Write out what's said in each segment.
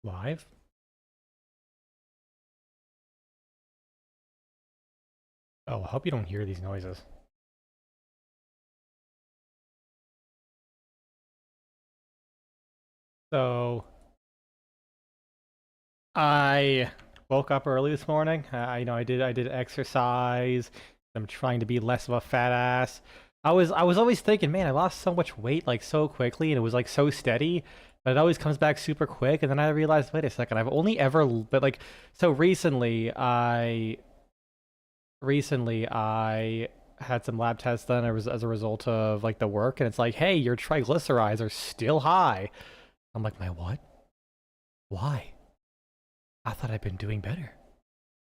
Live? Oh, I hope you don't hear these noises. So, I woke up early this morning. I did exercise. I'm trying to be less of a fat ass. I was always thinking, man, I lost so much weight like so quickly, and it was like so steady, but it always comes back super quick. And then I realized, wait a second, I've only ever, but like, so recently I had some lab tests done as a result of like the work, and it's like, hey, your triglycerides are still high. I'm like, my what? Why? I thought I'd been doing better.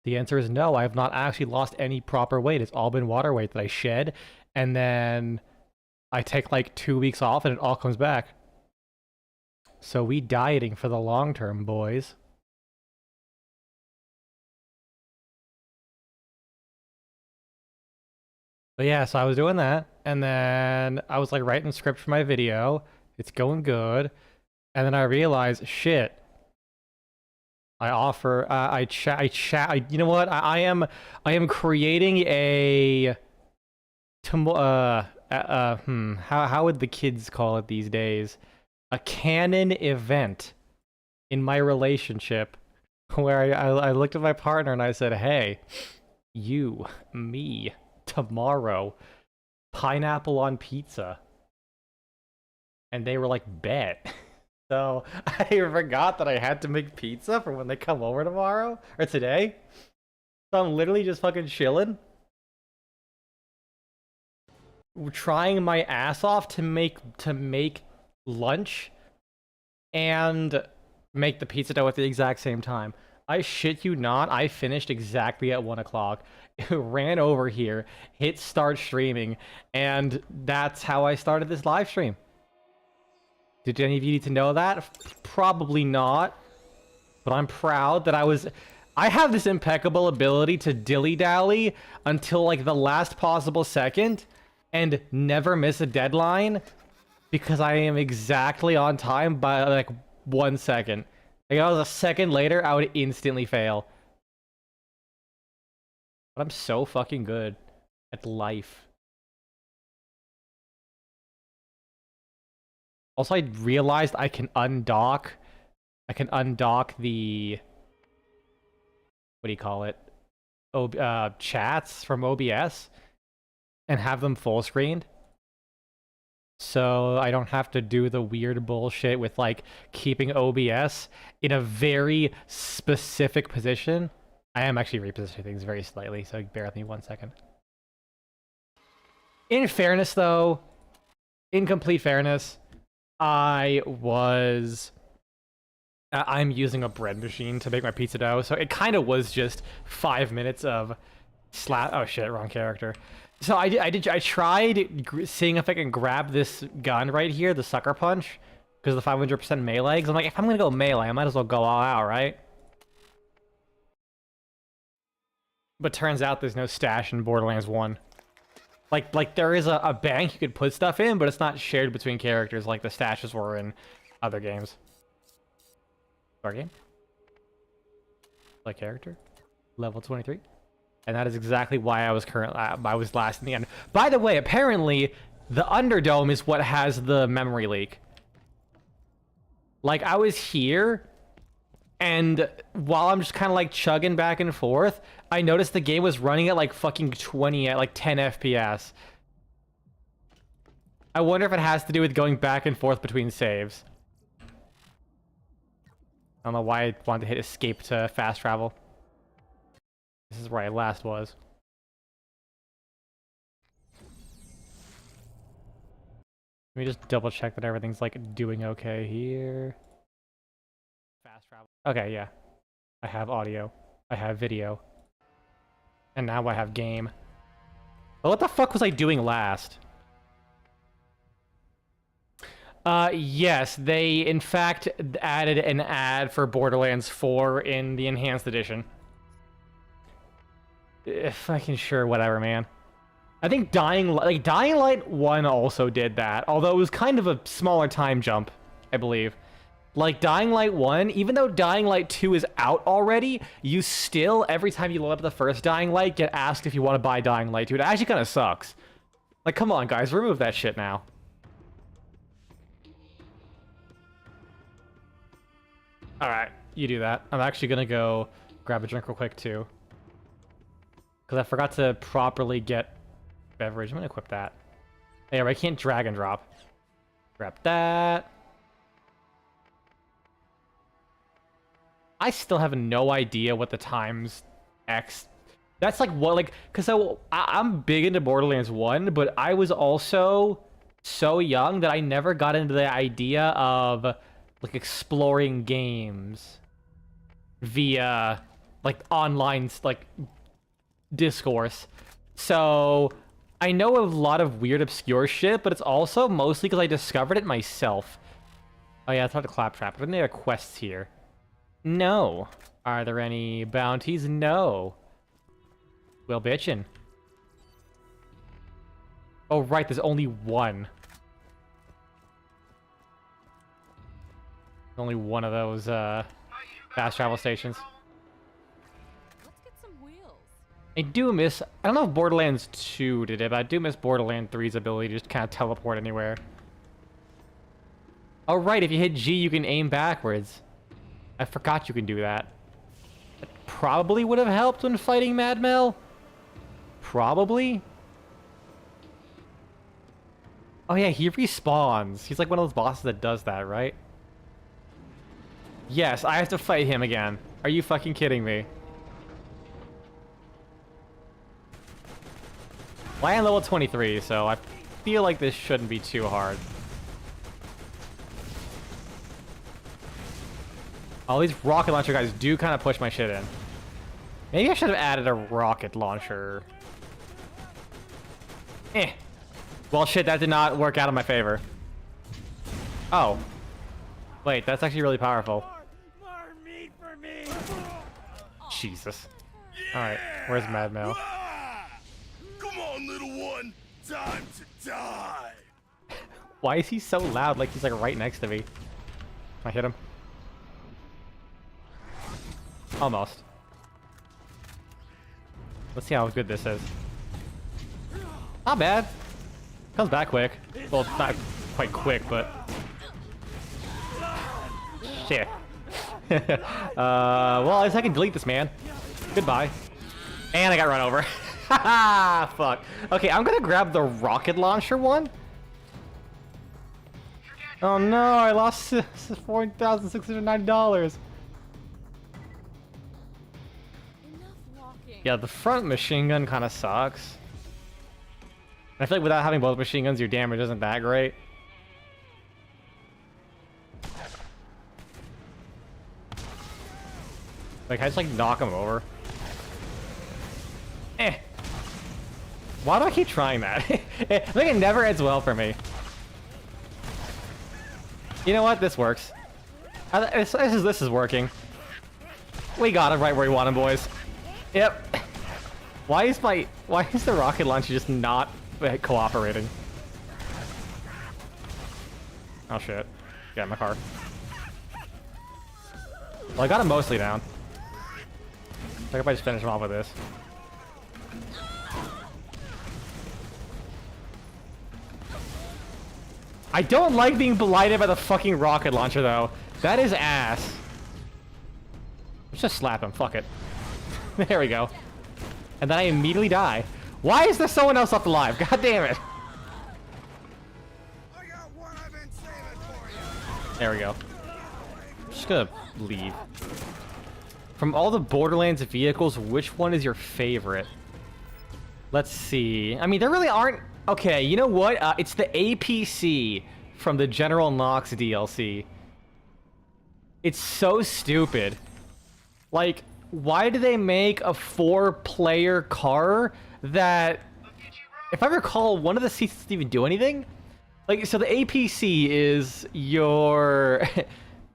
The answer is no, I have not actually lost any proper weight. It's all been water weight that I shed, and then I take like 2 weeks off and it all comes back. So we dieting for the long term, boys. But yeah, so I was doing that, and then I was like writing the script for my video. It's going good. And then I realized, shit, you know what? I am creating a, how would the kids call it these days? A canon event in my relationship where I looked at my partner and I said, hey, you, me, tomorrow, pineapple on pizza. And they were like, bet. So I forgot that I had to make pizza for when they come over tomorrow or today. So I'm literally just fucking chilling, trying my ass off to make lunch and make the pizza dough at the exact same time. I shit you not, I finished exactly at 1 o'clock. Ran over here, hit start streaming, and that's how I started this live stream. Did any of you need to know that? Probably not. But I'm proud that I have this impeccable ability to dilly-dally until like the last possible second and never miss a deadline because I am exactly on time by like 1 second. Like, I was a second later, I would instantly fail. But I'm so fucking good at life. Also, I realized I can undock the, what do you call it? Chats from OBS and have them full screened. So I don't have to do the weird bullshit with like keeping OBS in a very specific position. I am actually repositioning things very slightly, so bear with me 1 second. In fairness though, in complete fairness, I'm using a bread machine to make my pizza dough, so it kind of was just 5 minutes of oh shit, wrong character. So I tried seeing if I can grab this gun right here, the sucker punch, because of the 500% melee. Because I'm like, if I'm gonna go melee, I might as well go all out, right? But turns out there's no stash in Borderlands 1. Like there is a bank you could put stuff in, but it's not shared between characters like the stashes were in other games. Our game? Like character? Level 23? And that is exactly why I was last in the end. By the way, apparently, the Underdome is what has the memory leak. Like, I was here, and while I'm just kind of like chugging back and forth, I noticed the game was running at like fucking 20 at like 10 FPS. I wonder if it has to do with going back and forth between saves. I don't know why I wanted to hit escape to fast travel. This is where I last was. Let me just double check that everything's like doing okay here. Fast travel. Okay, yeah. I have audio. I have video. And now I have game. But what the fuck was I doing last? Yes, they in fact added an ad for Borderlands 4 in the Enhanced Edition. Fucking sure, whatever, man. I think Dying Light 1 also did that, although it was kind of a smaller time jump, I believe. Like, Dying Light 1, even though Dying Light 2 is out already, you still, every time you load up the first Dying Light, get asked if you want to buy Dying Light 2. It actually kind of sucks. Like, come on, guys, remove that shit now. Alright, you do that. I'm actually gonna go grab a drink real quick, too. Because I forgot to properly get beverage. I'm gonna equip that. Hey, I can't drag and drop. Grab that. I still have no idea what the times X... That's like what, like... Because I'm big into Borderlands 1, but I was also so young that I never got into the idea of, like, exploring games via, like, online, like, discourse. So, I know a lot of weird, obscure shit, but it's also mostly because I discovered it myself. Oh yeah, it's not a claptrap. Are there quests here? No. Are there any bounties? No. Well, bitchin'. Oh, right, there's only one. Only one of those, fast travel stations. Let's get some wheels. I do miss... I don't know if Borderlands 2 did it, but I do miss Borderlands 3's ability to just kind of teleport anywhere. Oh, right, if you hit G, you can aim backwards. I forgot you can do that. That probably would have helped when fighting Mad Mel. Probably. Oh yeah, he respawns. He's like one of those bosses that does that, right? Yes, I have to fight him again. Are you fucking kidding me? Well, I am level 23, so I feel like this shouldn't be too hard. Oh, these rocket launcher guys do kind of push my shit in. Maybe I should have added a rocket launcher. Eh. Well, shit, that did not work out in my favor. Oh. Wait, that's actually really powerful. More meat for me. Jesus. Alright, where's Mad Mel? Come on, little one. Time to die. Why is he so loud? Like he's like right next to me. I hit him. Almost. Let's see how good this is. Not bad. Comes back quick. Well, not quite quick, but... Shit. Well, I guess I can delete this man. Goodbye. And I got run over. Haha, fuck. Okay, I'm gonna grab the rocket launcher one. Oh no, I lost $4,690. Yeah, the front machine gun kind of sucks. I feel like without having both machine guns, your damage isn't that great. Like, I just like knock him over. Eh. Why do I keep trying that? I think it never ends well for me. You know what? This works. This is working. We got him right where we want him, boys. Yep. Why is the rocket launcher just not cooperating? Oh shit. Get in my car. Well, I got him mostly down. I think if I just finish him off with this. I don't like being blighted by the fucking rocket launcher, though. That is ass. Let's just slap him. Fuck it. There we go. And then I immediately die. Why is there someone else left alive? God damn it. I got one I've been saving for you. There we go. I'm just gonna leave. From all the Borderlands vehicles, which one is your favorite? Let's see. I mean, there really aren't... Okay, you know what? It's the APC from the General Knox DLC. It's so stupid. Like, why do they make a 4-player car that... If I recall, one of the seats doesn't even do anything? Like, so the APC is your...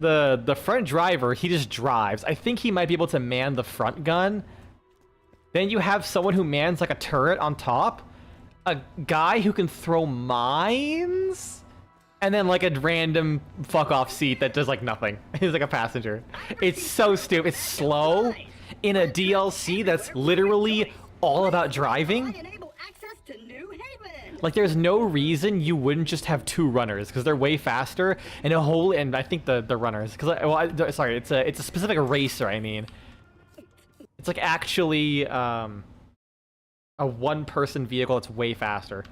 the front driver, he just drives. I think he might be able to man the front gun. Then you have someone who mans like a turret on top. A guy who can throw mines. And then like a random fuck off seat that does like nothing. It's like a passenger. It's so stupid. It's slow in a DLC that's literally all about driving. Enable access to New Haven. Like there's no reason you wouldn't just have 2 runners because they're way faster and I think the runners because sorry, it's a specific racer. I mean, it's like actually a 1-person vehicle that's way faster.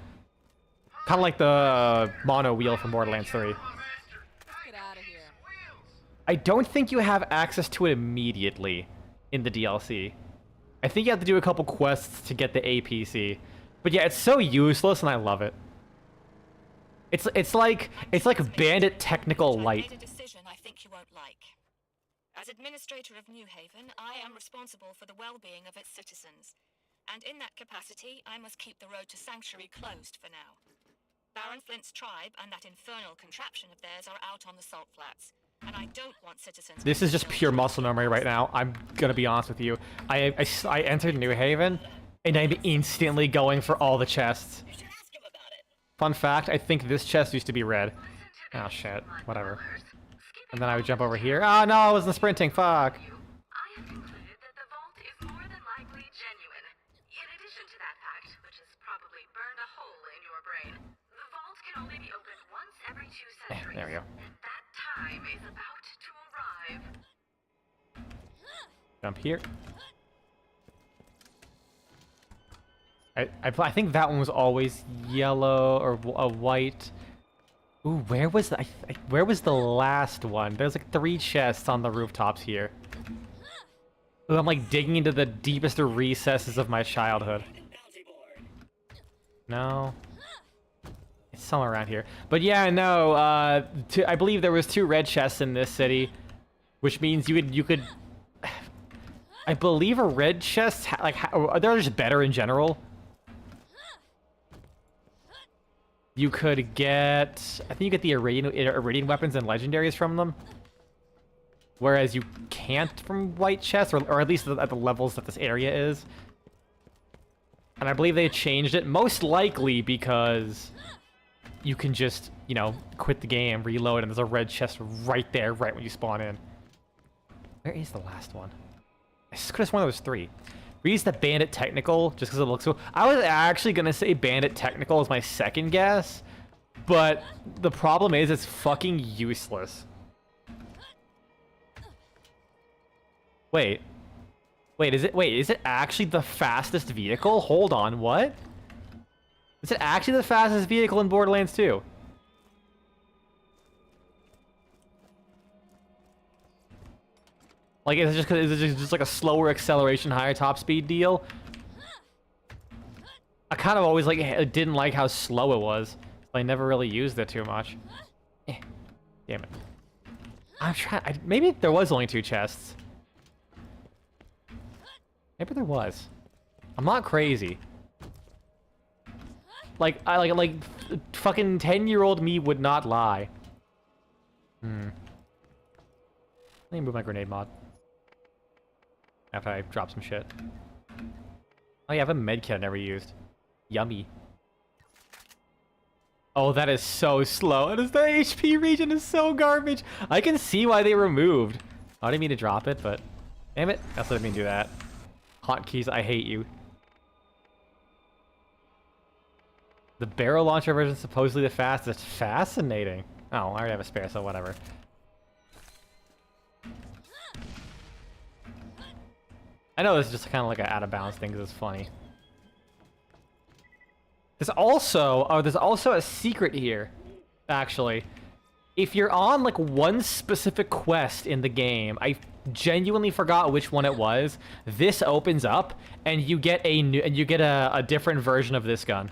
Kind of like the mono wheel from Borderlands 3. Get out of here. I don't think you have access to it immediately in the DLC. I think you have to do a couple quests to get the APC. But yeah, it's so useless and I love it. It's like Bandit Technical Light. Made a decision I think you won't like. As administrator of New Haven, I am responsible for the well-being of its citizens. And in that capacity, I must keep the road to Sanctuary closed for now. Baron Flint's tribe and that infernal contraption of theirs are out on the salt flats, and I don't want citizens... This is just pure muscle memory right now. I'm gonna be honest with you. I entered New Haven, and I'm instantly going for all the chests. You should ask him about it. Fun fact, I think this chest used to be red. Oh shit, whatever. And then I would jump over here. Oh no, I wasn't sprinting, fuck. I have concluded that the vault is more than likely genuine. In addition to that fact, which has probably burned a hole in your brain, the vault can only be opened once every 2 centuries. There we go. And that time is about to arrive. Jump here. I think that one was always yellow or white. Ooh, where was the last one? There's like 3 chests on the rooftops here. Ooh, I'm like digging into the deepest recesses of my childhood. Bouncy board. No. It's somewhere around here. But yeah, no, I believe there was 2 red chests in this city, which means you could I believe a red chest they're just better in general. You could get, I think you get the Iridian weapons and legendaries from them. Whereas you can't from white chests, or at least at the levels that this area is. And I believe they changed it, most likely because you can just, you know, quit the game, reload, and there's a red chest right there, right when you spawn in. Where is the last one? I could have sworn there was 3. We used the Bandit Technical just because it looks cool. I was actually gonna say Bandit Technical as my second guess, but the problem is it's fucking useless. Wait, is it actually the fastest vehicle? Hold on, what? Is it actually the fastest vehicle in Borderlands 2? Like, is it just like a slower acceleration, higher top speed deal? I kind of always didn't like how slow it was. I never really used it too much. Damn it. I'm trying. Maybe there was only 2 chests. Maybe there was. I'm not crazy. Like fucking 10-year-old me would not lie. Let me move my grenade mod. After I drop some shit. Oh yeah, I have a medkit I never used. Yummy. Oh, that is so slow. The HP region is so garbage. I can see why they removed. I didn't mean to drop it, but damn it, that's what I mean to do that. Hotkeys, I hate you. The barrel launcher version is supposedly the fastest. Fascinating. Oh, I already have a spare, so whatever. I know this is just kind of like an out of bounds thing because it's funny. There's also a secret here, actually. If you're on like one specific quest in the game, I genuinely forgot which one it was. This opens up and you get a different version of this gun.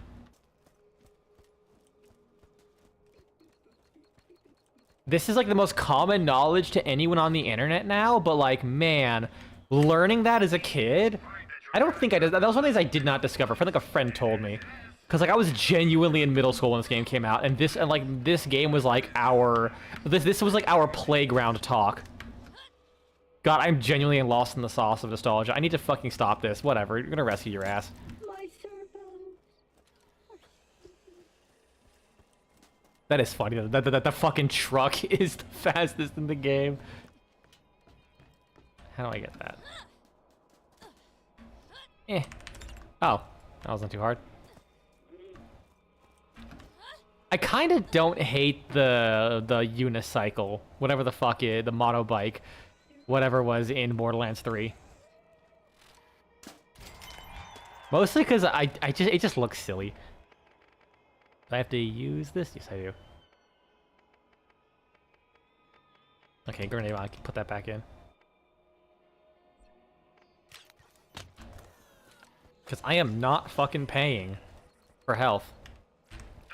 This is like the most common knowledge to anyone on the internet now, but like, man, learning that as a kid, I don't think I did. That was one of the things I did not discover. I feel like a friend told me. Because like I was genuinely in middle school when this game came out, and this game was like this was like our playground talk. God, I'm genuinely lost in the sauce of nostalgia. I need to fucking stop this. Whatever, you're gonna rescue your ass. My servant. That is funny. The fucking truck is the fastest in the game. How do I get that? Eh. Oh, that wasn't too hard. I kind of don't hate the unicycle, whatever the fuck is, the motobike, whatever was in Borderlands 3. Mostly because it just looks silly. Do I have to use this? Yes, I do. Okay, grenade, I can put that back in. Because I am not fucking paying for health.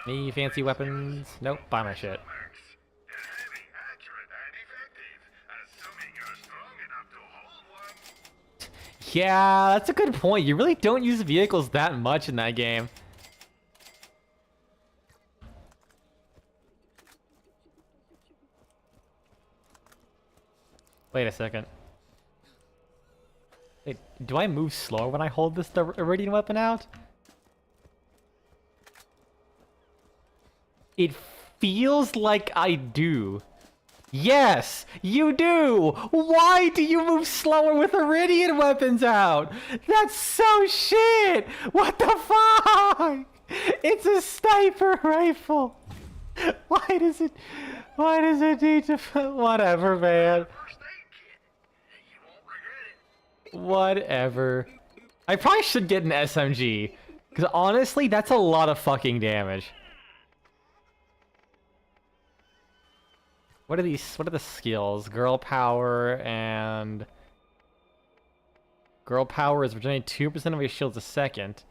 Any fancy weapons? Nope, buy my shit. Yeah, that's a good point. You really don't use vehicles that much in that game. Wait a second. Wait, do I move slower when I hold this Iridian weapon out? It feels like I do. Yes, you do! Why do you move slower with Iridian weapons out? That's so shit! What the fuck? It's a sniper rifle! Why does it need to... Whatever, man. Whatever. I probably should get an SMG. Because honestly, that's a lot of fucking damage. What are these? What are the skills? Girl power and... Girl power is regenerating 2% of your shields a second.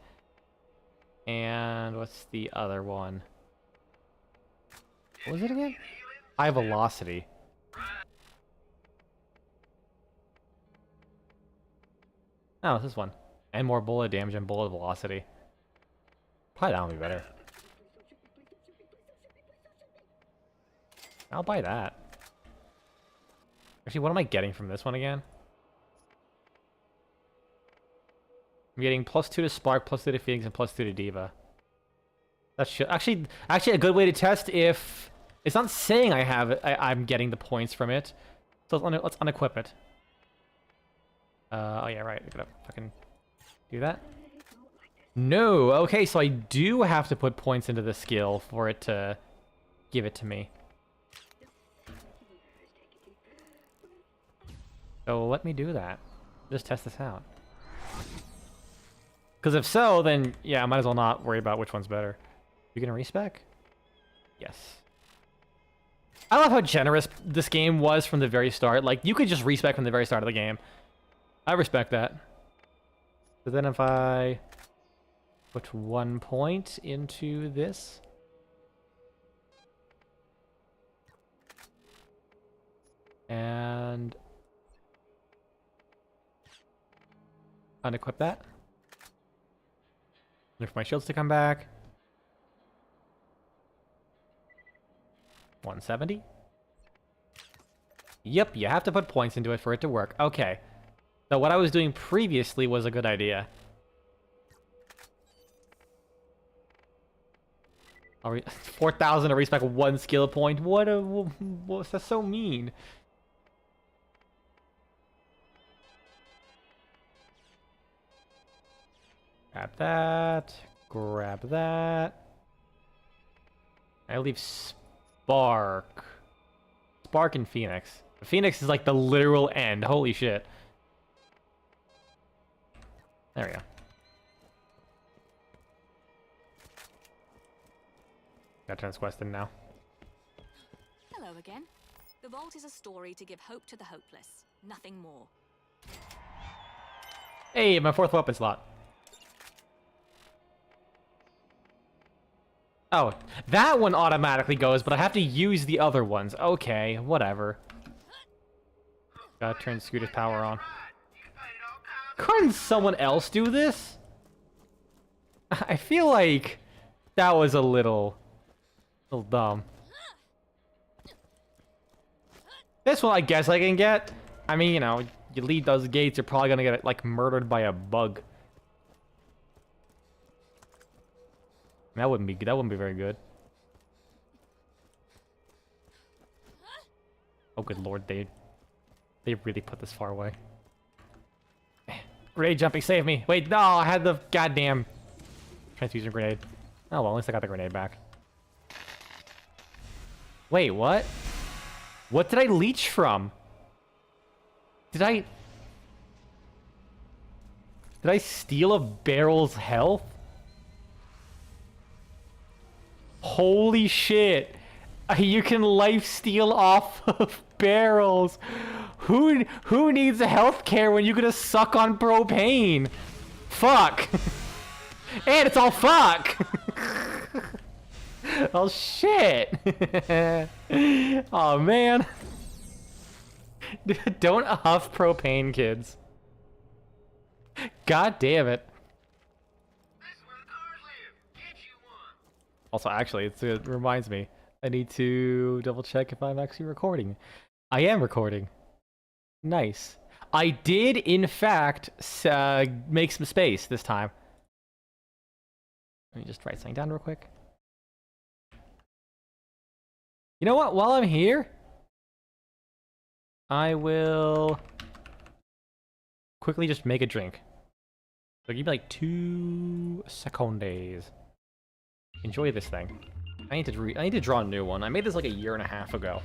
And what's the other one? What was it again? High velocity. Oh, it's this one. And more bullet damage and bullet velocity. Probably that would be better. I'll buy that. Actually, what am I getting from this one again? I'm getting +2 to Spark, +2 to Phoenix, and +2 to Diva. That's actually a good way to test if... It's not saying I have it, I'm getting the points from it. So let's unequip it. Oh yeah, right. I gotta fucking do that. No! Okay, so I do have to put points into the skill for it to give it to me. So let me do that. Just test this out. Because if so, then yeah, I might as well not worry about which one's better. You gonna respec? Yes. I love how generous this game was from the very start. Like, you could just respec from the very start of the game. I respect that. So then if I put 1 point into this. And unequip that. Look for my shields to come back. 170. Yep, you have to put points into it for it to work. Okay. So what I was doing previously was a good idea. 4,000 to respec 1 skill point. What's that so mean? Grab that. Grab that. I leave Spark. Spark and Phoenix. Phoenix is like the literal end. Holy shit. There we go. Gotta turn this quest in now. Hello again. The Vault is a story to give hope to the hopeless. Nothing more. Hey, my 4th weapon slot. Oh, that one automatically goes, but I have to use the other ones. Okay, whatever. Gotta turn Scooter's power on. Couldn't someone else do this? I feel like that was a little dumb. This one I guess I can get. I mean, you know, you leave those gates, you're probably gonna get like murdered by a bug. That wouldn't be very good. Oh, good lord, they really put this far away. Grenade jumping, save me! Wait, no, I had the goddamn transfusion grenade. Oh well, at least I got the grenade back. Wait, what? What did I leech from? Did I steal a barrel's health? Holy shit! You can life steal off of barrels. Who needs a health care when you're gonna suck on propane? Fuck. And it's all fuck. Oh shit. Oh man. Don't huff propane, kids. God damn it. Also, actually, it reminds me. I need to double check if I'm actually recording. I am recording. Nice. I did, in fact, make some space this time. Let me just write something down real quick. You know what? While I'm here, I will quickly just make a drink. So give me like 2 seconds. Enjoy this thing. I need to draw a new one. I made this like a year and a half ago.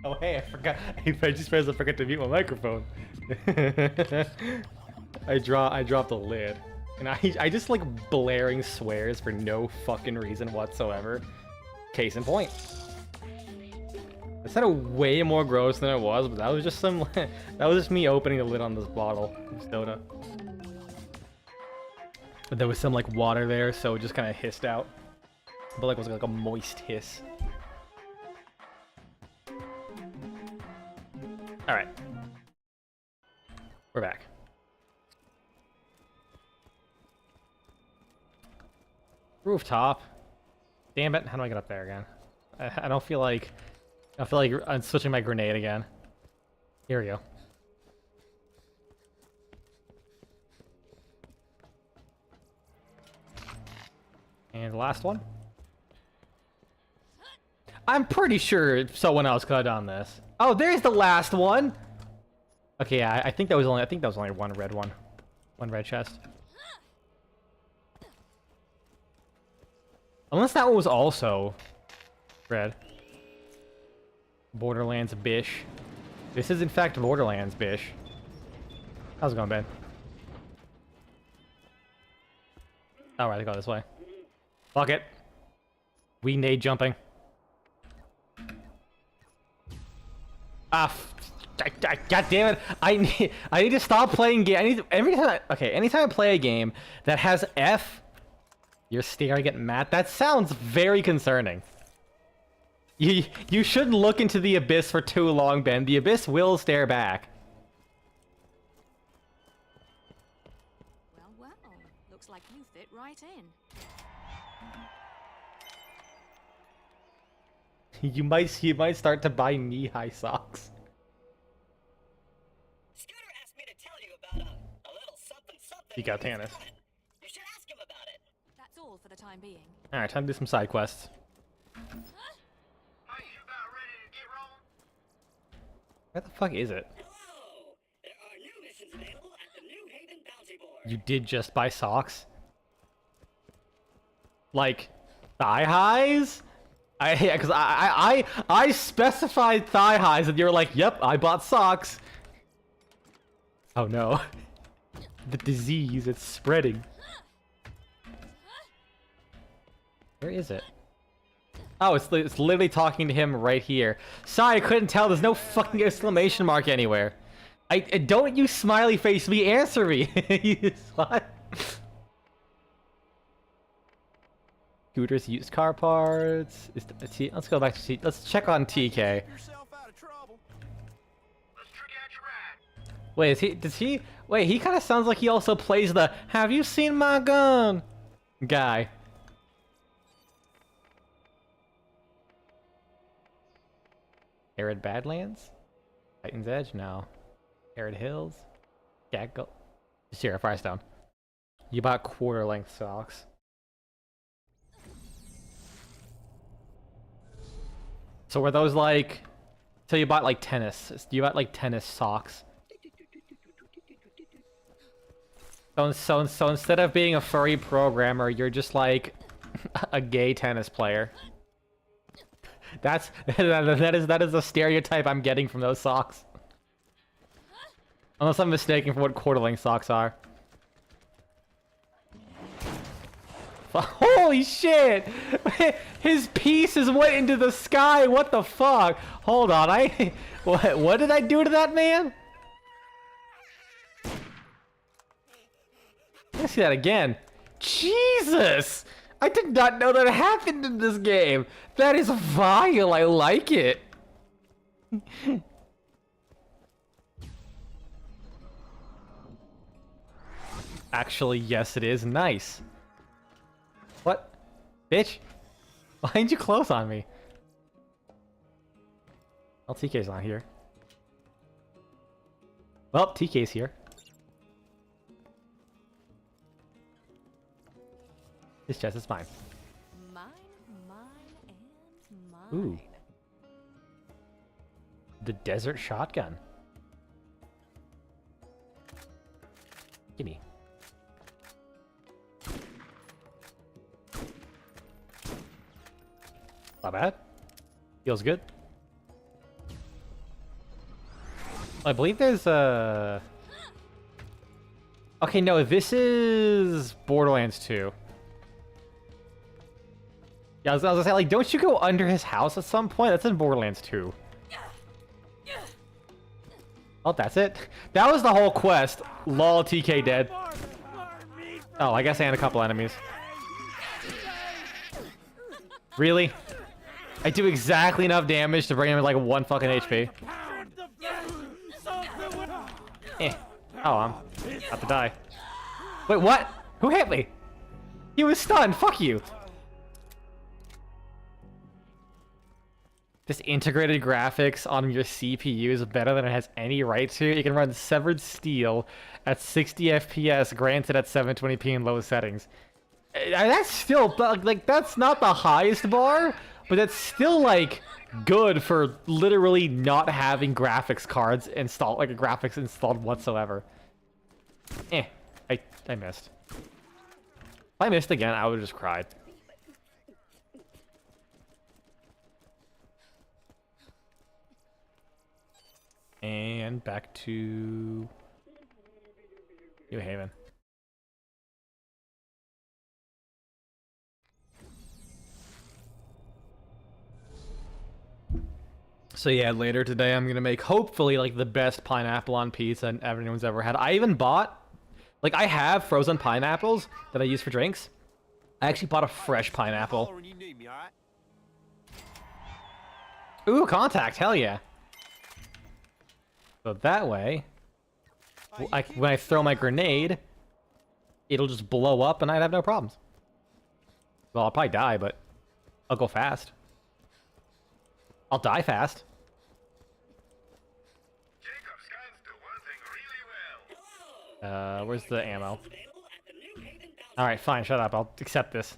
Oh hey, I forgot. I just realized I forgot to mute my microphone. I dropped the lid, and I just like blaring swears for no fucking reason whatsoever. Case in point. It sounded way more gross than it was, but that was just that was just me opening the lid on this bottle of soda. But there was some like water there, so it just kind of hissed out. But like it was like a moist hiss. Alright. We're back. Rooftop. Damn it, how do I get up there again? I don't feel like... I feel like I'm switching my grenade again. Here we go. And the last one. I'm pretty sure someone else could have done this. Oh, there's the last one. Okay, yeah, I think that was only one red one. One red chest. Unless that one was also red. Borderlands bish. This is in fact Borderlands bish. How's it going, Ben? Alright, I go this way. Fuck it. We nade jumping. God damn it! I need to stop playing game. Anytime I play a game that has F, you're staring at Matt. That sounds very concerning. You shouldn't look into the abyss for too long, Ben. The abyss will stare back. Well, looks like you fit right in. You might start to buy knee-high socks. Scooter asked me to tell you about a little something. You got Tannis. You should ask him about it. That's all for the time being. All right, time to do some side quests. Are you about ready to get rolling? Where the fuck is it? Hello! There are new missions available at the New Haven bounty board. You did just buy socks? Like thigh highs? Because I specified thigh highs, and you're like, "Yep, I bought socks." Oh no, the disease, it's spreading. Where is it? Oh, it's literally talking to him right here. Sorry, I couldn't tell. There's no fucking exclamation mark anywhere. Don't you smiley face me, answer me. What? Scooters, used car parts. Let's go back to T. Let's check on TK. Yourself out of trouble. Let's trick out your ride. Wait, wait, he kind of sounds like he also plays the "Have you seen my gun?" guy. Arid Badlands? Titan's Edge? No. Arid Hills? Gaggle? Sierra Firestone. You bought quarter-length socks. So were those like... So you bought like tennis. You bought like tennis socks. So instead of being a furry programmer, you're just like a gay tennis player. That is a stereotype I'm getting from those socks. Unless I'm mistaken for what quarter-length socks are. Holy shit! His pieces went into the sky. What the fuck? Hold on, what did I do to that man? Let's see that again. Jesus! I did not know that happened in this game. That is vile. I like it. Actually, yes, it is nice. What? Bitch? Why didn't you close on me? Well, TK's not here. Well, TK's here. This chest is mine. Mine, and mine. Ooh. The desert shotgun. Gimme. Not bad. Feels good. I believe there's a... Okay, no, this is Borderlands 2. Yeah, I was gonna say, like, don't you go under his house at some point? That's in Borderlands 2. Oh, that's it? That was the whole quest. Lol, TK dead. Oh, I guess I had a couple enemies. Really? I do exactly enough damage to bring him like 1 fucking HP. Eh. Oh, I'm about to die. Wait, what? Who hit me? He was stunned. Fuck you. This integrated graphics on your CPU is better than it has any right to. You can run Severed Steel at 60 FPS, granted at 720p in low settings. That's still, like, that's not the highest bar, but that's still, like, good for literally not having graphics cards installed, like, graphics installed whatsoever. Eh, I missed. If I missed again, I would've just cried. And back to New Haven. So yeah, later today I'm gonna make hopefully like the best pineapple on pizza anyone's ever had. I even bought, like, I have frozen pineapples that I use for drinks. I actually bought a fresh pineapple. Holler when you need me, all right? Ooh, contact, hell yeah. So that way, when I throw my grenade, it'll just blow up and I'd have no problems. Well, I'll probably die, but I'll go fast. I'll die fast. Jacob's guns do one thing really well. Where's the ammo? Available at the New Haven Bounty. Alright, fine, shut up. I'll accept this.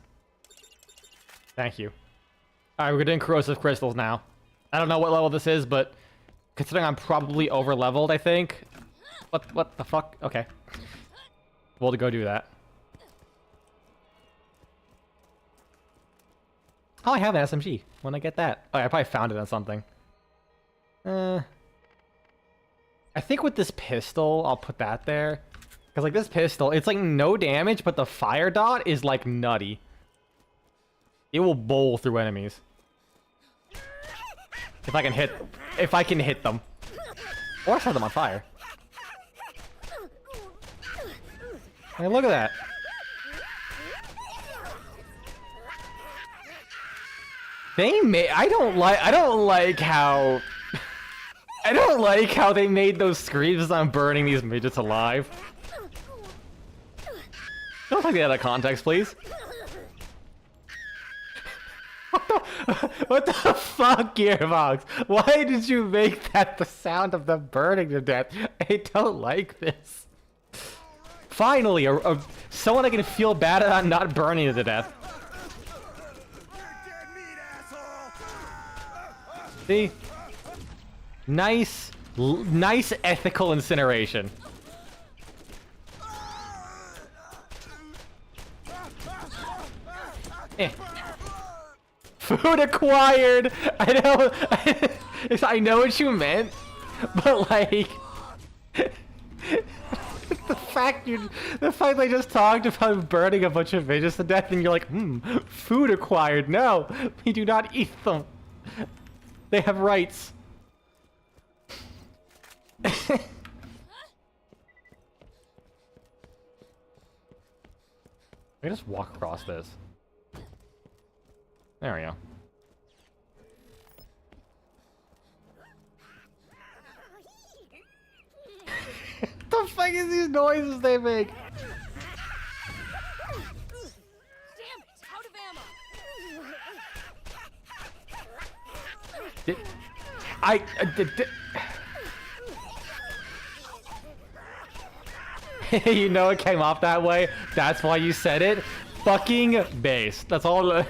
Thank you. Alright, we're doing corrosive crystals now. I don't know what level this is, but considering I'm probably over leveled, I think. What the fuck? Okay. We'll go do that. Oh, I have an SMG. When I get that. Oh, I probably found it on something. I think with this pistol, I'll put that there. Because, like, this pistol, it's, like, no damage, but the fire dot is, like, nutty. It will bowl through enemies. If I can hit them. Or set them on fire. Hey, look at that. I don't like how they made those screams as I'm burning these midgets alive. Don't take that out of context, please. What the fuck, Gearbox? Why did you make that the sound of them burning to death? I don't like this. Finally, someone I can feel bad about not burning to death. See? Nice ethical incineration. Food acquired! I know what you meant, but like... the fact I just talked about burning a bunch of midgets to death and you're like, food acquired. No, we do not eat them. They have rights. I can just walk across this. There we go. What the fuck is these noises they make? Damn it! Out of ammo. You know it came off that way. That's why you said it. Fucking base. That's all.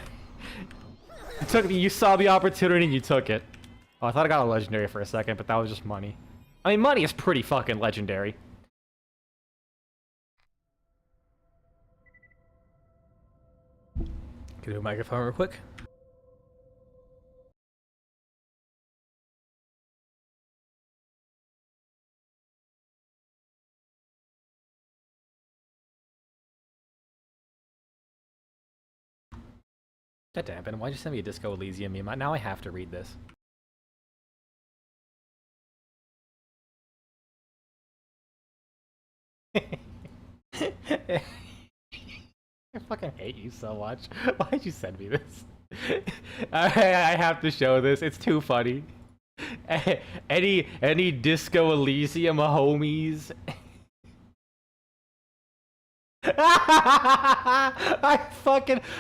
You saw the opportunity and you took it. Oh, I thought I got a legendary for a second, but that was just money. I mean, money is pretty fucking legendary. Can I do a microphone real quick? God damn, Ben, why'd you send me a Disco Elysium meme? Now I have to read this. I fucking hate you so much. Why'd you send me this? I have to show this. It's too funny. Any Disco Elysium homies?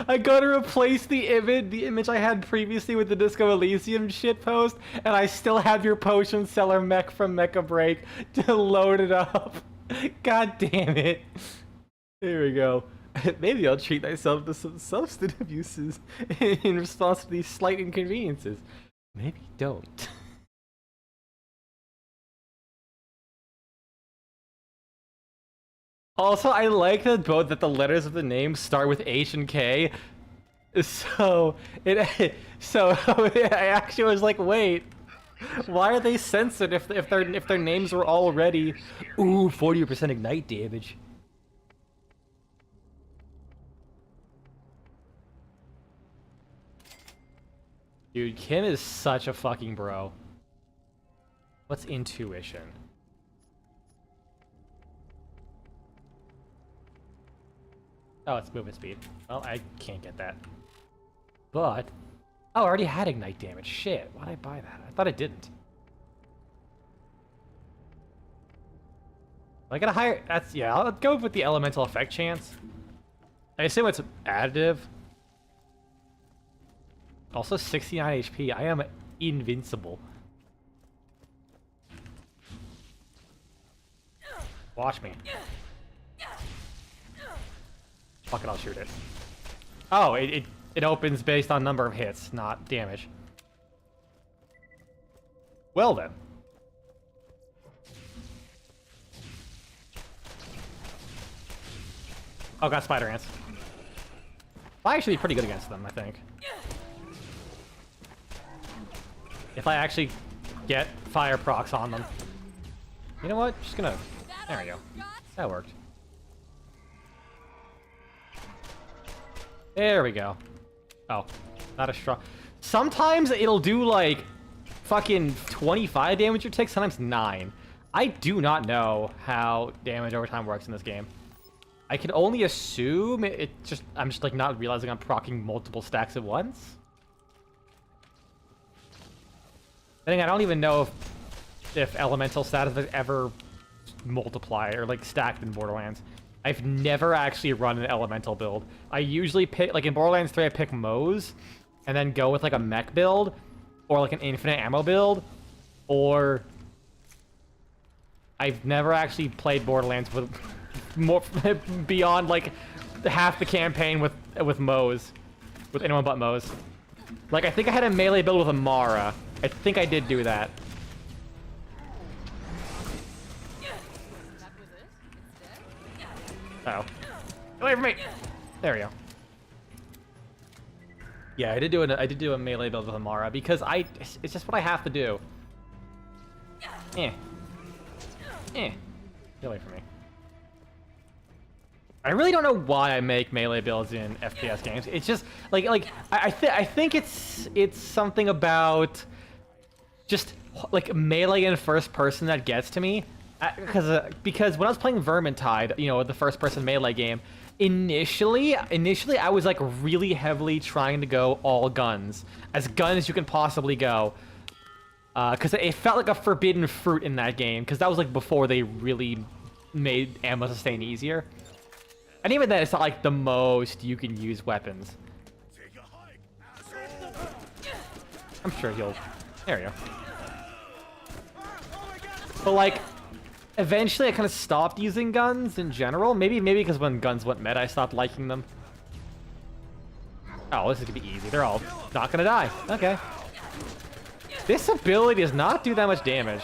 I gotta replace the image I had previously with the Disco Elysium shitpost, and I still have your potion seller mech from Mecha Break to load it up. God damn it. There we go. Maybe I'll treat myself to some substantive uses in response to these slight inconveniences. Maybe don't. Also, I like that the letters of the name start with H and K. So I actually was like, wait, why are they censored if their names were already 40% ignite damage? Dude, Kim is such a fucking bro. What's intuition? Oh, it's movement speed. Well, I can't get that. But... oh, I already had ignite damage. Shit, why'd I buy that? I thought I didn't. I got a higher... that's... yeah, I'll go with the elemental effect chance. I assume it's additive. Also 69 HP. I am invincible. Watch me. Fuck it, I'll shoot it. Oh, it opens based on number of hits, not damage. Well then. Oh, got spider ants. I actually be pretty good against them, I think. If I actually get fire procs on them. You know what? Just gonna... There we go. That worked. There we go. Oh, not a strong... Sometimes it'll do, like, fucking 25 damage or tick, sometimes 9. I do not know how damage over time works in this game. I can only assume I'm just, like, not realizing I'm proccing multiple stacks at once. I think I don't even know if elemental status has ever multiplied or, like, stacked in Borderlands. I've never actually run an elemental build. I usually pick, like in Borderlands 3, I pick Moe's, and then go with like a mech build, or like an infinite ammo build, or... I've never actually played Borderlands with more beyond like half the campaign with Moe's, with anyone but Moe's. Like I think I had a melee build with Amara. I think I did do that. Uh-oh. Get away from me! There we go. Yeah, I did do a melee build with Amara because it's just what I have to do. Get away from me. I really don't know why I make melee builds in FPS games. It's just I think it's something about just like melee in first person that gets to me. Because when I was playing Vermintide, you know, the first-person melee game, initially I was like really heavily trying to go all guns, as gun as you can possibly go, because it felt like a forbidden fruit in that game, because that was like before they really made ammo sustain easier, and even then it's not like the most you can use weapons. I'm sure he'll. There we go. But like. Eventually, I kind of stopped using guns in general. Maybe because when guns went meta, I stopped liking them. Oh, this is gonna be easy. They're all not gonna die. Okay. This ability does not do that much damage.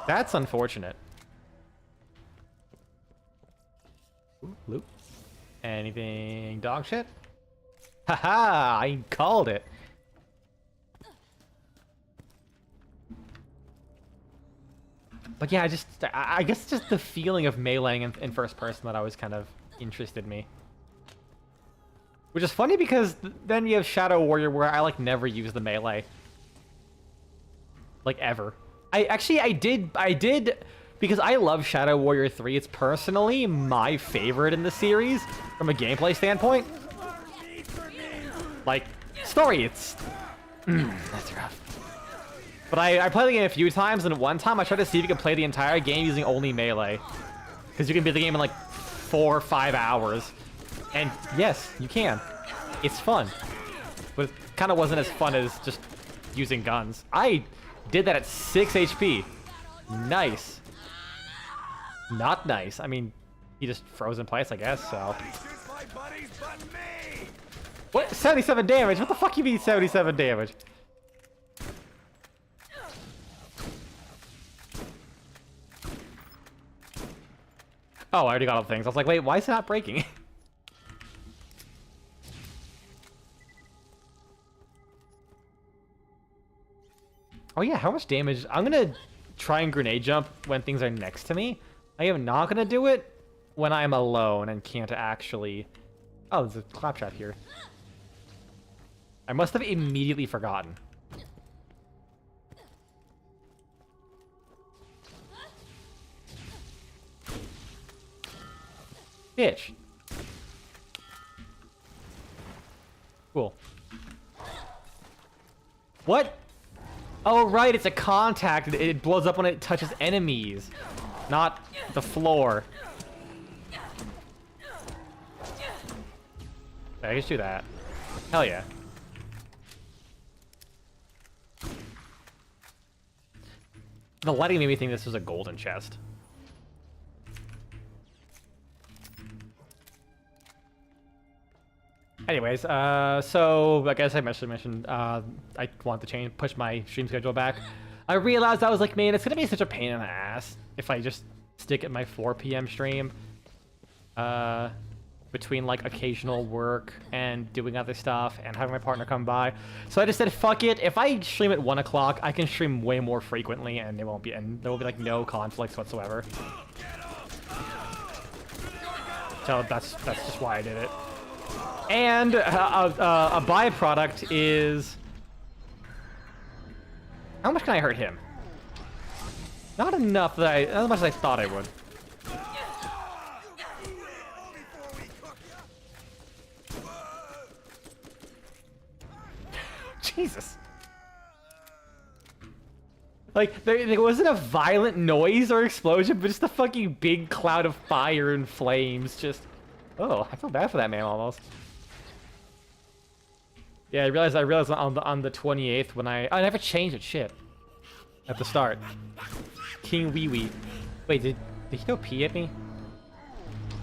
That's unfortunate. Ooh, loot. Anything dog shit? Haha! I called it. But yeah, I guess just the feeling of meleeing in first person that always kind of interested me. Which is funny because then you have Shadow Warrior where I like never use the melee. Like ever. I did because I love Shadow Warrior 3. It's personally my favorite in the series from a gameplay standpoint. Like story, it's that's rough. But I played the game a few times, and one time I tried to see if you could play the entire game using only melee. Because you can beat the game in like 4 or 5 hours. And yes, you can. It's fun. But it kind of wasn't as fun as just using guns. I did that at 6 HP. Nice. Not nice. I mean, he just froze in place, I guess, so. What? 77 damage? What the fuck you mean 77 damage? Oh, I already got all the things. I was like, wait, why is it not breaking? Oh yeah, how much damage? I'm gonna try and grenade jump when things are next to me. I am not gonna do it when I'm alone and can't actually... Oh, there's a claptrap here. I must have immediately forgotten. Bitch. Cool. What? Oh, right, it's a contact. It blows up when it touches enemies, not the floor. Okay, I just do that. Hell yeah. The lighting made me think this was a golden chest. Anyways, so I guess I mentioned I want to push my stream schedule back. I realized I was like, man, it's gonna be such a pain in the ass if I just stick at my 4 p.m. stream. between like occasional work and doing other stuff and having my partner come by. So I just said, fuck it. If I stream at 1 o'clock, I can stream way more frequently, and there will be like no conflicts whatsoever. So that's just why I did it. And a byproduct is, how much can I hurt him? Not enough that not as much as I thought I would. Jesus. Like, there wasn't a violent noise or explosion, but just a fucking big cloud of fire and flames. Just, oh, I feel bad for that man almost. Yeah, I realized on the 28th when I never changed it. Shit. At the start. King Wee Wee. Wait, did he throw pee at me?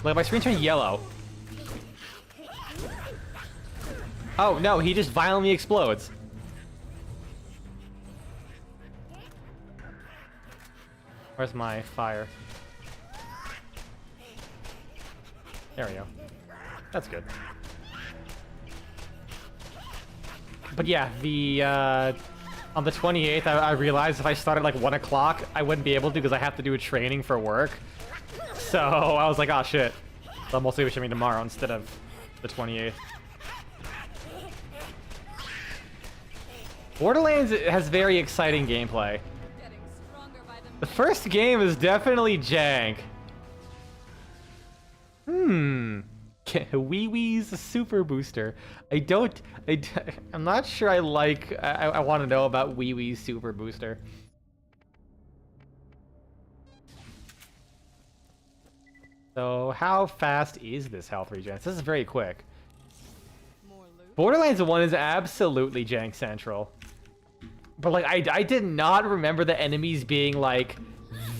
Like, my screen turned yellow. Oh, no, he just violently explodes. Where's my fire? There we go. That's good. But yeah, on the 28th, I realized if I started like 1 o'clock, I wouldn't be able to because I have to do a training for work. So I was like, oh shit. So I'm also streaming tomorrow instead of the 28th. Borderlands has very exciting gameplay. The first game is definitely jank. Wee Wee's Super Booster. I'm not sure I want to know about Wee Wee's Super Booster. So how fast is this health regen? This is very quick. Borderlands 1 is absolutely jank central. But like, I did not remember the enemies being like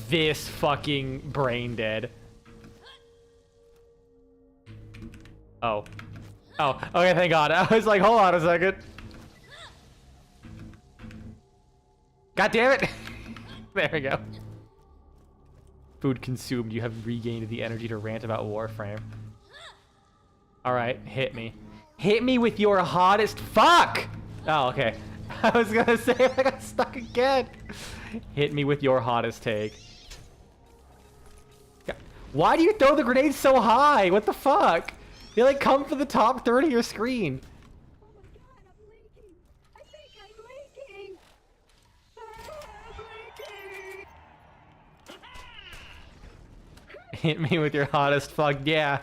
this fucking brain dead. Oh. Oh, okay, thank God. I was like, hold on a second. God damn it! There we go. Food consumed. You have regained the energy to rant about Warframe. Alright, hit me. Hit me with your hottest... Fuck! Oh, okay. I was gonna say, I got stuck again. Hit me with your hottest take. Why do you throw the grenades so high? What the fuck? They like come for the top third of your screen. Oh my god, I'm leaking! I think I'm leaking! I'm leaking! Hit me with your hottest fuck, yeah.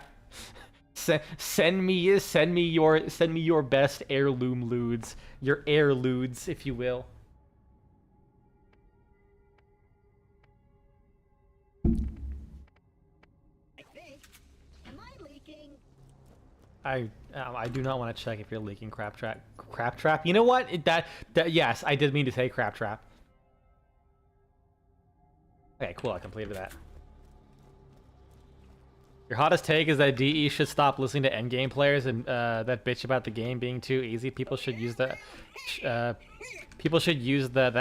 Send me your best heirloom lewds, your heirloods, if you will. I think. Am I leaking? I do not want to check if you're leaking crap trap. Crap trap. You know what? That yes, I did mean to say crap trap. Okay, cool. I completed that. Your hottest take is that DE should stop listening to endgame players and that bitch about the game being too easy. People should use that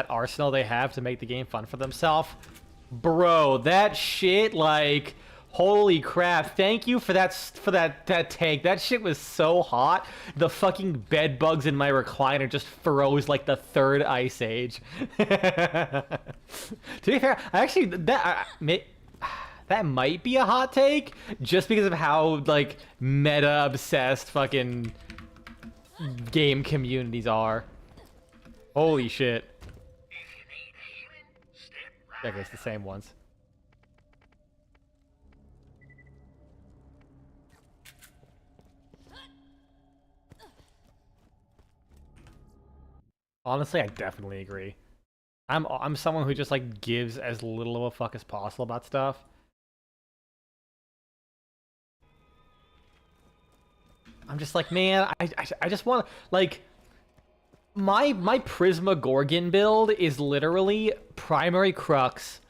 arsenal they have to make the game fun for themselves. Bro, that shit, like, holy crap! Thank you for that take. That shit was so hot. The fucking bed bugs in my recliner just froze like the third ice age. To be fair, I actually that might be a hot take, just because of how, like, meta-obsessed fucking game communities are. Holy shit. Okay, it's the same ones. Honestly, I definitely agree. I'm someone who just, like, gives as little of a fuck as possible about stuff. I'm just like, man, I just want to, like, my Prisma Gorgon build is literally Primary Crux,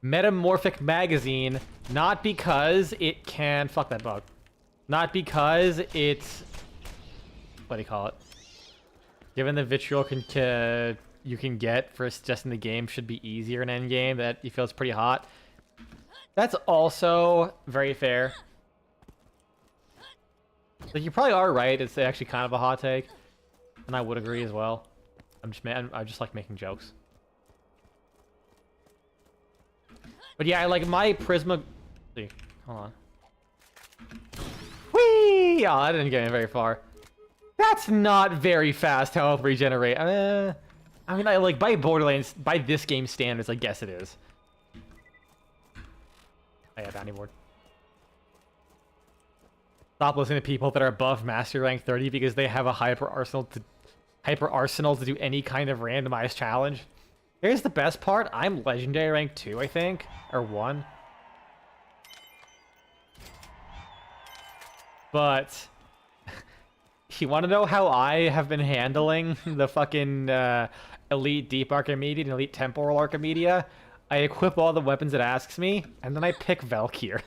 Metamorphic Magazine, not because it can, fuck that bug, not because it's, what do you call it, given the vitriol you can get for just in the game should be easier in endgame, that you feel it's pretty hot. That's also very fair. Like, you probably are right. It's actually kind of a hot take, and I would agree as well. I just like making jokes. But yeah, I like my Prisma. See, hold on. Whee! Oh, that didn't get me very far. That's not very fast health regenerate. I mean, I like by Borderlands, by this game standards, I guess it is. Oh yeah, bounty board. Stop listening to people that are above Master Rank 30 because they have a hyper arsenal to do any kind of randomized challenge. Here's the best part. I'm Legendary Rank 2, I think. Or 1. But you want to know how I have been handling the fucking Elite Deep Archimedia and Elite Temporal Archimedia? I equip all the weapons it asks me, and then I pick Valkyr.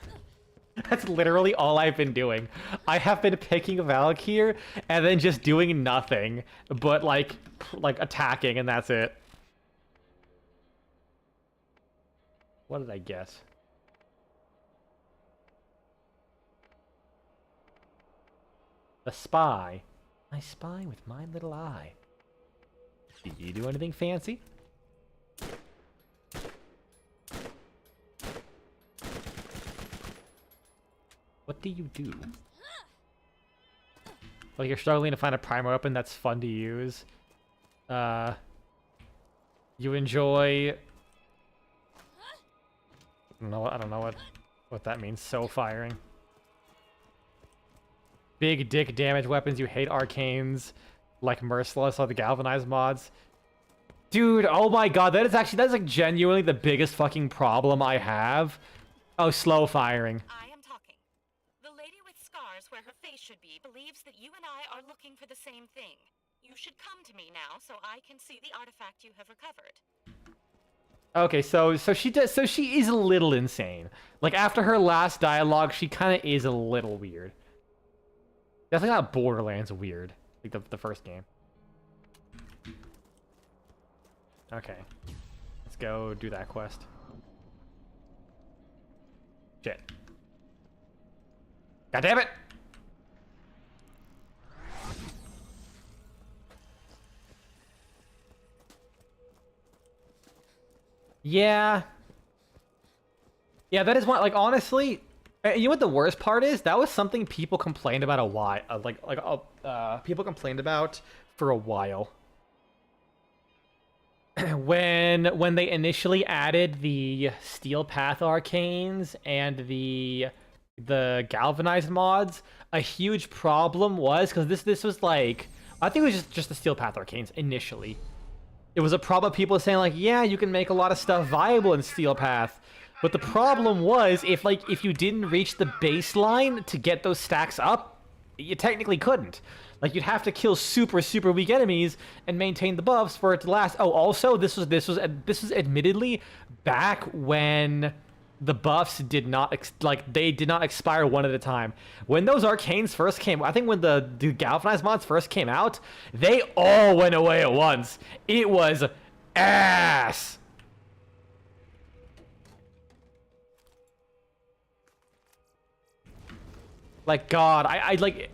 That's literally all I've been doing. I have been picking Valkyr and then just doing nothing but like attacking, and that's it. What did I guess? The spy. I spy with my little eye. Did you do anything fancy? What do you do? Well, you're struggling to find a primer weapon that's fun to use. You enjoy... I don't know what that means. So firing. Big dick damage weapons. You hate arcanes, like Merciless or the galvanized mods. Dude, oh my god, that's like genuinely the biggest fucking problem I have. Oh, slow firing. I am talking. The lady with scars where her face should be believes that you and I are looking for the same thing. You should come to me now so I can see the artifact you have recovered. Okay, so she is a little insane. Like after her last dialogue, she kind of is a little weird. Definitely not Borderlands weird, like the first game. Okay, let's go do that quest. Shit. God damn it! Yeah. Yeah, that is one, like, honestly, you know what the worst part is? That was something people complained about a while, people complained about for a while. when they initially added the Steel Path Arcanes and the Galvanized mods, a huge problem was, because this was like, I think it was just the Steel Path Arcanes initially. It was a problem of people saying like, yeah, you can make a lot of stuff viable in Steel Path. But the problem was, if you didn't reach the baseline to get those stacks up, you technically couldn't. Like, you'd have to kill super weak enemies and maintain the buffs for it to last. Oh, also, this was admittedly back when the buffs did not expire one at a time. When those arcanes first came, I think when the galvanized mods first came out, they all went away at once. It was ass. Like, God, I like,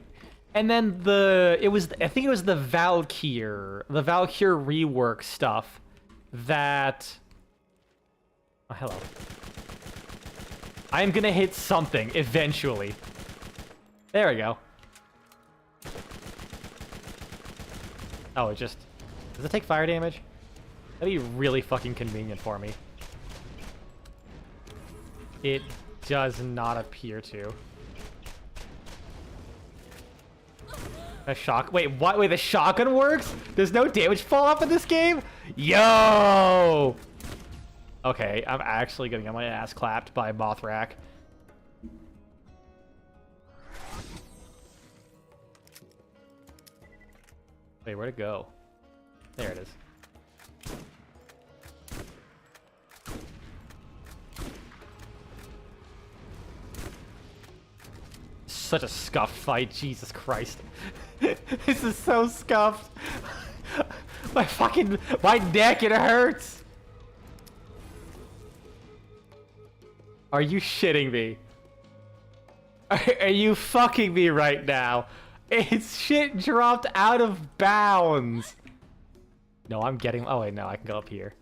and then I think it was the Valkyr rework stuff that, oh, hello. I'm gonna hit something eventually. There we go. Oh, does it take fire damage? That'd be really fucking convenient for me. It does not appear to. A shock. Wait, what? Wait, the shotgun works? There's no damage fall off in this game? Yo! Okay, I'm actually gonna get my ass clapped by Mothrak. Wait, where'd it go? There it is. Such a scuffed fight, Jesus Christ. This is so scuffed. My neck, it hurts. Are you shitting me? Are you fucking me right now? It's shit dropped out of bounds. No, I'm getting... Oh, wait, no, I can go up here.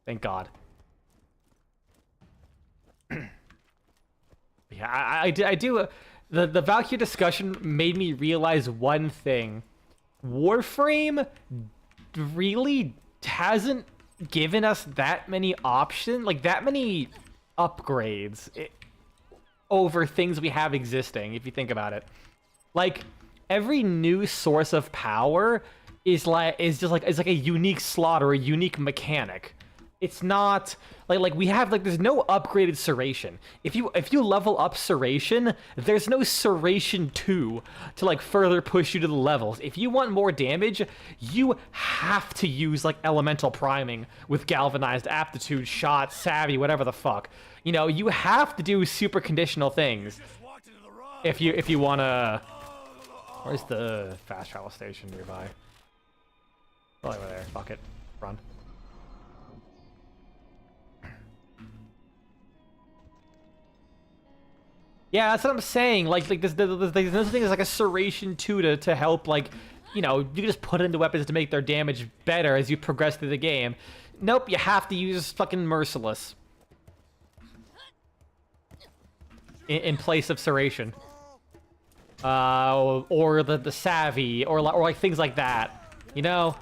Thank God. Yeah, I do... The Valkyrie discussion made me realize one thing. Warframe really hasn't given us that many options, like that many upgrades over things we have existing, if you think about it. Like, every new source of power is like a unique slot or a unique mechanic. It's not like we have there's no upgraded Serration. If you level up Serration, there's no Serration 2 to like further push you to the levels. If you want more damage, you have to use like elemental priming with galvanized aptitude, shot, savvy, whatever the fuck. You know, you have to do super conditional things if you wanna. Where's the fast travel station nearby? Oh, over there. Fuck it. Run. Yeah, that's what I'm saying. Like there's no thing as like a Serration 2 to help, like, you know, you can just put it into weapons to make their damage better as you progress through the game. Nope, you have to use fucking Merciless in place of Serration. Or the Savvy, or like things like that. You know?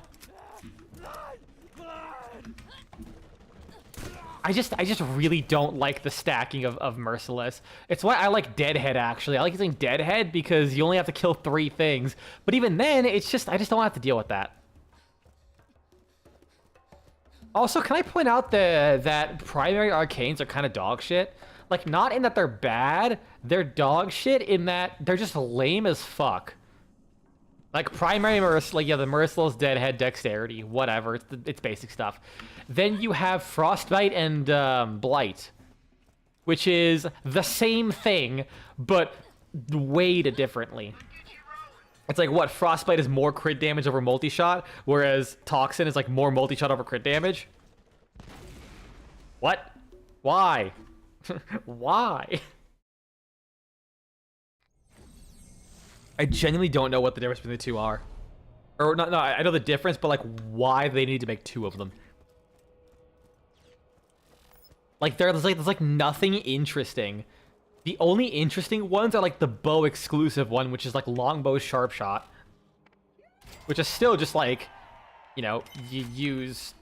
I just really don't like the stacking of Merciless. It's why I like Deadhead, actually. I like using Deadhead because you only have to kill 3 things. But even then, it's just, I just don't have to deal with that. Also, can I point out that primary arcanes are kind of dog shit? Like, not in that they're bad, they're dog shit in that they're just lame as fuck. Like, primary like, yeah, the Merciless, Deadhead, Dexterity, whatever, it's basic stuff. Then you have Frostbite and Blight, which is the same thing, but weighed differently. It's like, what, Frostbite is more crit damage over multi-shot, whereas Toxin is like more multi-shot over crit damage? What? Why? Why? I genuinely don't know what the difference between the two are. Or, no, I know the difference, but like, why they need to make 2 of them. Like, there's like nothing interesting. The only interesting ones are like the bow exclusive one, which is like longbow sharp shot. Which is still just like, you know, you use...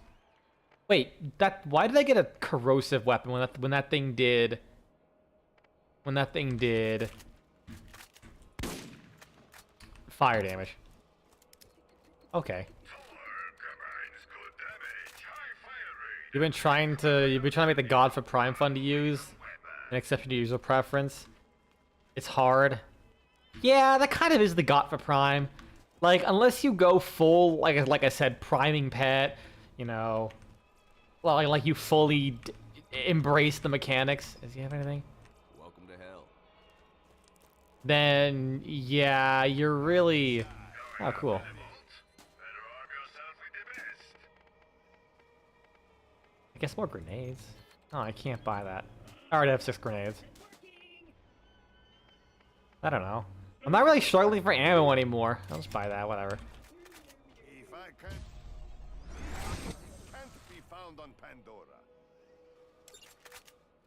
Wait, why did I get a corrosive weapon when that thing did fire damage? Okay. You've been trying to make the God for Prime fun to use, an exception to user preference. It's hard. Yeah, that kind of is the God for Prime. Like, unless you go full, like I said, priming pet, you know, well, like you fully embrace the mechanics. Does he have anything? Welcome to hell. Then, yeah, you're really... Oh, cool. I guess more grenades. Oh, I can't buy that. I already have 6 grenades. I don't know. I'm not really struggling for ammo anymore. I'll just buy that, whatever. If I can't be found on Pandora.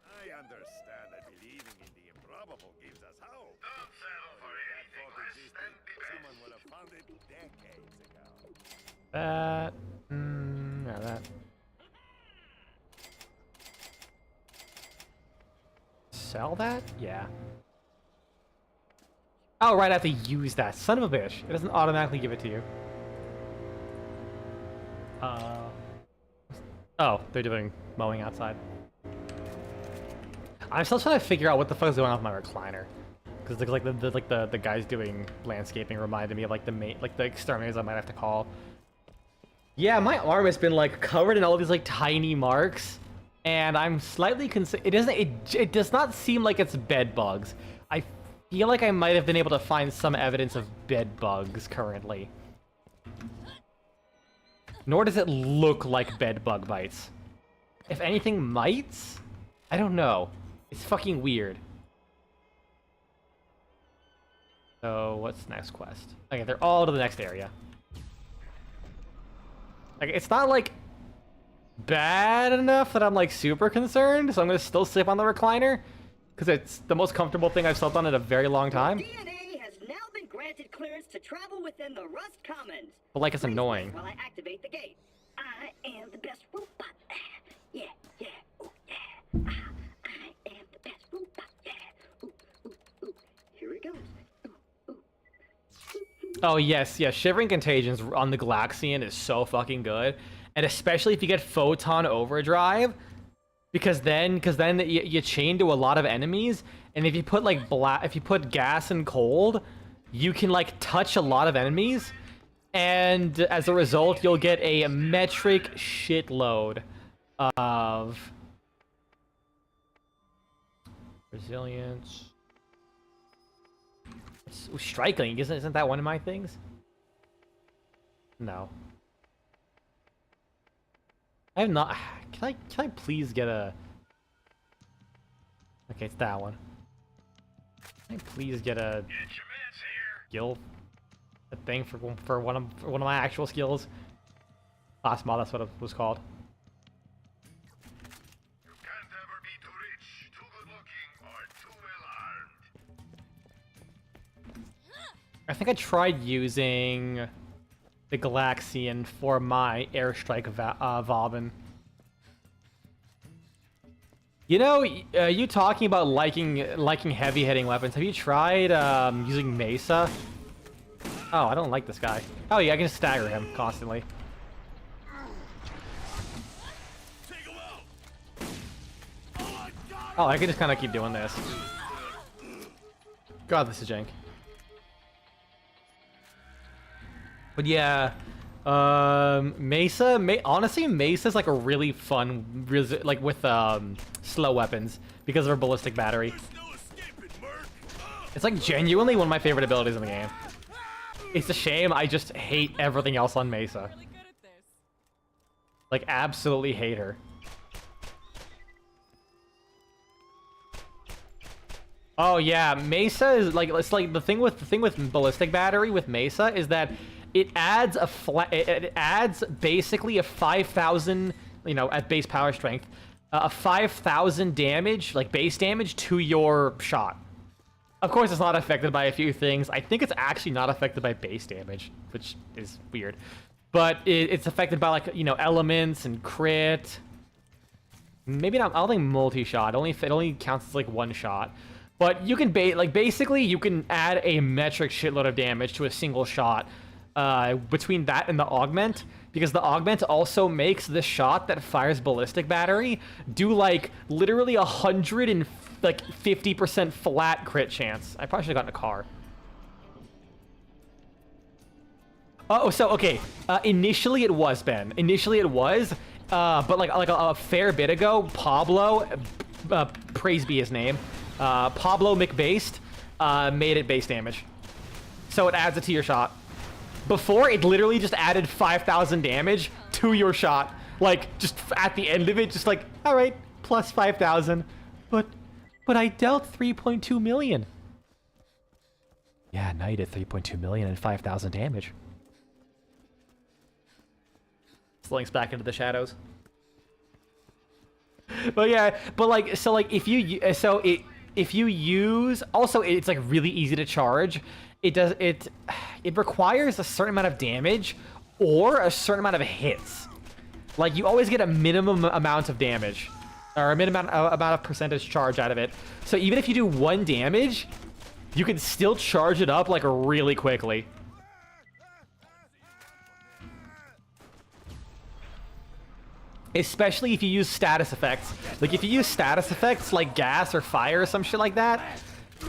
I understand that believing in the improbable gives us hope. Don't settle for anything less than someone would have found it decades ago. That... no, that... Sell that? Yeah. Oh, right, I have to use that. Son of a bitch. It doesn't automatically give it to you. Oh, they're doing mowing outside. I'm still trying to figure out what the fuck is going on with my recliner. Because the guys doing landscaping reminded me of like the exterminators I might have to call. Yeah, my arm has been like covered in all these like tiny marks. And I'm slightly it does not seem like it's bed bugs. I feel like I might have been able to find some evidence of bed bugs currently. Nor does it look like bed bug bites. If anything, mites? I don't know. It's fucking weird. So what's next quest? Okay, they're all to the next area. Like, it's not like bad enough that I'm like super concerned, so I'm gonna still sleep on the recliner because it's the most comfortable thing I've slept on in a very long time. DNA has now been granted clearance to travel within the Rust Commons. But like, it's Please annoying. wait while I activate the gate. I am the best robot. Yeah, yeah, ooh, yeah. I am the best robot. Yeah. Ooh, ooh, ooh. Here it goes. Oh yes, yes. Shivering Contagions on the Galaxian is so fucking good, and especially if you get Photon Overdrive, because then you chain to a lot of enemies, and if you put like if you put gas and cold, you can like touch a lot of enemies, and as a result, you'll get a metric shitload of resilience. Striking, isn't that one of my things? No. I have not. Can I please get a? Okay, it's that one. Can I please get a skill? A thing for one of my actual skills. Last mod, that's what it was called. You can't ever be too rich, too good looking, or too well armed. I think I tried using the Galaxian for my airstrike Valvin. You know, you talking about liking heavy hitting weapons. Have you tried using Mesa? Oh, I don't like this guy. Oh yeah, I can just stagger him constantly. Oh, I can just kind of keep doing this. God, this is jank. But yeah, honestly, Mesa's like a really fun, like with slow weapons because of her ballistic battery. It's like genuinely one of my favorite abilities in the game. It's a shame I just hate everything else on Mesa. Like, absolutely hate her. Oh yeah, Mesa is like, it's like the thing with ballistic battery with Mesa is that it adds it adds basically a 5,000, you know, at base power strength, a 5,000 damage, like base damage to your shot. Of course, it's not affected by a few things. I think it's actually not affected by base damage, which is weird. But it's affected by, like, you know, elements and crit. Maybe not. I don't think multi-shot. It only counts as like one shot. But you can basically you can add a metric shitload of damage to a single shot between that and the augment, because the augment also makes the shot that fires ballistic battery do like literally 150% flat crit chance. I probably should have gotten a car. Oh, so okay. Initially it was, Ben. Initially it was, but like a fair bit ago, Pablo, praise be his name, Pablo McBased, made it base damage, so it adds it to your shot. Before, it literally just added 5,000 damage to your shot, like just at the end of it, just like, all right, plus 5,000, but I dealt 3.2 million. Yeah, now you did 3.2 million and 5,000 damage. Slinks back into the shadows. But yeah, but like, so like if you use, also it's like really easy to charge. It requires a certain amount of damage or a certain amount of hits. Like, you always get a minimum amount of damage or a minimum amount of percentage charge out of it. So even if you do 1 damage, you can still charge it up like really quickly. Especially if you use status effects. Like, if you use status effects like gas or fire or some shit like that,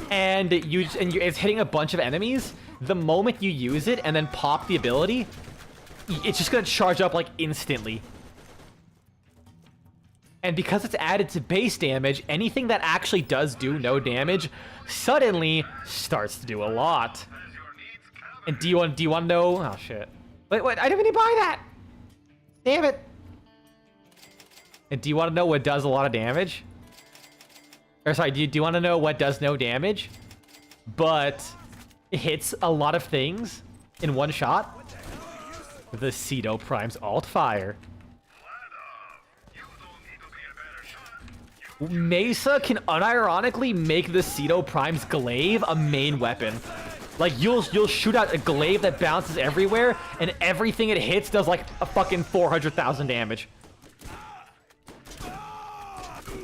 and it's hitting a bunch of enemies, the moment you use it and then pop the ability, it's just gonna charge up like instantly. And because it's added to base damage, anything that actually does do no damage suddenly starts to do a lot. And do you want to know? Oh shit! Wait, I didn't even buy that. Damn it! And do you want to know what does a lot of damage? Or sorry, do you want to know what does no damage, but hits a lot of things in one shot. The Cedo Prime's alt fire. Mesa can unironically make the Cedo Prime's glaive a main weapon. Like, you'll shoot out a glaive that bounces everywhere, and everything it hits does like a fucking 400,000 damage.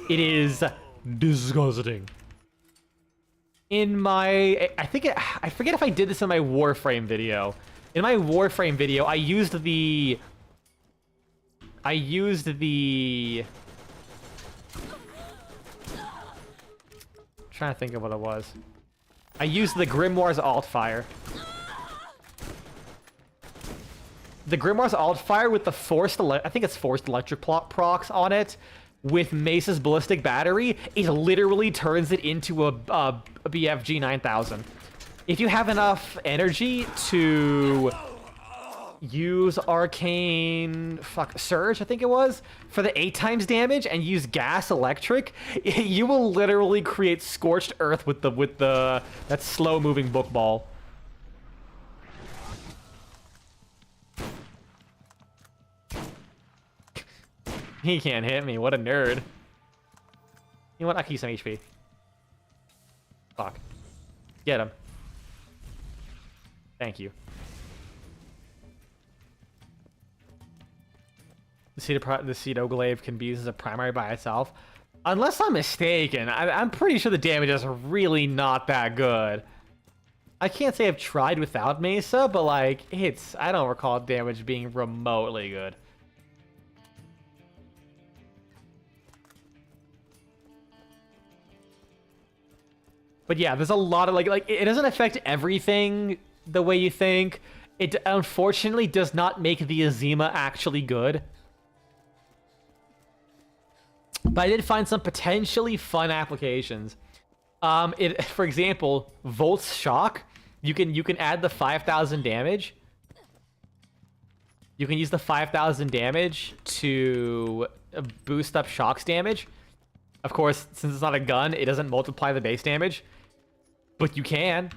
It is disgusting. In my, I forget if I did this in my Warframe video. In my Warframe video, I used the trying to think of what it was. I used the Grimoire's alt fire. The Grimoire's alt fire with the forced electric procs on it, with Mace's ballistic battery, it literally turns it into a BFG 9000. If you have enough energy to use Arcane Surge, I think it was, for the 8 times damage, and use gas electric, you will literally create scorched earth with that slow moving book ball. He can't hit me. What a nerd. You know what? I can use some HP. Fuck. Get him. Thank you. The Cedo Glaive can be used as a primary by itself. Unless I'm mistaken, I'm pretty sure the damage is really not that good. I can't say I've tried without Mesa, but like, I don't recall damage being remotely good. But yeah, there's a lot of like it doesn't affect everything the way you think. It unfortunately does not make the Azima actually good. But I did find some potentially fun applications. For example, Volt's Shock. You can add the 5,000 damage. You can use the 5,000 damage to boost up Shock's damage. Of course, since it's not a gun, it doesn't multiply the base damage. But you can.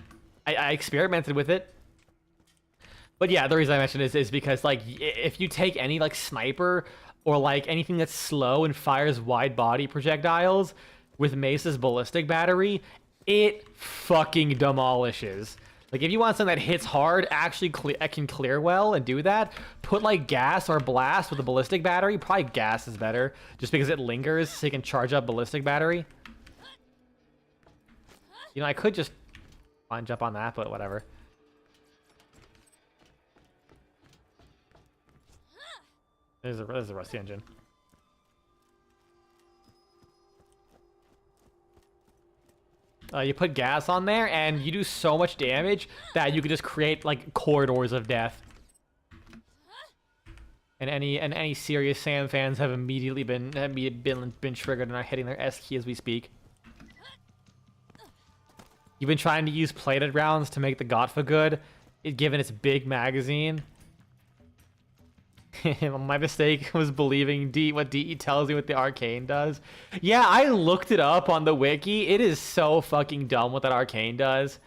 I experimented with it. But yeah, the reason I mentioned is because like if you take any like sniper or like anything that's slow and fires wide body projectiles with Mace's ballistic battery, it fucking demolishes. Like if you want something that hits hard, actually can clear well and do that, put like gas or blast with a ballistic battery. Probably gas is better, just because it lingers, so you can charge up ballistic battery. You know, I could just jump on that, but whatever. There's a rusty engine. You put gas on there, and you do so much damage that you can just create like corridors of death. And any serious Sam fans have immediately been triggered and are hitting their S key as we speak. You've been trying to use plated rounds to make the Gotfa good, given its big magazine. My mistake was believing what DE tells you what the arcane does. Yeah, I looked it up on the wiki. It is so fucking dumb what that arcane does.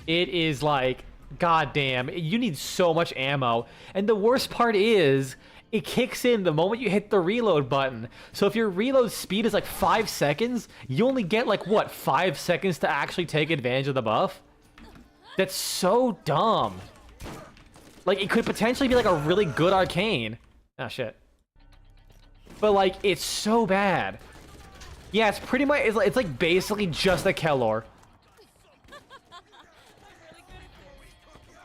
It is like, goddamn, you need so much ammo. And the worst part is, it kicks in the moment you hit the reload button. So if your reload speed is like 5 seconds, you only get like, what, 5 seconds to actually take advantage of the buff? That's so dumb. Like, it could potentially be like a really good arcane. Oh, shit. But like, it's so bad. Yeah, it's pretty much, it's like basically just a Kellor.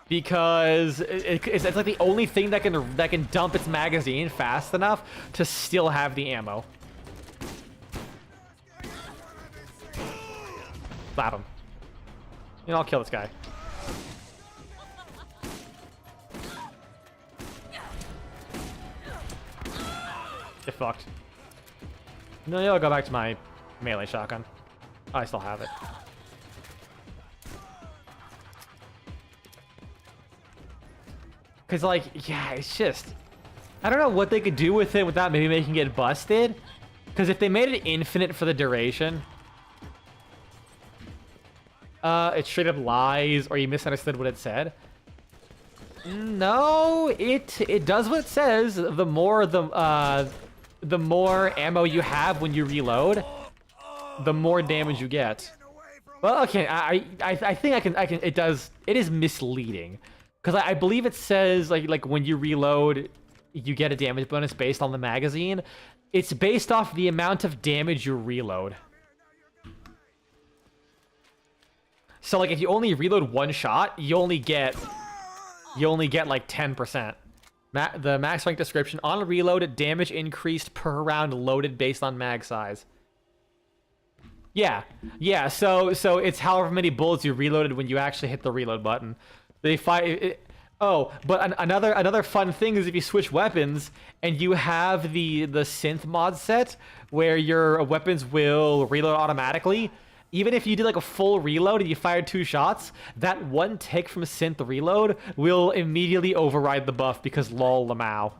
Because it's like the only thing that can dump its magazine fast enough to still have the ammo. Slap him. You know, I'll kill this guy. Get fucked. No, I'll go back to my melee shotgun. Oh, I still have it. Because, like, yeah, it's just... I don't know what they could do with it without maybe making it busted. Because if they made it infinite for the duration... It straight up lies, or you misunderstood what it said. No, it does what it says. The more ammo you have when you reload, the more damage you get. Well, okay, I think I can. It is misleading, because I believe it says like when you reload, you get a damage bonus based on the magazine. It's based off the amount of damage you reload. So like if you only reload one shot, you only get like 10%. The max rank description: on reload, damage increased per round loaded based on mag size. Yeah. So it's however many bullets you reloaded when you actually hit the reload button. They fight. Oh, but another fun thing is if you switch weapons and you have the synth mod set where your weapons will reload automatically. Even if you did like a full reload and you fired 2 shots, that one tick from synth reload will immediately override the buff because lol lamau.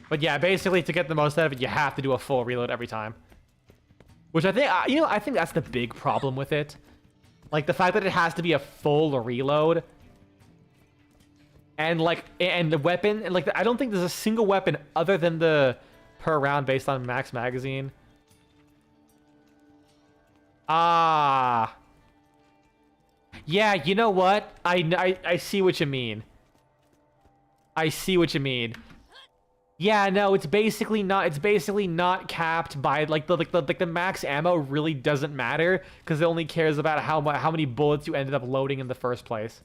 But yeah, basically to get the most out of it, you have to do a full reload every time. Which I think, I think that's the big problem with it. Like the fact that it has to be a full reload. And the weapon, and like I don't think there's a single weapon other than the per round based on max magazine. Yeah, you know what? I see what you mean. I see what you mean. Yeah, no, it's basically not capped by like the max ammo really doesn't matter because it only cares about how many bullets you ended up loading in the first place.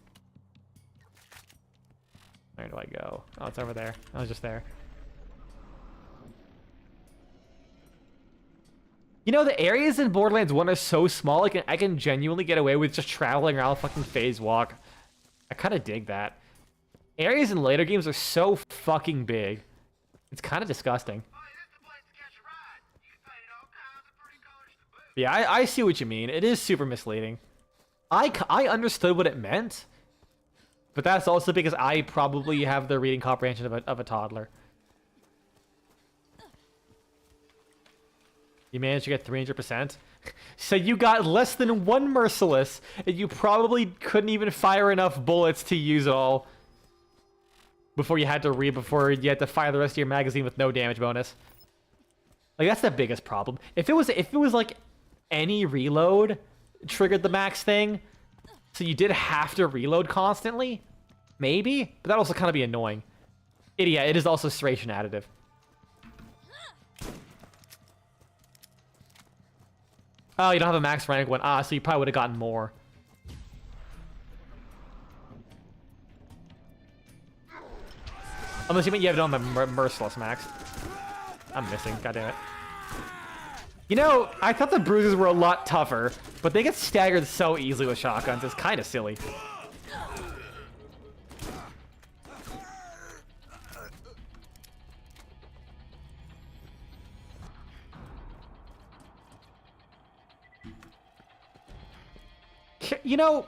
Where do I go? Oh, it's over there. I was just there. You know, the areas in Borderlands 1 are so small, I can genuinely get away with just traveling around the fucking phase walk. I kind of dig that. Areas in later games are so fucking big. It's kind of disgusting. Yeah, I see what you mean. It is super misleading. I understood what it meant. But that's also because I probably have the reading comprehension of a toddler. You managed to get 300%? So you got less than 1 merciless, and you probably couldn't even fire enough bullets to use it all. Before you had to fire the rest of your magazine with no damage bonus. Like that's the biggest problem. If it was like any reload triggered the max thing, so you did have to reload constantly, maybe, but that also kind of be annoying. Yeah, it is also serration additive. Oh, you don't have a max rank one. So you probably would have gotten more. Unless you mean you have it on the merciless max. I'm missing. God damn it. You know, I thought the bruises were a lot tougher, but they get staggered so easily with shotguns. It's kind of silly. You know,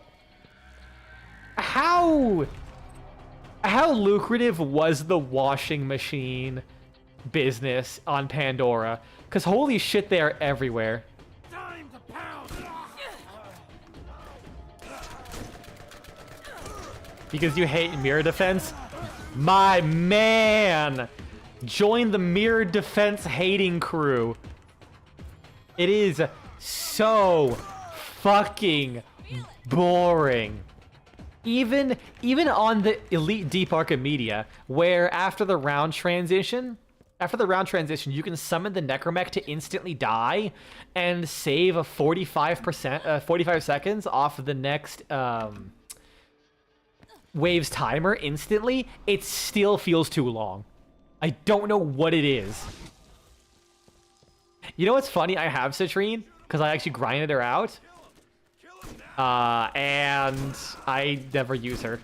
how lucrative was the washing machine business on Pandora? Because holy shit, they are everywhere. Time to pound. Because you hate mirror defense? My man! Join the mirror defense hating crew. It is so fucking boring. Even on the Elite Deep Archimedia, where after the round transition, you can summon the Necromech to instantly die and save a 45 seconds off of the next wave's timer instantly. It still feels too long. I don't know what it is. You know what's funny? I have Citrine because I actually grinded her out. And I never use her.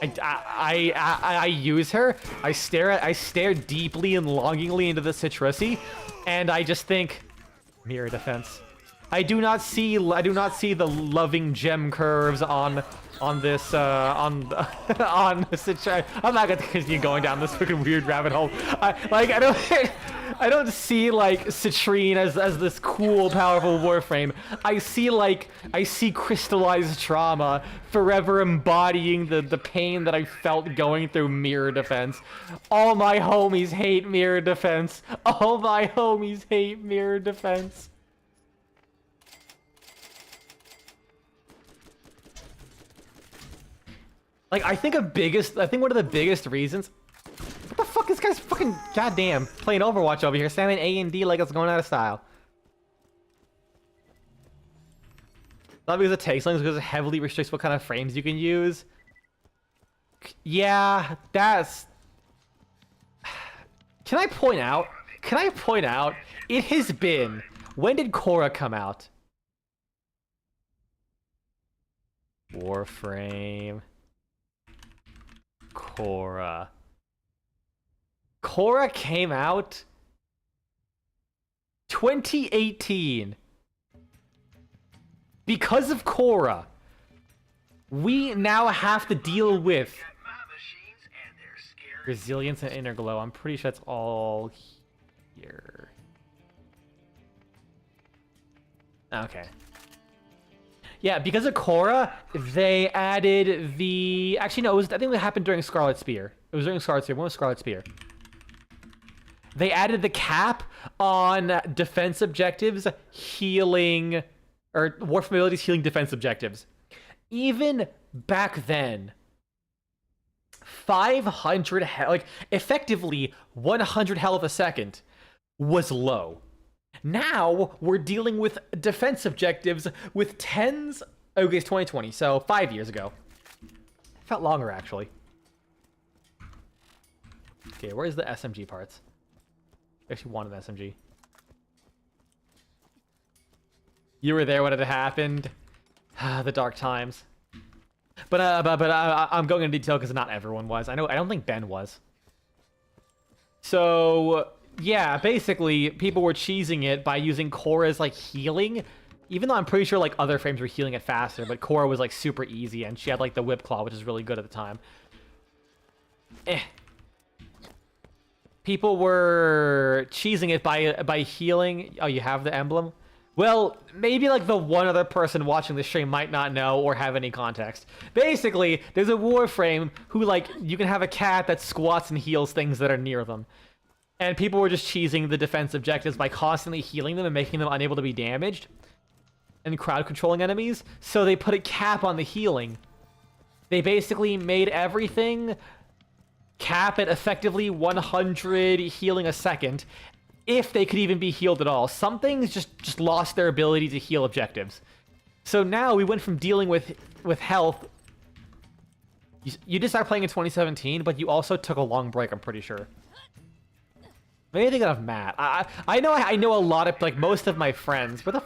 I use her. I stare deeply and longingly into the Citrusy, and I just think, mirror defense. I do not see the loving gem curves on this on on the situation. I'm not gonna continue going down this fucking weird rabbit hole. I don't see like Citrine as this cool, powerful Warframe. I see crystallized trauma, forever embodying the pain that I felt going through Mirror Defense. All my homies hate Mirror Defense. All my homies hate Mirror Defense. Like, I think one of the biggest reasons. What the fuck? This guy's fucking goddamn playing Overwatch over here, spamming A and D like it's going out of style. Not because it takes long, because it heavily restricts what kind of frames you can use. Yeah, that's. Can I point out? It has been. When did Korra come out? Warframe. Korra. Korra came out 2018. Because of Korra, we now have to deal with resilience and inner glow. I'm pretty sure that's all here. Okay. Yeah, because of Korra, they added the... Actually, no, I think it happened during Scarlet Spear. It was during Scarlet Spear. When was Scarlet Spear? They added the cap on defense objectives, healing... Or Warframe abilities healing defense objectives. Even back then, 500... Like, effectively, 100 health a second was low. Now, we're dealing with defense objectives with tens... Okay, it's 2020, so 5 years ago. Felt longer, actually. Okay, where's the SMG parts? I actually wanted an SMG. You were there when it happened. The dark times. But I'm going into detail because not everyone was. I don't think Ben was. So... Yeah, basically, people were cheesing it by using Korra's, like, healing. Even though I'm pretty sure, like, other frames were healing it faster, but Korra was, like, super easy, and she had, like, the Whip Claw, which is really good at the time. People were cheesing it by healing... Oh, you have the emblem? Well, maybe, like, the one other person watching the stream might not know or have any context. Basically, there's a Warframe who, like, you can have a cat that squats and heals things that are near them. And people were just cheesing the defense objectives by constantly healing them and making them unable to be damaged. And crowd controlling enemies. So they put a cap on the healing. They basically made everything cap at effectively 100 healing a second. If they could even be healed at all. Some things just lost their ability to heal objectives. So now we went from dealing with health. You just started playing in 2017, but you also took a long break, I'm pretty sure. Maybe thinking of Matt. I know a lot of, like, most of my friends. Where the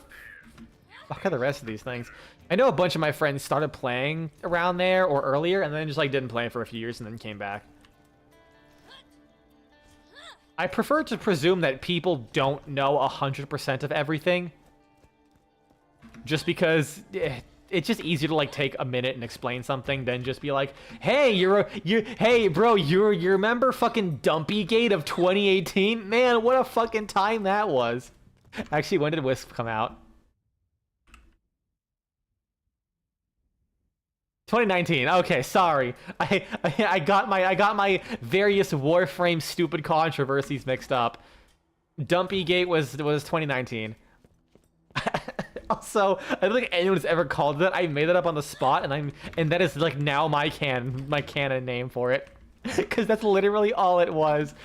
fuck are the rest of these things? I know a bunch of my friends started playing around there or earlier, and then just, like, didn't play for a few years and then came back. I prefer to presume that people don't know 100% of everything. Just because it's just easier to, like, take a minute and explain something than just be like, hey, hey, bro, you remember fucking Dumpy Gate of 2018? Man, what a fucking time that was. Actually, when did Wisp come out? 2019. Okay, sorry. I got my various Warframe stupid controversies mixed up. Dumpy Gate was 2019. Also, I don't think anyone's ever called it that. I made that up on the spot, and that is, like, now my canon name for it, because that's literally all it was.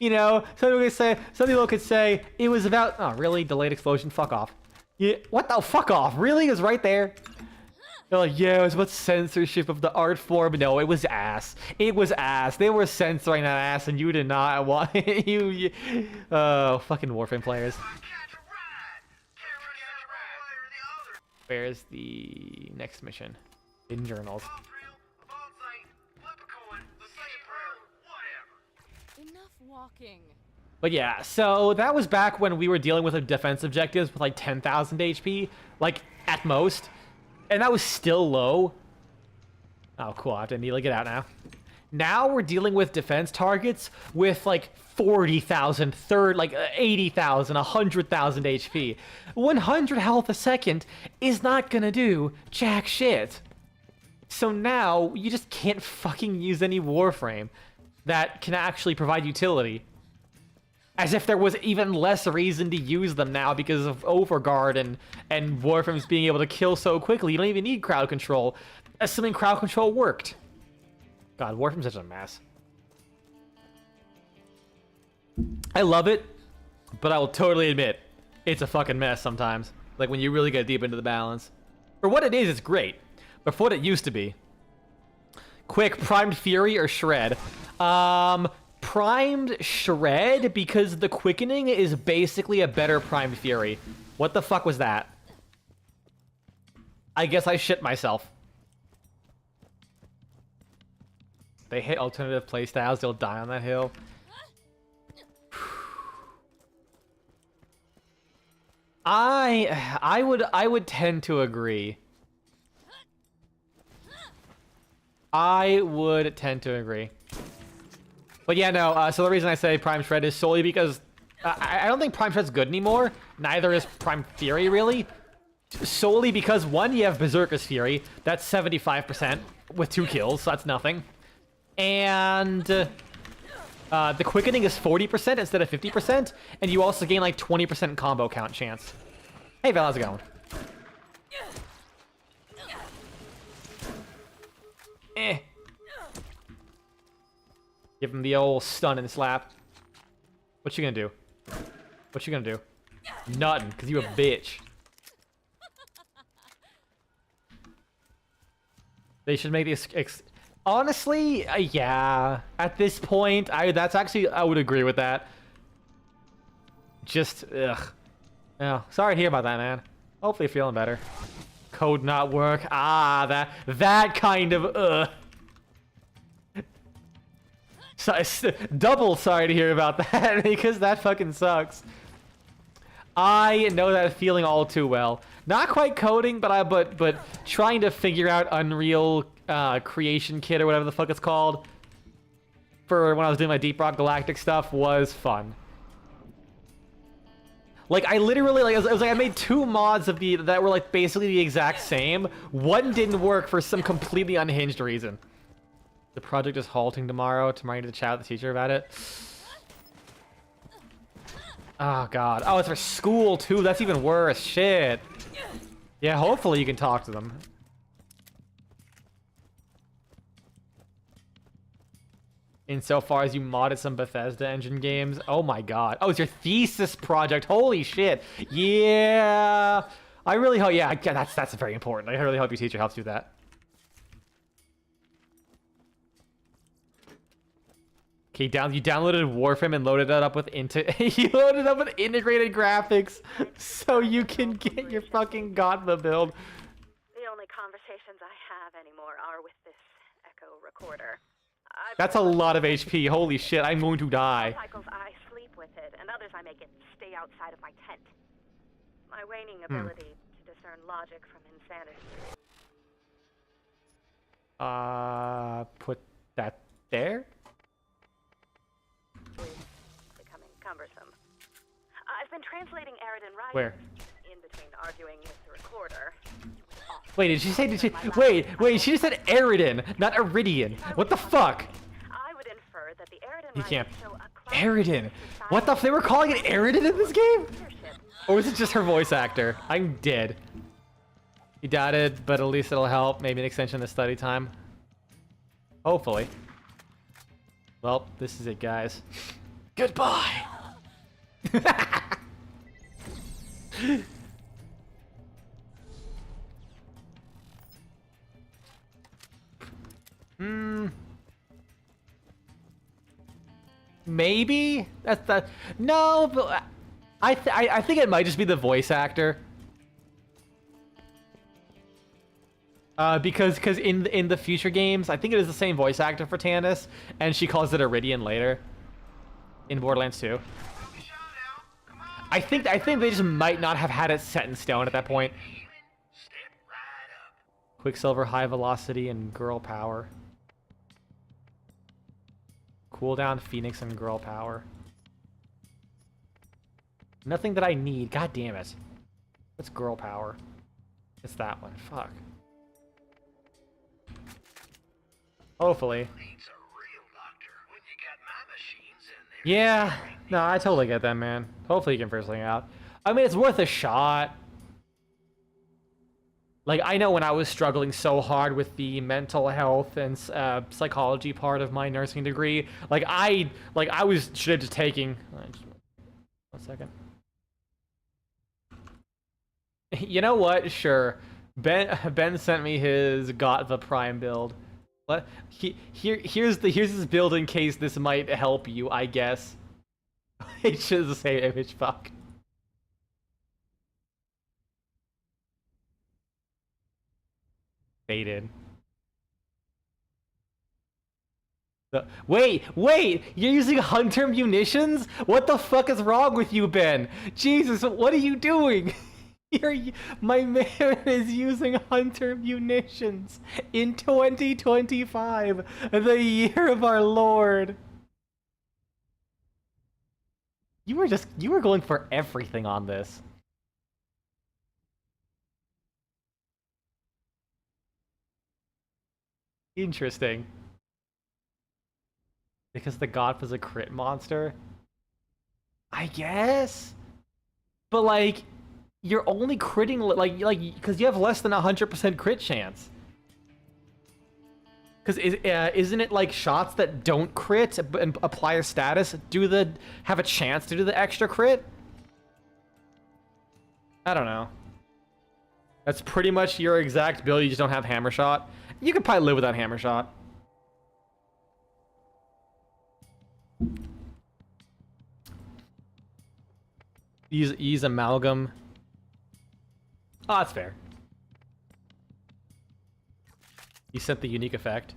You know, some people could say it was about. Oh, really? Delayed explosion? Fuck off. Yeah, what the fuck off? Really? It was right there. They're like, yeah, it was about censorship of the art form. No, it was ass. It was ass. They were censoring that ass, and you did not want you. Oh, fucking Warframe players. Where's the next mission? In journals. Enough walking. But yeah, so that was back when we were dealing with defense objectives with like 10,000 HP, like at most. And that was still low. Oh, cool. I have to immediately get out now. Now we're dealing with defense targets with like 40,000, like 80,000, 100,000 HP. 100 health a second is not gonna do jack shit. So now you just can't fucking use any Warframe that can actually provide utility. As if there was even less reason to use them now because of Overguard and Warframes being able to kill so quickly. You don't even need crowd control, assuming crowd control worked. God, Warframe's such a mess. I love it, but I will totally admit, it's a fucking mess sometimes. Like when you really get deep into the balance. For what it is, it's great. But for what it used to be. Quick, Primed Fury or Shred? Primed Shred, because the Quickening is basically a better Primed Fury. What the fuck was that? I guess I shit myself. They hit alternative playstyles, they'll die on that hill. I would tend to agree. I would tend to agree. But yeah, no, so the reason I say Prime Shred is solely because I don't think Prime Shred's good anymore. Neither is Prime Fury, really. Solely because, one, you have Berserker's Fury. That's 75% with 2 kills, so that's nothing. And the Quickening is 40% instead of 50%, and you also gain like 20% combo count chance. Hey, Val, how's it going? Give him the old stun and slap. What you gonna do? What you gonna do? Nothing, because you a bitch. They should make this... Honestly, yeah. At this point, I would agree with that. Just, ugh. Oh, sorry to hear about that, man. Hopefully you're feeling better. Code not work. Ah, that kind of, ugh. So, double sorry to hear about that, because that fucking sucks. I know that feeling all too well. Not quite coding, but trying to figure out Unreal Creation Kit or whatever the fuck it's called for when I was doing my Deep Rock Galactic stuff was fun. Like I literally it was like I made 2 mods of that were like basically the exact same. One didn't work for some completely unhinged reason. The project is halting tomorrow. Tomorrow you need to chat with the teacher about it. Oh god. Oh, it's for school too. That's even worse. Shit. Yeah, hopefully you can talk to them. Insofar as you modded some Bethesda engine games. Oh my god. Oh, it's your thesis project. Holy shit. Yeah. I really hope, yeah, that's very important. I really hope your teacher helps you with that. Okay, you downloaded Warframe and loaded it up with integrated graphics so you can get your fucking Godma build. The only conversations I have anymore are with this echo recorder. That's a lot of HP. Holy shit, I'm going to die. Cycles I sleep with it, and others I make it stay outside of my tent. My waning ability to discern logic from insanity. Put that there? Becoming cumbersome. I've been translating Eridan writing. Where? In between arguing with the recorder. Wait, did she say, wait, she just said Eridan, not Iridian. What the fuck? I would infer that the Eridan You can't. show a Eridan. What the f- they were calling it Eridan in this game? Or was it just her voice actor? I'm dead. You doubt it, but at least it'll help. Maybe an extension of study time. Hopefully. Well, this is it, guys. Goodbye! Maybe? That's the... No, but... I think it might just be the voice actor. Because in the future games, I think it is the same voice actor for Tannis, and she calls it Iridian later. In Borderlands 2. I think they just might not have had it set in stone at that point. Step right up. Quicksilver, high velocity, and girl power. Cooldown, Phoenix, and girl power. Nothing that I need. God damn it. What's girl power? It's that one. Fuck. Hopefully. Needs a real doctor when you got my machines in there. Yeah. No, I totally get that, man. Hopefully you can figure something out. I mean, it's worth a shot. Like, I know when I was struggling so hard with the mental health and psychology part of my nursing degree, I was should have just taking. Just 1 second. You know what? Sure. Ben sent me his Gotva Prime build. What? Here's his build in case this might help you, I guess. It's just the same image. Fuck. Faded. Wait! You're using hunter munitions? What the fuck is wrong with you, Ben? Jesus, what are you doing? My man is using hunter munitions in 2025, the year of our Lord. You were going for everything on this. Interesting. Because the god was a crit monster? I guess? But like, you're only critting, because you have less than 100% crit chance. Because isn't it like shots that don't crit and apply a status have a chance to do the extra crit? I don't know. That's pretty much your exact build, you just don't have hammer shot. You could probably live without hammer shot. Use amalgam. Oh, that's fair. You sent the unique effect.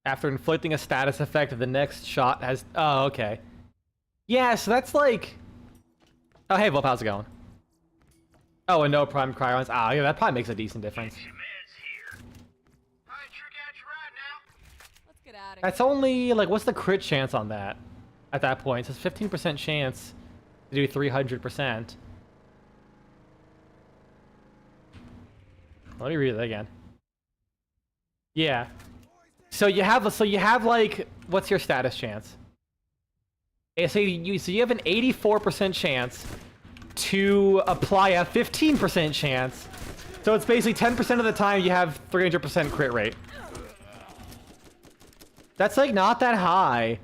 After inflicting a status effect, the next shot has... Oh, okay. Yeah, so that's like... Oh, hey, Volp, how's it going? Oh, and no prime cryons. Ah, yeah, that probably makes a decent difference. Your meds here. I sure got you right now. Let's get out of here. That's only, like, what's the crit chance on that? At that point, it says 15% chance to do 300%. Let me read it again. Yeah. So you have like, what's your status chance? So you have an 84% chance to apply a 15% chance. So it's basically 10% of the time you have 300% crit rate. That's like not that high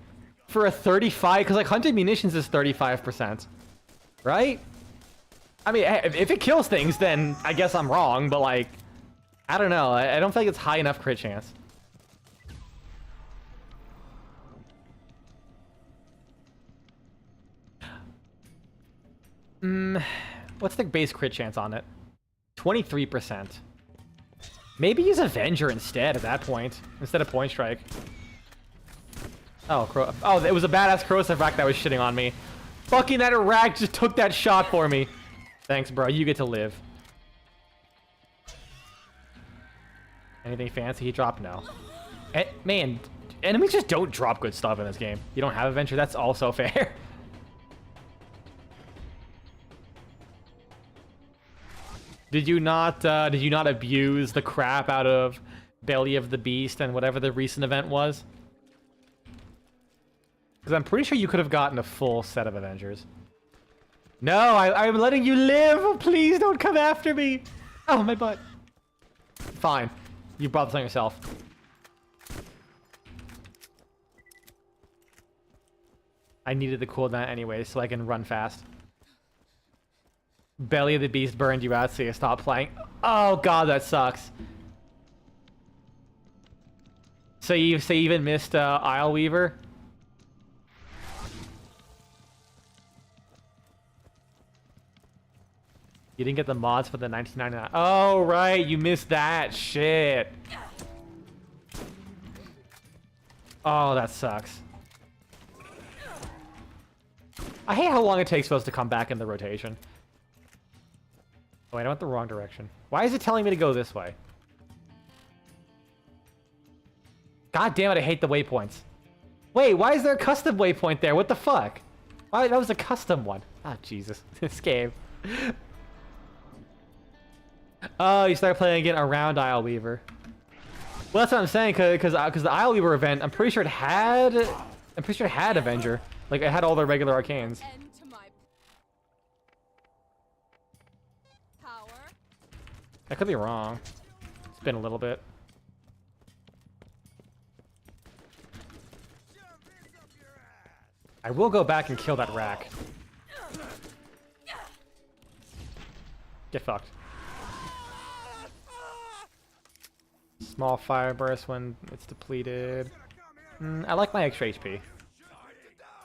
for a 35, because like hunted munitions is 35%, right? I mean, if it kills things, then I guess I'm wrong, but like, I don't know. I don't think it's high enough crit chance. What's the base crit chance on it? 23%. Maybe use Avenger instead at that point, instead of Point Strike. Oh, oh, it was a badass corrosive rack that was shitting on me. Fucking that rack just took that shot for me. Thanks, bro. You get to live. Anything fancy he dropped? No. Man, enemies just don't drop good stuff in this game. You don't have Avenger? That's also fair. Did you not abuse the crap out of Belly of the Beast and whatever the recent event was? Because I'm pretty sure you could have gotten a full set of Avengers. No, I'm letting you live! Please don't come after me! Oh, my butt. Fine. You brought this on yourself. I needed the cooldown anyway, so I can run fast. Belly of the Beast burned you out, so you stopped playing. Oh god, that sucks. So you even missed Isle Weaver? You didn't get the mods for the 1999. Oh right, you missed that shit. Oh, that sucks. I hate how long it takes for us to come back in the rotation. Oh, wait, I went the wrong direction. Why is it telling me to go this way? God damn it, I hate the waypoints. Wait, why is there a custom waypoint there? What the fuck? Why, that was a custom one. Oh, Jesus. This game. Oh, you started playing again around Isle Weaver. Well, that's what I'm saying, because the Isle Weaver event, I'm pretty sure it had Avenger. Like, it had all the regular arcanes. End to my power. I could be wrong. It's been a little bit. I will go back and kill that rack. Get fucked. Small fire burst when it's depleted. I like my extra HP.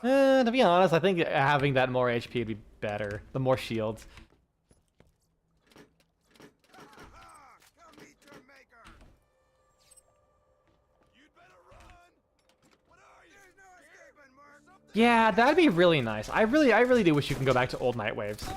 To be honest, I think having that more HP would be better. The more shields. Yeah, that'd be really nice. I really do wish you can go back to old Night Waves.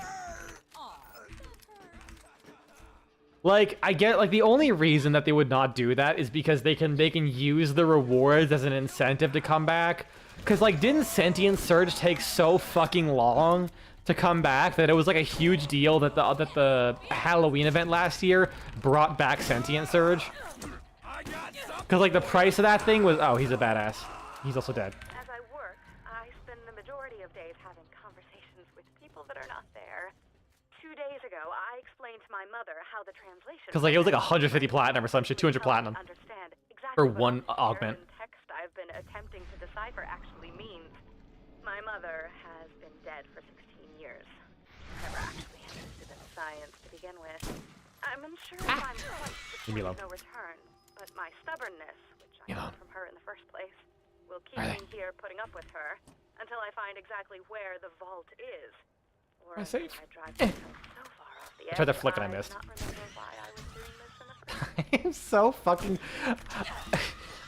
Like, I get, like, the only reason that they would not do that is because they can use the rewards as an incentive to come back. Because, like, didn't Sentient Surge take so fucking long to come back that it was, like, a huge deal that the Halloween event last year brought back Sentient Surge? Because, like, the price of that thing was... Oh, he's a badass. He's also dead. As I work, I spend the majority of days having conversations with people that are not there. 2 days ago, I explained to my mother how the translation... Because, like, it was like 150 platinum or some shit, 200 platinum. Understand exactly Or what one the augment. text I've been attempting to decipher actually means. My mother has been dead for 16 years. Never actually interested in science to begin with. I'm unsure if I'm quite the Leave me point alone. of no return, but my stubbornness, which I Leave me got alone. from her in the first place, will keep Are me they? here putting up with her until I find exactly where the vault is. Or Am I safe? until I drive myself so far off the I tried to edge flick and I that missed. not remember why I was doing this in the first I am so fucking...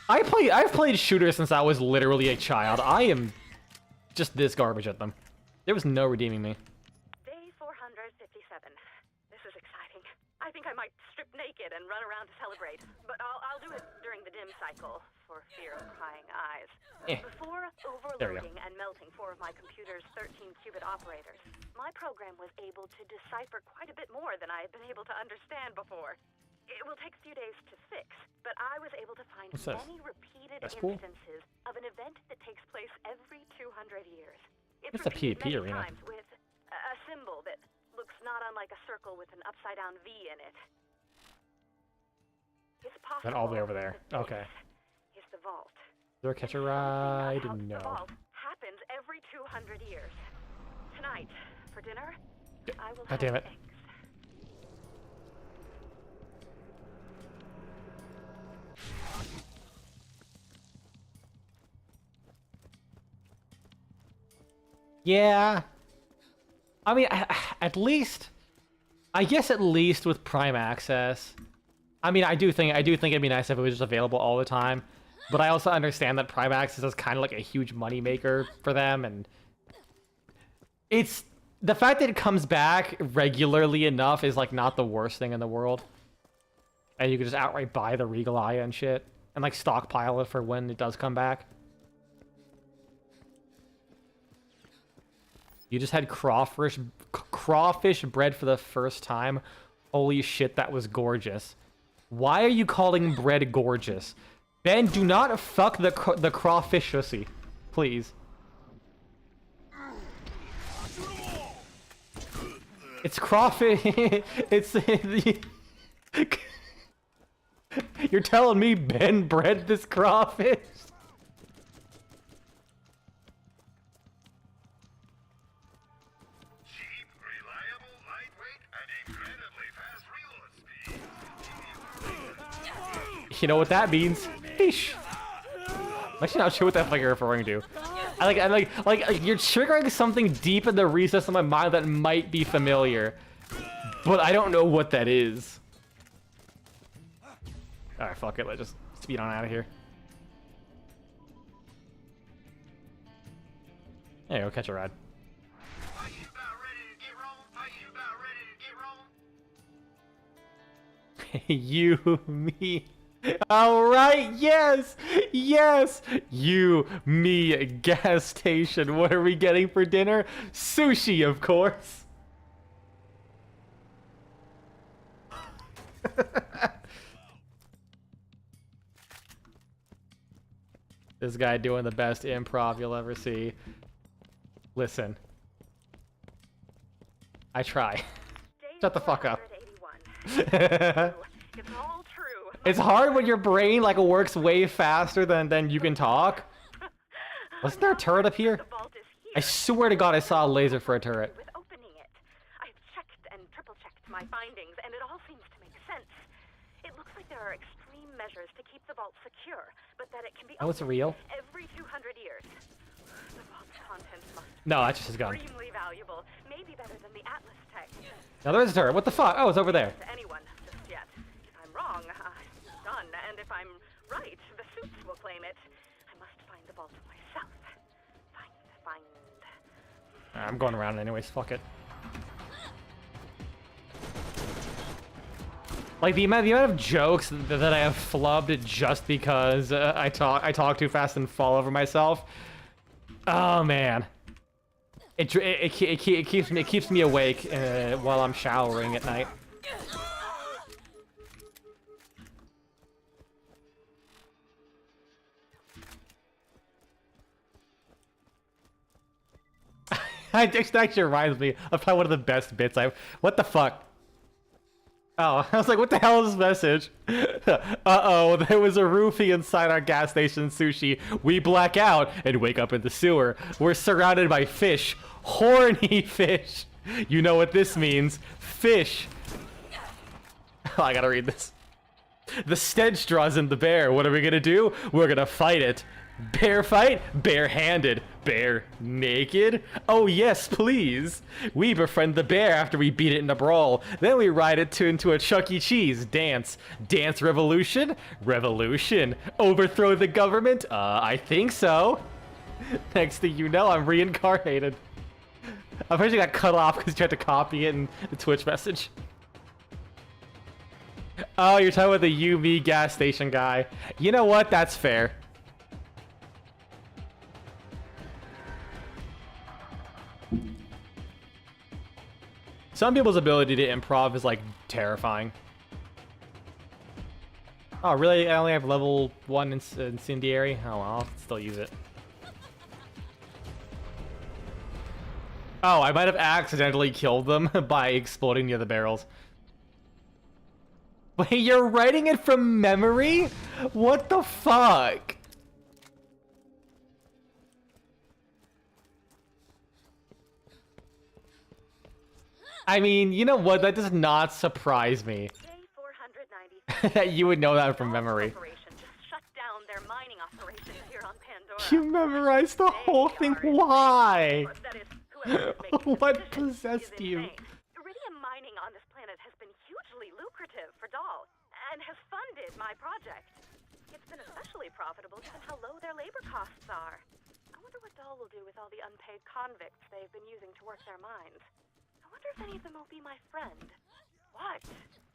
I've played shooters since I was literally a child. I am just this garbage at them. There was no redeeming me. Day 457. This is exciting. I think I might strip naked and run around to celebrate, but I'll do it during the dim cycle for fear of prying eyes. Before There we go. overloading and melting 4 of my computer's 13-qubit operators, my program was able to decipher quite a bit more than I had been able to understand before. It will take a few days to fix, but I was able to find What's this? many repeated That's cool. instances of an event that takes place every 200 years. It's a repeated PvP many arena. times with a symbol that looks not unlike a circle with an upside-down V in it. It's possible Then all the way over there. that Okay. this is the vault. Is there a catch a Something ride? about the No. vault happens every 200 years. Tonight, for dinner, I will God have damn it. eggs. Yeah. I mean, at least... I guess at least with Prime Access. I mean, I do think it'd be nice if it was just available all the time. But I also understand that Prime Access is kind of like a huge moneymaker for them, and... It's... The fact that it comes back regularly enough is, like, not the worst thing in the world. And you can just outright buy the Regal Eye and shit. And, like, stockpile it for when it does come back. You just had crawfish bread for the first time. Holy shit, that was gorgeous. Why are you calling bread gorgeous? Ben, do not fuck the crawfish pussy. Please. It's crawfish. It's... You're telling me Ben bred this crawfish? Cheap, reliable, lightweight, and incredibly fast reload speed. You know what that means? Fish. I'm actually not sure what that you're referring to. I like you're triggering something deep in the recess of my mind that might be familiar, but I don't know what that is. All right, fuck it. Let's just speed on out of here. There you go, catch a ride. You, me. All right, yes, yes. You, me, gas station. What are we getting for dinner? Sushi, of course. This guy doing the best improv you'll ever see. Listen. I try. Shut the fuck up. 481. It's all true. It's hard when your brain like works way faster than you can talk. Wasn't there a turret up here? The vault is here. I swear to God I saw a laser for a turret. With opening it, I've checked and triple-checked my findings, and it all seems to make sense. It looks like there are extreme measures to keep the vault secure, but that it can be Oh, it's opened real? every 200 years. The vault's contents must No, that's just his be gun. extremely valuable, maybe better than the Atlas tech. Now there's a turret. What the fuck? Oh, it's over there. To anyone just yet. If I'm wrong, I'm done, and if I'm right, the suits will claim it. I must find the vault myself. Find. I'm going around anyways. Fuck it. Like the amount of jokes that I have flubbed just because I talk too fast and fall over myself. Oh man, it keeps me awake while I'm showering at night. It actually reminds me of probably one of the best bits I've. What the fuck? Oh, I was like, what the hell is this message? Uh-oh, there was a roofie inside our gas station sushi. We black out and wake up in the sewer. We're surrounded by fish. Horny fish. You know what this means. Fish. Oh, I gotta read this. The stench draws in the bear. What are we gonna do? We're gonna fight it. Bear fight? Bare-handed. Bear naked? Oh yes, please. We befriend the bear after we beat it in a brawl. Then we ride it into a Chuck E. Cheese. Dance. Dance revolution? Revolution. Overthrow the government? I think so. Next thing you know, I'm reincarnated. I'm pretty sure got cut off because you tried to copy it in the Twitch message. Oh, you're talking about the UV gas station guy. You know what? That's fair. Some people's ability to improv is like terrifying. Oh, really? I only have level 1 incendiary? Oh, well, I'll still use it. Oh, I might have accidentally killed them by exploding near the barrels. Wait, you're writing it from memory? What the fuck? I mean, you know what? That does not surprise me. That you would know that from memory. Just shut down their mining operations here on Pandora. You memorized the whole thing. Why? That is, whoever is making What this decision possessed is you? insane. Iridium mining on this planet has been hugely lucrative for Dahl and has funded my project. It's been especially profitable given how low their labor costs are. I wonder what Dahl will do with all the unpaid convicts they've been using to work their mines. I wonder if any of them will be my friend. What?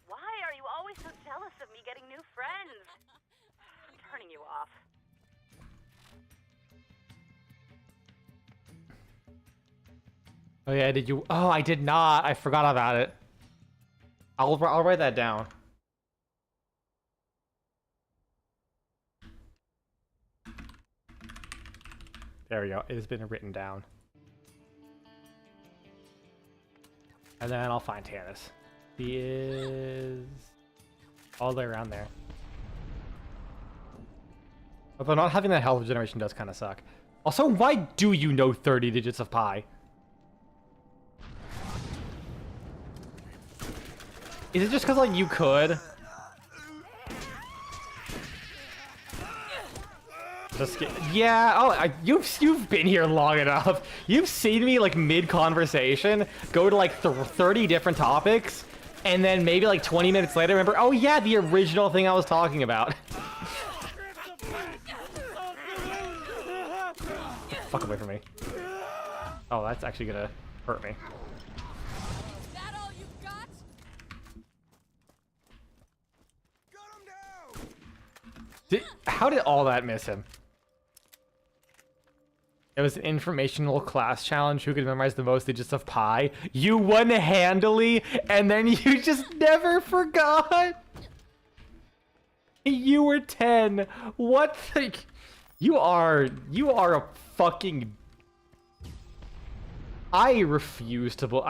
Why are you always so jealous of me getting new friends? I'm turning you off. Oh yeah, did you? Oh, I did not. I forgot about it. I'll write that down. There we go. It has been written down. And then I'll find Tannis. He is all the way around there. Although not having that health regeneration does kind of suck. Also, why do you know 30 digits of pi? Is it just because, like, you could? Yeah, oh, you've been here long enough. You've seen me, like, mid-conversation, go to, like, 30 different topics, and then maybe, like, 20 minutes later, remember, oh, yeah, the original thing I was talking about. Fuck away from me. Oh, that's actually gonna hurt me. Is that all you got? How did all that miss him? It was an informational class challenge. Who could memorize the most digits of pi? You won handily, and then you just never forgot. You were 10. What the... You are a fucking... I refuse to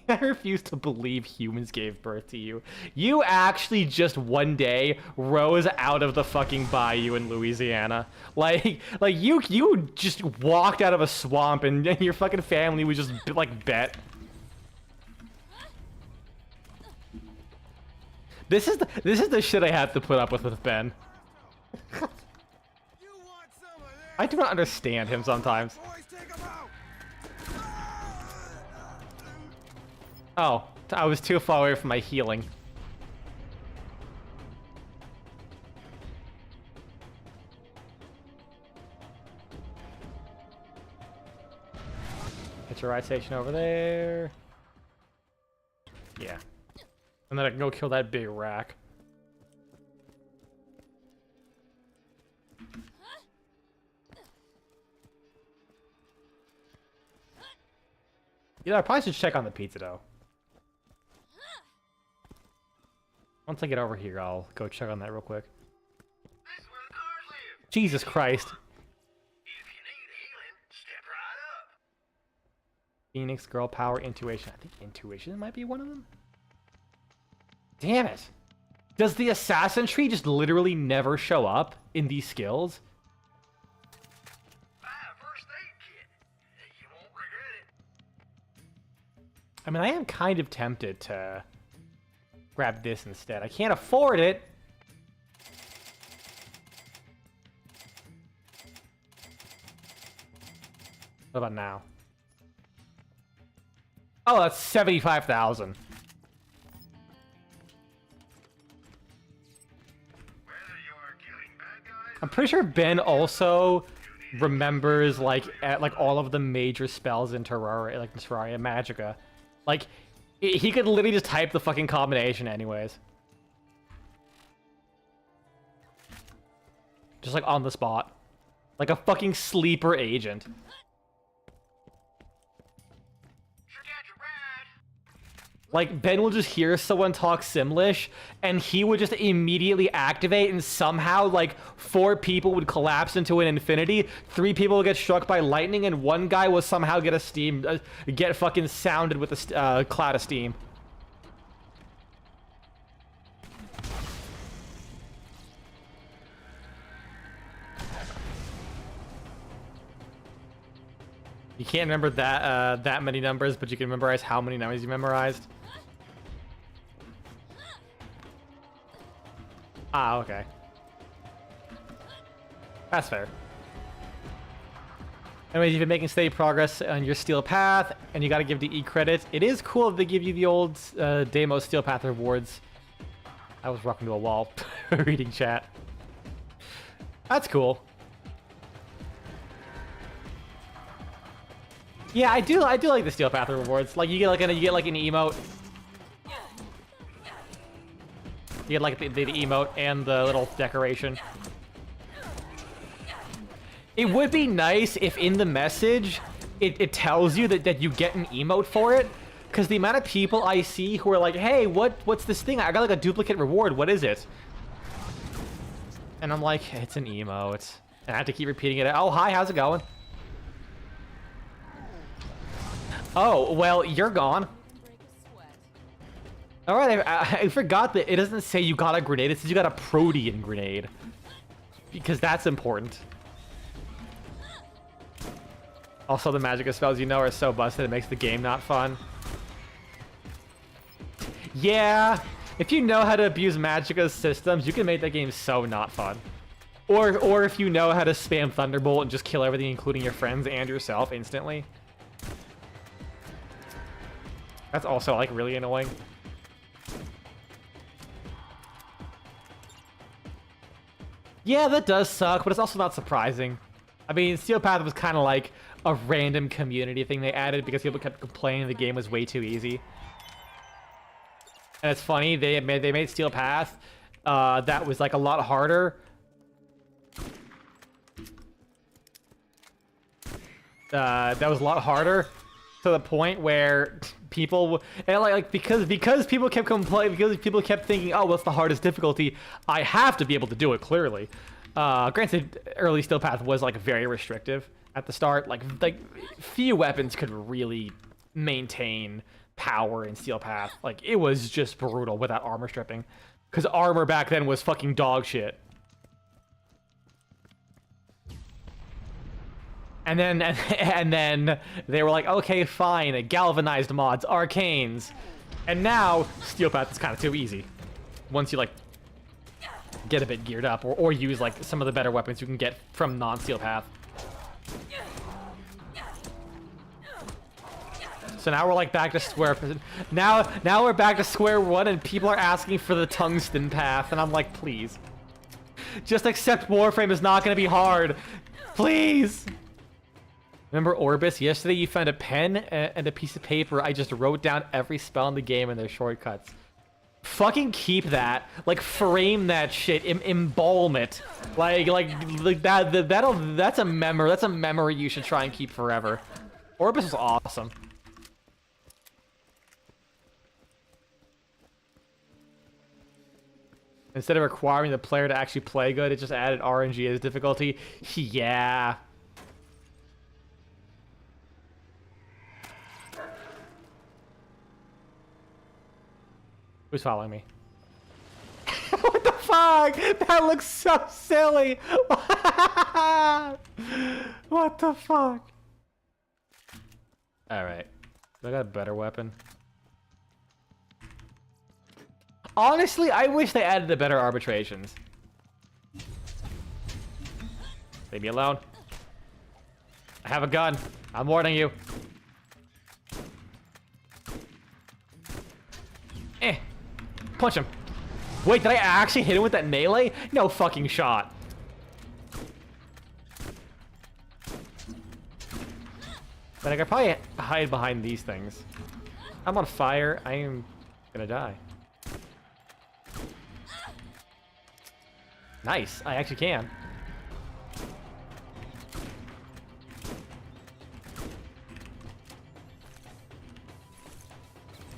I refuse to believe humans gave birth to you. You actually just one day rose out of the fucking bayou in Louisiana. Like you just walked out of a swamp and your fucking family was just like bet. This is the shit I have to put up with Ben. I do not understand him sometimes. Oh, I was too far away from my healing. Hit your ride station over there. Yeah. And then I can go kill that big rack. Yeah, I probably should check on the pizza though. Once I get over here, I'll go check on that real quick. That's where the cars live. Jesus Christ. If you need healing, step right up. Phoenix, Girl Power, Intuition. I think Intuition might be one of them. Damn it. Does the Assassin Tree just literally never show up in these skills? Buy a first aid kit. You won't regret it. I mean, I am kind of tempted to grab this instead. I can't afford it. What about now? Oh, that's 75,000. I'm pretty sure Ben also remembers like all of the major spells in Terraria, like Terraria Magica. Like he could literally just type the fucking combination anyways. Just like on the spot. Like a fucking sleeper agent. Like, Ben will just hear someone talk Simlish, and he would just immediately activate, and somehow, like, 4 people would collapse into an infinity, 3 people would get struck by lightning, and 1 guy will somehow get fucking sounded with a cloud of steam. You can't remember that many numbers, but you can memorize how many numbers you memorized. Ah, okay. That's fair. Anyways, you've been making steady progress on your Steel Path, and you gotta give the E credits. It is cool that they give you the old Deimos Steel Path rewards. I was rocking to a wall reading chat. That's cool. Yeah, I do like the Steel Path rewards. Like you get like an emote. You get like the emote and the little decoration. It would be nice if in the message it tells you that you get an emote for it, because the amount of people I see who are like, hey, what's this thing? I got like a duplicate reward. What is it? And I'm like, it's an emote. And I have to keep repeating it. Oh, hi, how's it going? Oh, well, you're gone. Alright, I forgot that it doesn't say you got a grenade, it says you got a Protean grenade. Because that's important. Also, the Magica spells you know are so busted it makes the game not fun. Yeah, if you know how to abuse Magica's systems, you can make that game so not fun. Or if you know how to spam Thunderbolt and just kill everything, including your friends and yourself, instantly. That's also, like, really annoying. Yeah, that does suck, but it's also not surprising. I mean, Steel Path was kind of like a random community thing they added because people kept complaining the game was way too easy. And it's funny, they made Steel Path that was like a lot harder, that was a lot harder, to the point where people and because people kept complaining, because people kept thinking, oh, what's the hardest difficulty? I have to be able to do it clearly. Granted, early Steel Path was like very restrictive at the start. Like few weapons could really maintain power in Steel Path. Like it was just brutal without armor stripping, because armor back then was fucking dog shit. And then they were like, okay, fine, galvanized mods, arcanes. And now, Steel Path is kind of too easy. Once you, like, get a bit geared up, or use, like, some of the better weapons you can get from non-Steel Path. So now we're, like, back to square... Now we're back to square one, and people are asking for the tungsten path, and I'm like, please. Just accept Warframe is not going to be hard. Please! Remember Orbis? Yesterday you found a pen and a piece of paper. I just wrote down every spell in the game and their shortcuts. Fucking keep that. Like, frame that shit. Embalm it. That's a memory. That's a memory you should try and keep forever. Orbis was awesome. Instead of requiring the player to actually play good, it just added RNG as difficulty. Yeah. Who's following me? What the fuck? That looks so silly. What the fuck? Alright. I got a better weapon. Honestly, I wish they added the better arbitrations. Leave me alone. I have a gun. I'm warning you. Punch him. Wait, did I actually hit him with that melee? No fucking shot. But I could probably hide behind these things. I'm on fire. I am gonna die. Nice. I actually can.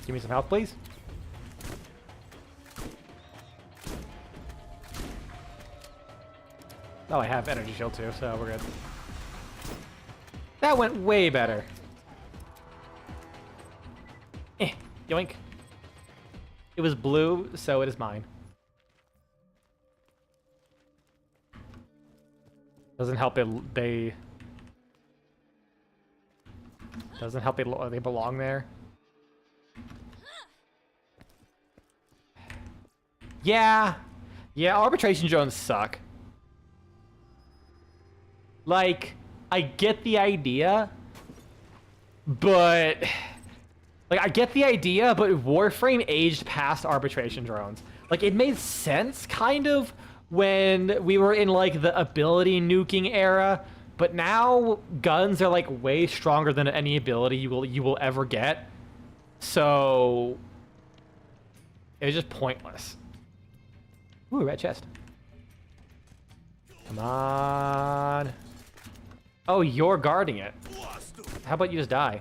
Give me some health, please. Oh, I have energy shield too, so we're good. That went way better. Yoink. It was blue, so it is mine. Doesn't help it, doesn't help they belong there. Yeah, arbitration drones suck. Like, I get the idea, but... Like, I get the idea, but Warframe aged past arbitration drones. Like, it made sense, kind of, when we were in, like, the ability nuking era, but now guns are, like, way stronger than any ability you will ever get. So... it was just pointless. Ooh, red chest. Come on. Oh, you're guarding it. How about you just die?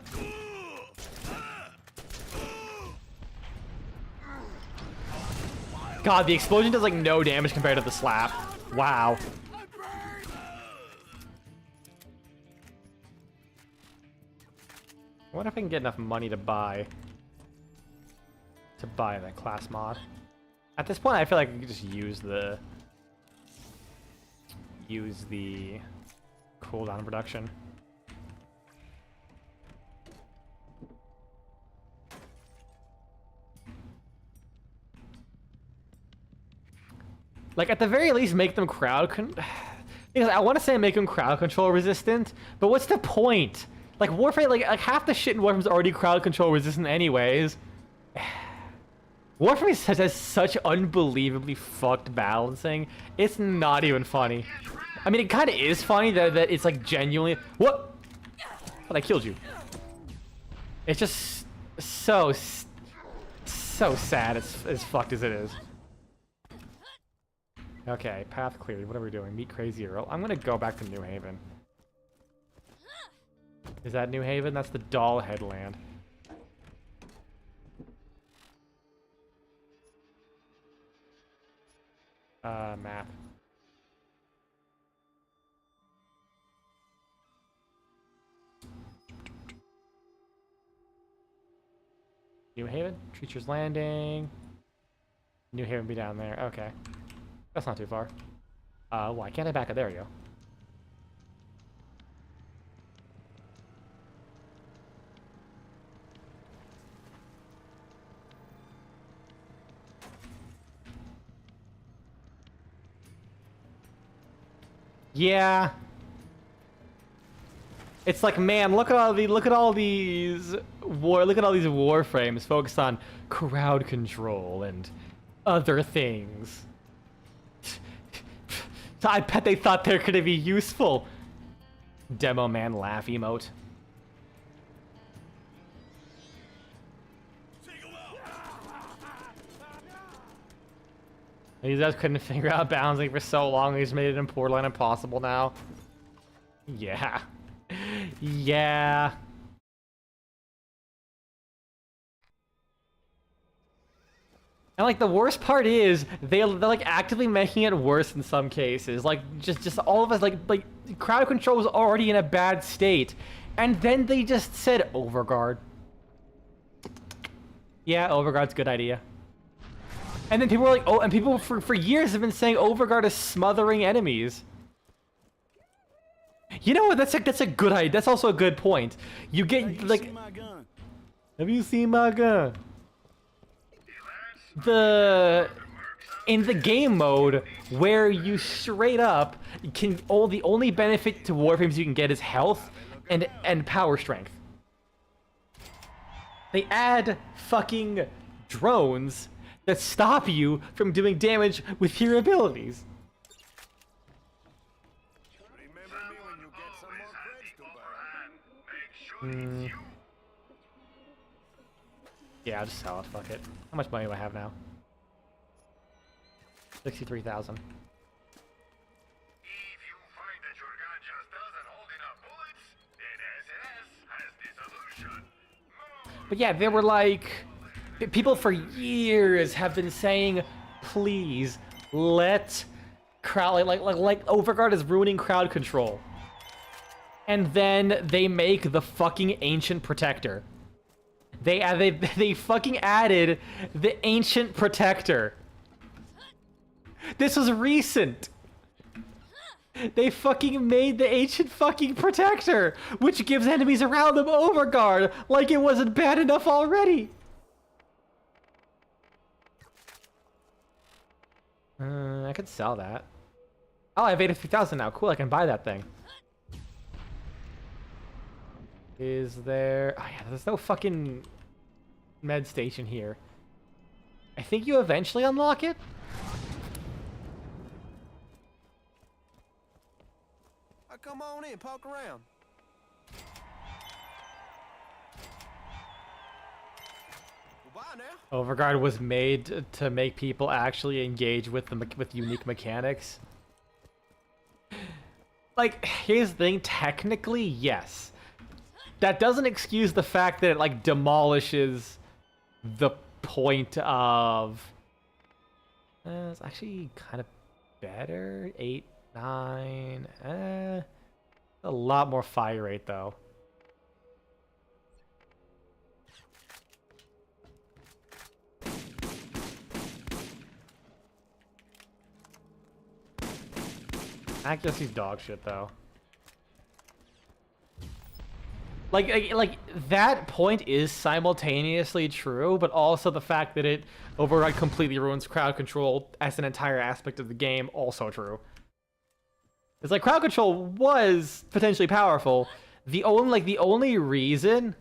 God, the explosion does like no damage compared to the slap. Wow. I wonder if I can get enough money to buy that class mod. At this point, I feel like I could just use the cooldown reduction. Like, at the very least, make them because I want to say make them crowd control resistant, but what's the point? Like, Warframe, like half the shit in Warframe's already crowd control resistant anyways. Warframe has such unbelievably fucked balancing. It's not even funny. I mean, it kind of is funny that it's like genuinely... What? Oh, that killed you. It's just so sad as fucked as it is. Okay, path cleared. What are we doing? Meet Crazy Earl. I'm gonna go back to New Haven. Is that New Haven? That's the Doll Headland. Map. New Haven? Treacher's Landing. New Haven be down there. Okay. That's not too far. Why can't I back up? There we go. Yeah. It's like, man, look at all these warframes focused on crowd control and other things. I bet they thought they're gonna be useful. Demo man laugh emote. These guys couldn't figure out balancing for so long, they just made it in Borderlands impossible now. Yeah. Yeah. And like the worst part is they're like actively making it worse in some cases. Like just all of us like crowd control was already in a bad state, and then they just said overguard. Yeah, overguard's a good idea. And then people were like, oh, and people for years have been saying overguard is smothering enemies. You know what? That's a good idea. That's also a good point. You get like, have you seen my gun? In the game mode where you straight up can the only benefit to warframes you can get is health and power strength. They add fucking drones that stop you from doing damage with your abilities. Remember me when you get some more creds to burn. Yeah, I'll just sell it. Fuck it. How much money do I have now? 63,000. If you find that your gun just doesn't hold enough bullets, then SS has the solution. But yeah, they were like, people for years have been saying, please let crowd like overguard is ruining crowd control. And then they make the fucking ancient protector. They fucking added the ancient protector. This was recent. They fucking made the ancient fucking protector, which gives enemies around them overguard, like it wasn't bad enough already. I could sell that. Oh, I have 83,000 now. Cool, I can buy that thing. Is there... Oh yeah, there's no fucking med station here. I think you eventually unlock it? Come on in, poke around. Well, bye now. Overguard was made to make people actually engage with with unique mechanics. Like, here's the thing, technically, yes. That doesn't excuse the fact that it, like, demolishes the point of... it's actually kind of better. 8, 9... a lot more fire rate, though. Accuracy's dog shit, though. Like that point is simultaneously true, but also the fact that it override completely ruins crowd control as an entire aspect of the game, also true. It's like crowd control was potentially powerful. The only reason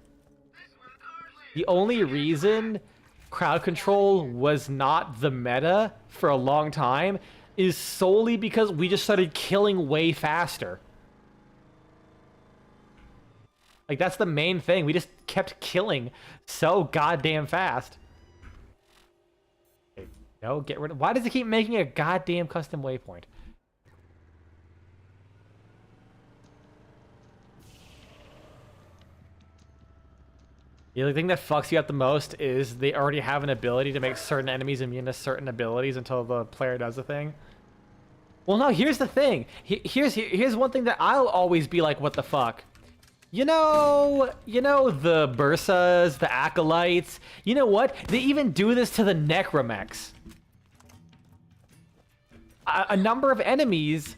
crowd control was not the meta for a long time is solely because we just started killing way faster. Like, that's the main thing. We just kept killing so goddamn fast. Okay, no, get rid of... Why does it keep making a goddamn custom waypoint? The only thing that fucks you up the most is they already have an ability to make certain enemies immune to certain abilities until the player does the thing. Well, no, here's the thing. Here's one thing that I'll always be like, what the fuck? You know the Bursas, the Acolytes. You know what? They even do this to the Necromechs. A number of enemies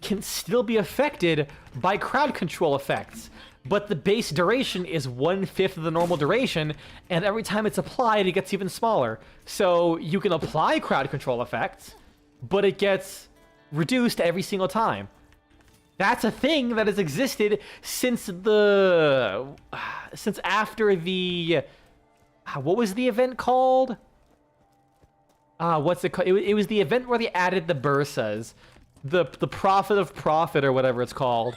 can still be affected by crowd control effects, but the base duration is 1/5 of the normal duration, and every time it's applied, it gets even smaller. So you can apply crowd control effects, but it gets reduced every single time. That's a thing that has existed since after the what was the event called? What's it called? It was the event where they added the Bursas, the Prophet of Profit or whatever it's called.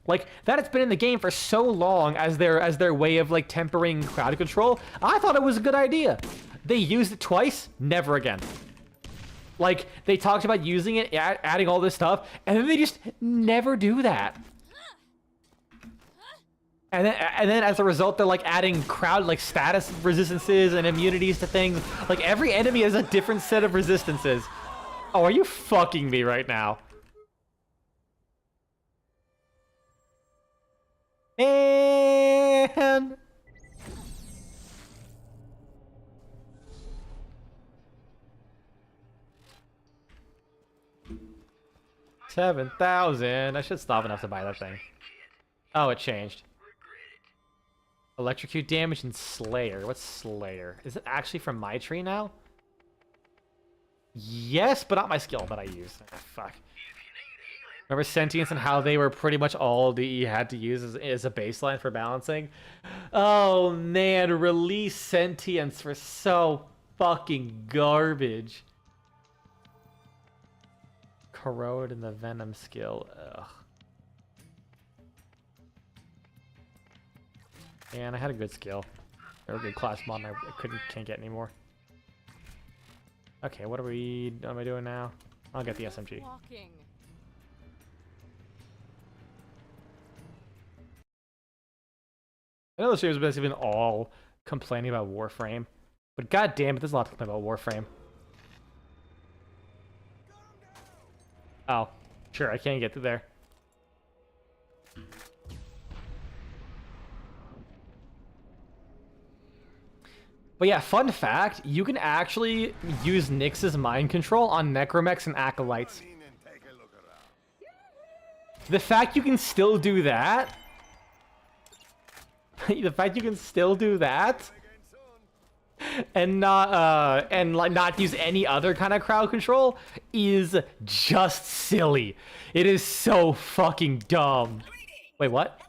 Like that, it's been in the game for so long as their way of like tempering crowd control. I thought it was a good idea. They used it twice, never again. Like, they talked about using it, adding all this stuff, and then they just never do that. And then as a result, they're like adding crowd, like status resistances and immunities to things. Like, every enemy has a different set of resistances. Oh, are you fucking me right now? Man! 7,000. I should stop enough to buy that thing. Oh, it changed. Electrocute damage and Slayer. What's Slayer? Is it actually from my tree now? Yes, but not my skill that I use. Oh, fuck. Remember Sentience and how they were pretty much all that you had to use as a baseline for balancing? Oh, man. Release Sentience for so fucking garbage. Corrode and the Venom skill. Ugh. Man, I had a good skill. Or a good class mod, and I can't get any more. Okay, what am I doing now? I'll get the SMG. Walking. I know the stream has basically been all complaining about Warframe, but god damn it, there's a lot to complain about Warframe. Oh, sure, I can't get to there. But yeah, fun fact, you can actually use Nyx's mind control on Necromechs and Acolytes. The fact you can still do that... the fact you can still do that... and not use any other kind of crowd control is just silly. It is so fucking dumb. Wait, what?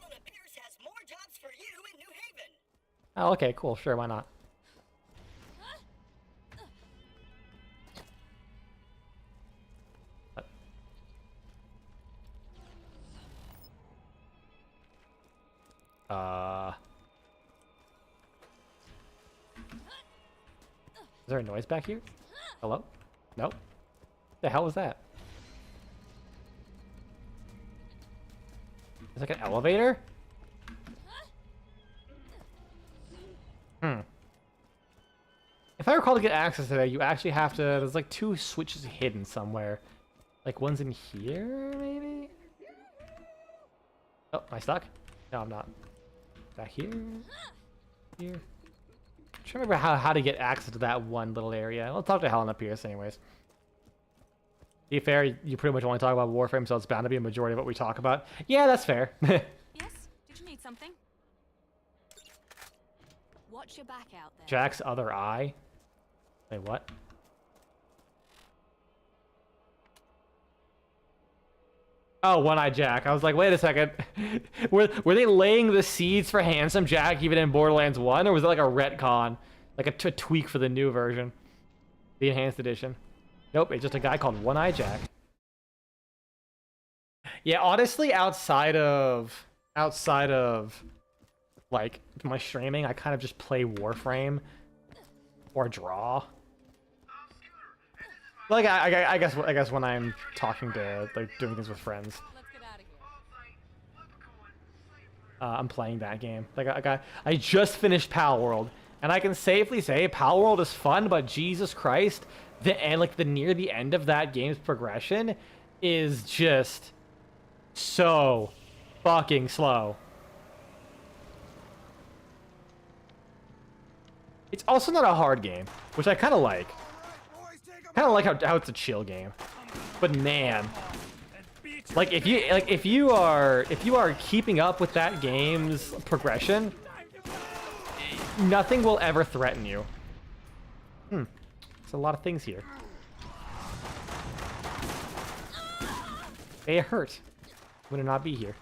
Oh, okay, cool. Sure, why not? Is there a noise back here? Hello? Nope. The hell was that? It's like an elevator? If I recall, to get access to that, you actually have to... There's like 2 switches hidden somewhere. Like one's in here, maybe? Oh, am I stuck? No, I'm not. Back here? Here? I'm trying to remember how to get access to that one little area. I'll talk to Helen up here anyways. To be fair, you pretty much only talk about Warframe, so it's bound to be a majority of what we talk about. Yeah, that's fair. Yes? Did you need something? Watch your back out there. Jack's other eye? Wait, what? Oh, One-Eye Jack. I was like, wait a second. were they laying the seeds for Handsome Jack even in Borderlands 1? Or was it like a retcon? Like a tweak for the new version? The Enhanced Edition? Nope, it's just a guy called One-Eye Jack. Yeah, honestly, outside of like my streaming, I kind of just play Warframe or draw. Like I guess when I'm talking to like doing things with friends. Let's get out of I'm playing that game. I just finished Pal World, and I can safely say Pal World is fun, but Jesus Christ, the near the end of that game's progression is just so fucking slow. It's also not a hard game, which I kind of like. Kind of like how it's a chill game, but man, like if you are keeping up with that game's progression, nothing will ever threaten you. There's a lot of things here. They hurt. Would it not be here?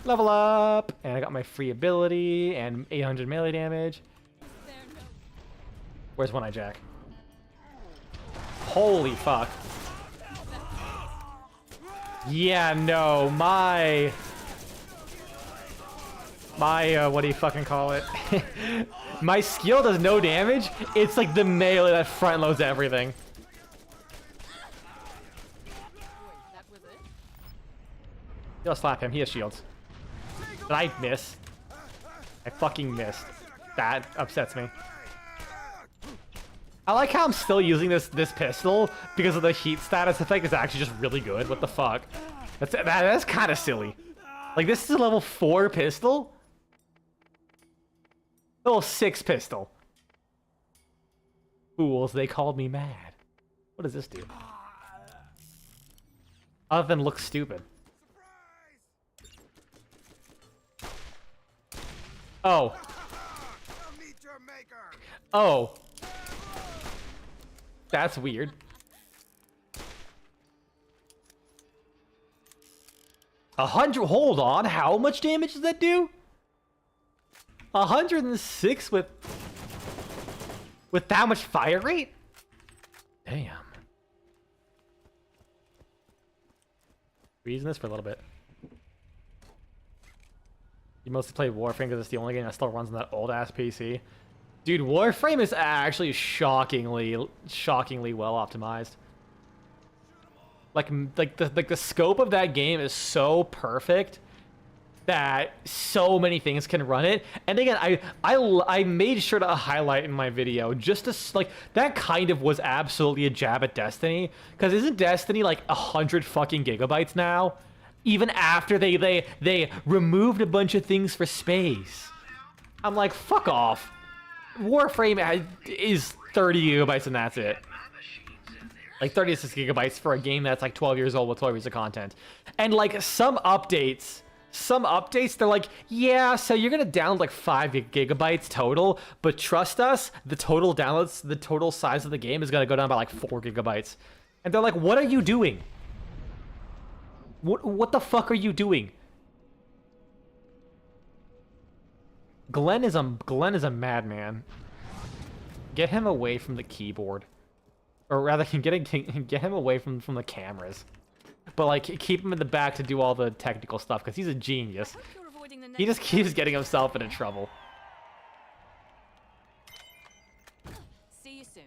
Level up, and I got my free ability and 800 melee damage. Where's One Eye Jack? Holy fuck. Yeah, no, my what do you fucking call it? My skill does no damage. It's like the melee that front loads everything. You'll slap him. He has shields. Did I miss? I fucking missed. That upsets me. I like how I'm still using this pistol because of the heat status effect is actually just really good. What the fuck? That's kind of silly. Like, this is a level 4 pistol? Level 6 pistol. Fools, they called me mad. What does this do? Other than look stupid. Oh. Oh. That's weird. 100. Hold on. How much damage does that do? 106 with that much fire rate? Damn. We're using this for a little bit. You mostly play Warframe because it's the only game that still runs on that old ass PC. Dude, Warframe is actually shockingly well optimized. Like the scope of that game is so perfect that so many things can run it. And again, I made sure to highlight in my video just to like that kind of was absolutely a jab at Destiny, because isn't Destiny like 100 fucking gigabytes now? Even after they removed a bunch of things for space. I'm like, fuck off. Warframe is 30 gigabytes and that's it. Like 36 gigabytes for a game that's like 12 years old with 12 years of content. And like some updates, they're like, yeah, so you're gonna download like 5 gigabytes total, but trust us, the total downloads, the total size of the game is gonna go down by like 4 gigabytes. And they're like, what are you doing? What the fuck are you doing? Glenn is a madman. Get him away from the keyboard, or rather, get him away from the cameras. But like, keep him in the back to do all the technical stuff because he's a genius. He just keeps getting himself into trouble. See you soon.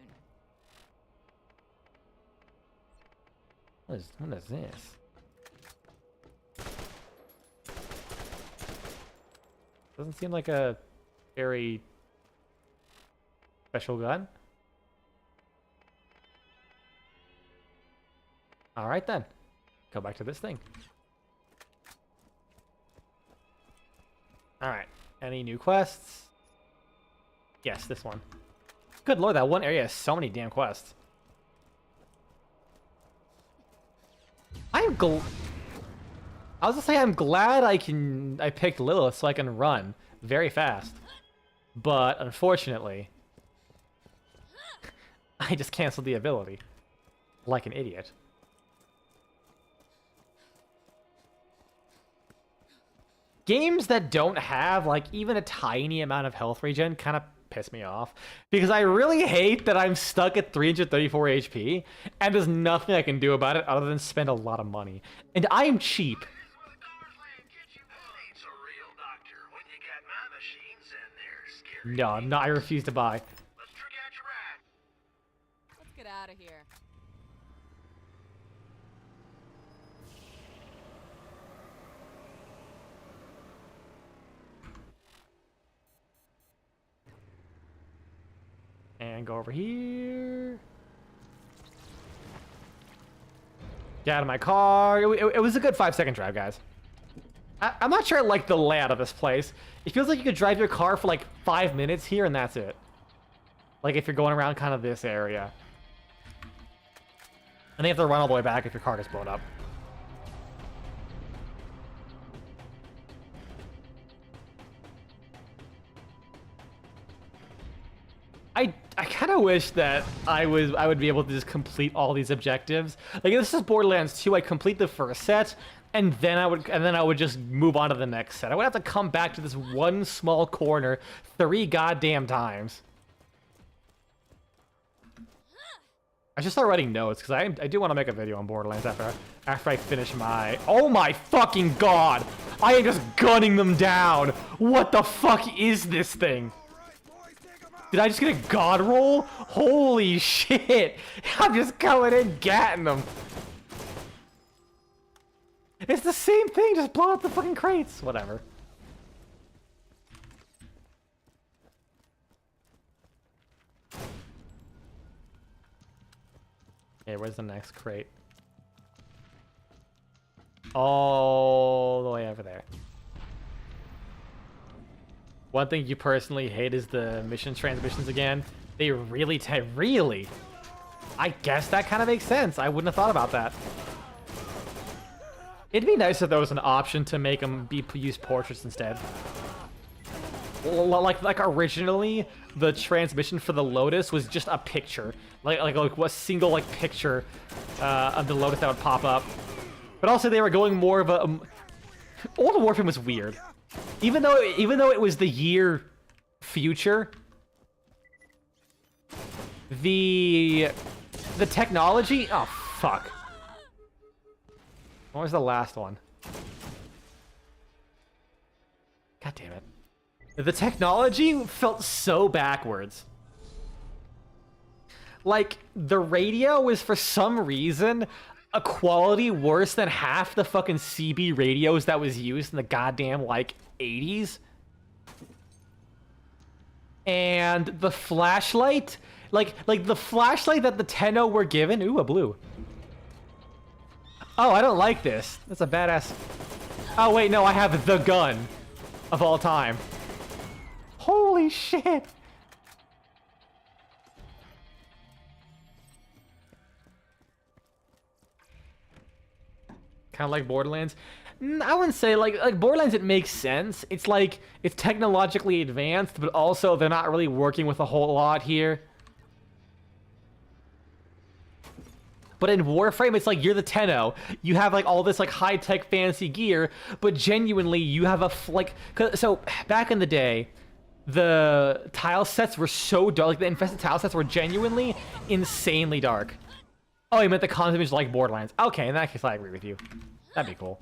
What is this? Doesn't seem like a very special gun. Alright then. Go back to this thing. Alright. Any new quests? Yes, this one. Good lord, that one area has so many damn quests. I was gonna say, I'm glad I picked Lilith so I can run very fast. But, unfortunately, I just canceled the ability. Like an idiot. Games that don't have, like, even a tiny amount of health regen kind of piss me off. Because I really hate that I'm stuck at 334 HP, and there's nothing I can do about it other than spend a lot of money. And I am cheap. No, I'm not. I refuse to buy. Let's get out of here. and go over here. Get out of my car. It was a good 5-second drive, guys. I'm not sure I like the layout of this place. It feels like you could drive your car for like 5 minutes here and that's it. Like if you're going around kind of this area. And then you have to run all the way back if your car gets blown up. I kind of wish that I would be able to just complete all these objectives. Like if this is Borderlands 2, I complete the first set, and then I would just move on to the next set. I would have to come back to this one small corner 3 goddamn times. I should start writing notes because I do want to make a video on Borderlands after I finish my. Oh my fucking god! I am just gunning them down. What the fuck is this thing? Did I just get a god roll? Holy shit! I'm just coming in, gatting them. It's the same thing, just blow up the fucking crates. Whatever. Okay, where's the next crate? All the way over there. One thing you personally hate is the mission transmissions again. They really really? I guess that kind of makes sense. I wouldn't have thought about that. It'd be nice if there was an option to make them use portraits instead. Like originally, the transmission for the Lotus was just a picture, like a single like picture of the Lotus that would pop up. But also they were going more of a. Old Warframe was weird. Even though it was the year future, the technology. Oh fuck! What was the last one? God damn it! The technology felt so backwards. Like the radio was for some reason a quality worse than half the fucking CB radios that was used in the goddamn, like, 80s. And the flashlight, like the flashlight that the Tenno were given. Ooh, a blue. Oh, I don't like this. That's a badass. Oh, wait, no, I have the gun of all time. Holy shit. Kind of like Borderlands. I wouldn't say like Borderlands. It makes sense. It's like it's technologically advanced, but also they're not really working with a whole lot here. But in Warframe, it's like you're the Tenno. You have like all this like high-tech fancy gear, but genuinely you have a so back in the day, the tile sets were so dark. Like the infested tile sets were genuinely insanely dark. Oh, you meant the concept image like Borderlands. Okay, in that case, I agree with you. That'd be cool.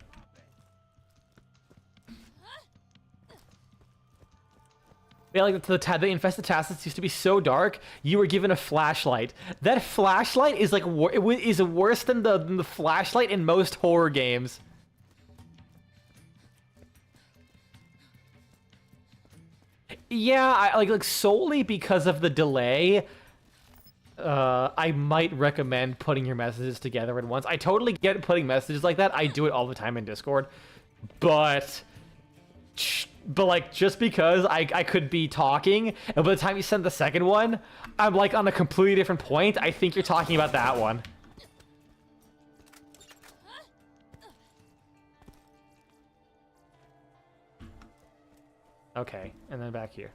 Yeah, like the infested tassets used to be so dark, you were given a flashlight. That flashlight is like is worse than the flashlight in most horror games. Yeah, like solely because of the delay. I might recommend putting your messages together at once. I totally get putting messages like that. I do it all the time in Discord. But like, just because I could be talking, and by the time you send the second one, I'm like on a completely different point. I think you're talking about that one. Okay, and then back here.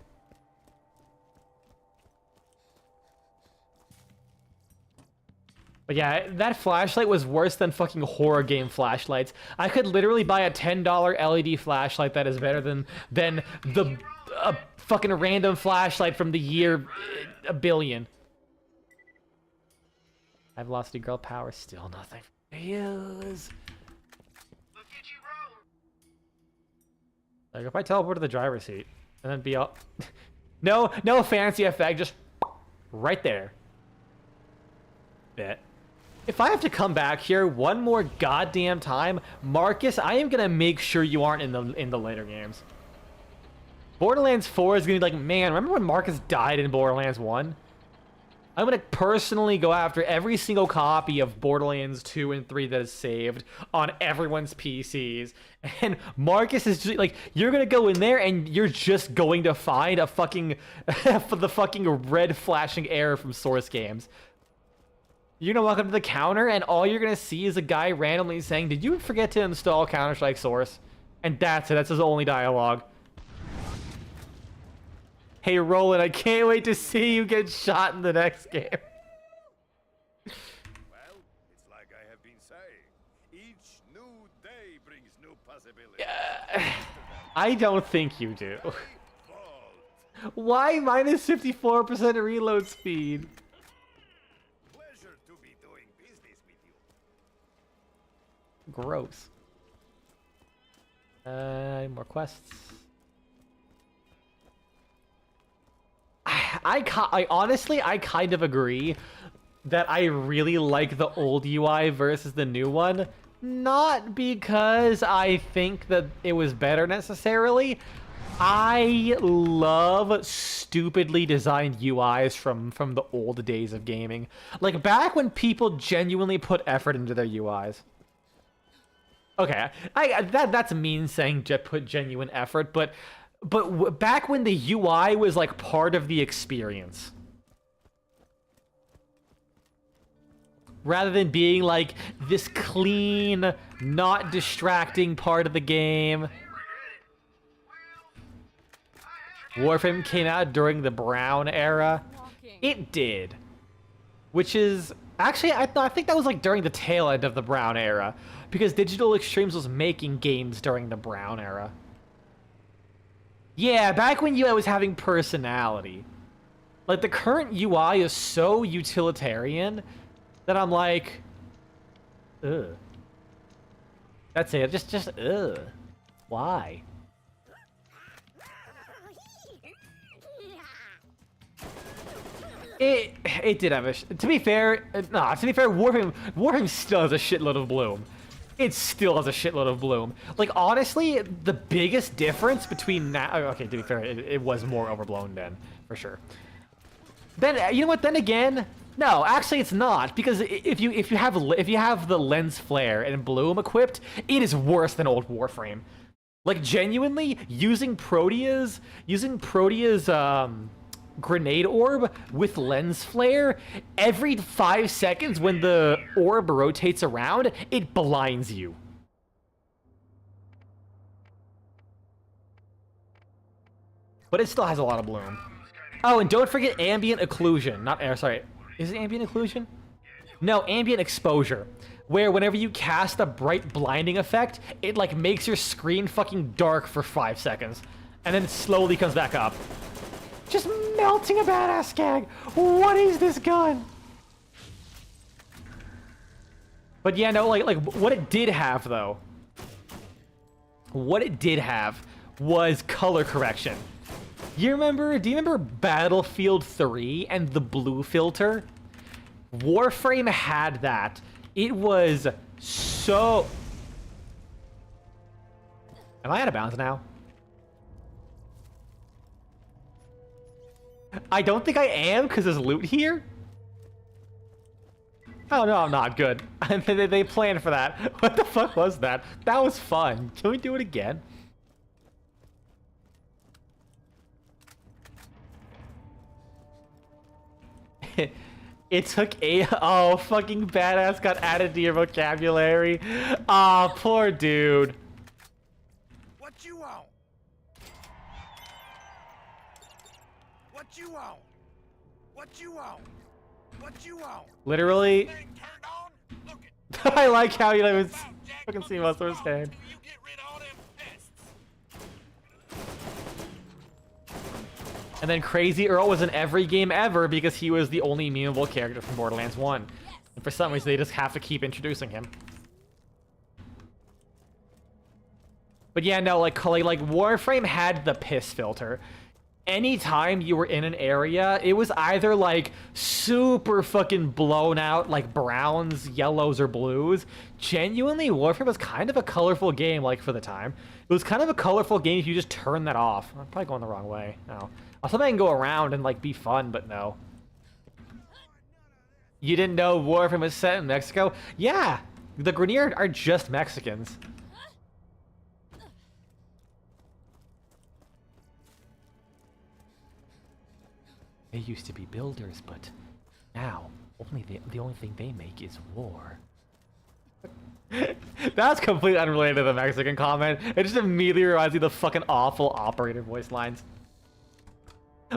But yeah, that flashlight was worse than fucking horror game flashlights. I could literally buy a $10 LED flashlight that is better than the fucking random flashlight from the year a billion. I've lost a girl power, still nothing to use. Like if I teleport to the driver's seat and then be up, no fancy effect, just right there. Bit. If I have to come back here one more goddamn time, Marcus, I am gonna make sure you aren't in the later games. Borderlands 4 is gonna be like, man, remember when Marcus died in Borderlands 1? I'm gonna personally go after every single copy of Borderlands 2 and 3 that is saved on everyone's PCs. And Marcus is just like, you're gonna go in there and you're just going to find a fucking the fucking red flashing error from Source Games. You're gonna walk up to the counter and all you're gonna see is a guy randomly saying, "Did you forget to install Counter-Strike Source?" And that's it. That's his only dialogue. Hey, Roland, I can't wait to see you get shot in the next game. Well, it's like I have been saying. Each new day brings new possibilities. I don't think you do. Vault. Why minus 54% reload speed? Pleasure to be doing business with you. Gross. More quests. I honestly, I kind of agree that I really like the old UI versus the new one. Not because I think that it was better necessarily. I love stupidly designed UIs from the old days of gaming. Like back when people genuinely put effort into their UIs. Okay, that's mean saying put genuine effort, but back when the UI was like part of the experience. Rather than being like this clean, not distracting part of the game. Warframe came out during the Brown era. It did. Which is... Actually, I think that was like during the tail end of the Brown era. Because Digital Extremes was making games during the Brown era. Yeah, back when UI was having personality. Like, the current UI is so utilitarian that I'm like... Ugh. That's it. Just ugh. Why? It did have a... To be fair, Warframe still has a shitload of bloom. It still has a shitload of bloom. Like, honestly, the biggest difference between now... Okay, to be fair, it was more overblown then, for sure. Then, you know what, then again... No, actually it's not, because if you have the lens flare and bloom equipped, it is worse than old Warframe. Like, genuinely, using Protea's grenade orb with lens flare, every 5 seconds when the orb rotates around, it blinds you. But it still has a lot of bloom. Oh, and don't forget ambient occlusion. Not air, sorry. Is it ambient occlusion? No, ambient exposure. Where whenever you cast a bright blinding effect, it like makes your screen fucking dark for 5 seconds. And then it slowly comes back up. Just melting a badass skag. What is this gun? But yeah, no, like what it did have though. What it did have was color correction. Do you remember Battlefield 3 and the blue filter? Warframe had that. It was so... Am I out of bounds now? I don't think I am, because there's loot here. Oh, no, I'm not. Good. They planned for that. What the fuck was that? That was fun. Can we do it again? It took oh, fucking badass got added to your vocabulary. Aw, oh, poor dude. What you want? What you want? What you want? What you want? Literally. I like how you don't even fucking see most of his hand. And then Crazy Earl was in every game ever because he was the only memeable character from Borderlands 1. And for some reason, they just have to keep introducing him. But yeah, no, like Warframe had the piss filter. Anytime you were in an area, it was either like super fucking blown out, like browns, yellows, or blues. Genuinely, Warframe was kind of a colorful game, like for the time. It was kind of a colorful game if you just turn that off. I'm probably going the wrong way. No. I thought I can go around and like be fun, but no. You didn't know Warframe was set in Mexico? Yeah, the Grenier are just Mexicans. They used to be builders, but now the only thing they make is war. That's completely unrelated to the Mexican comment. It just immediately reminds me of the fucking awful operator voice lines.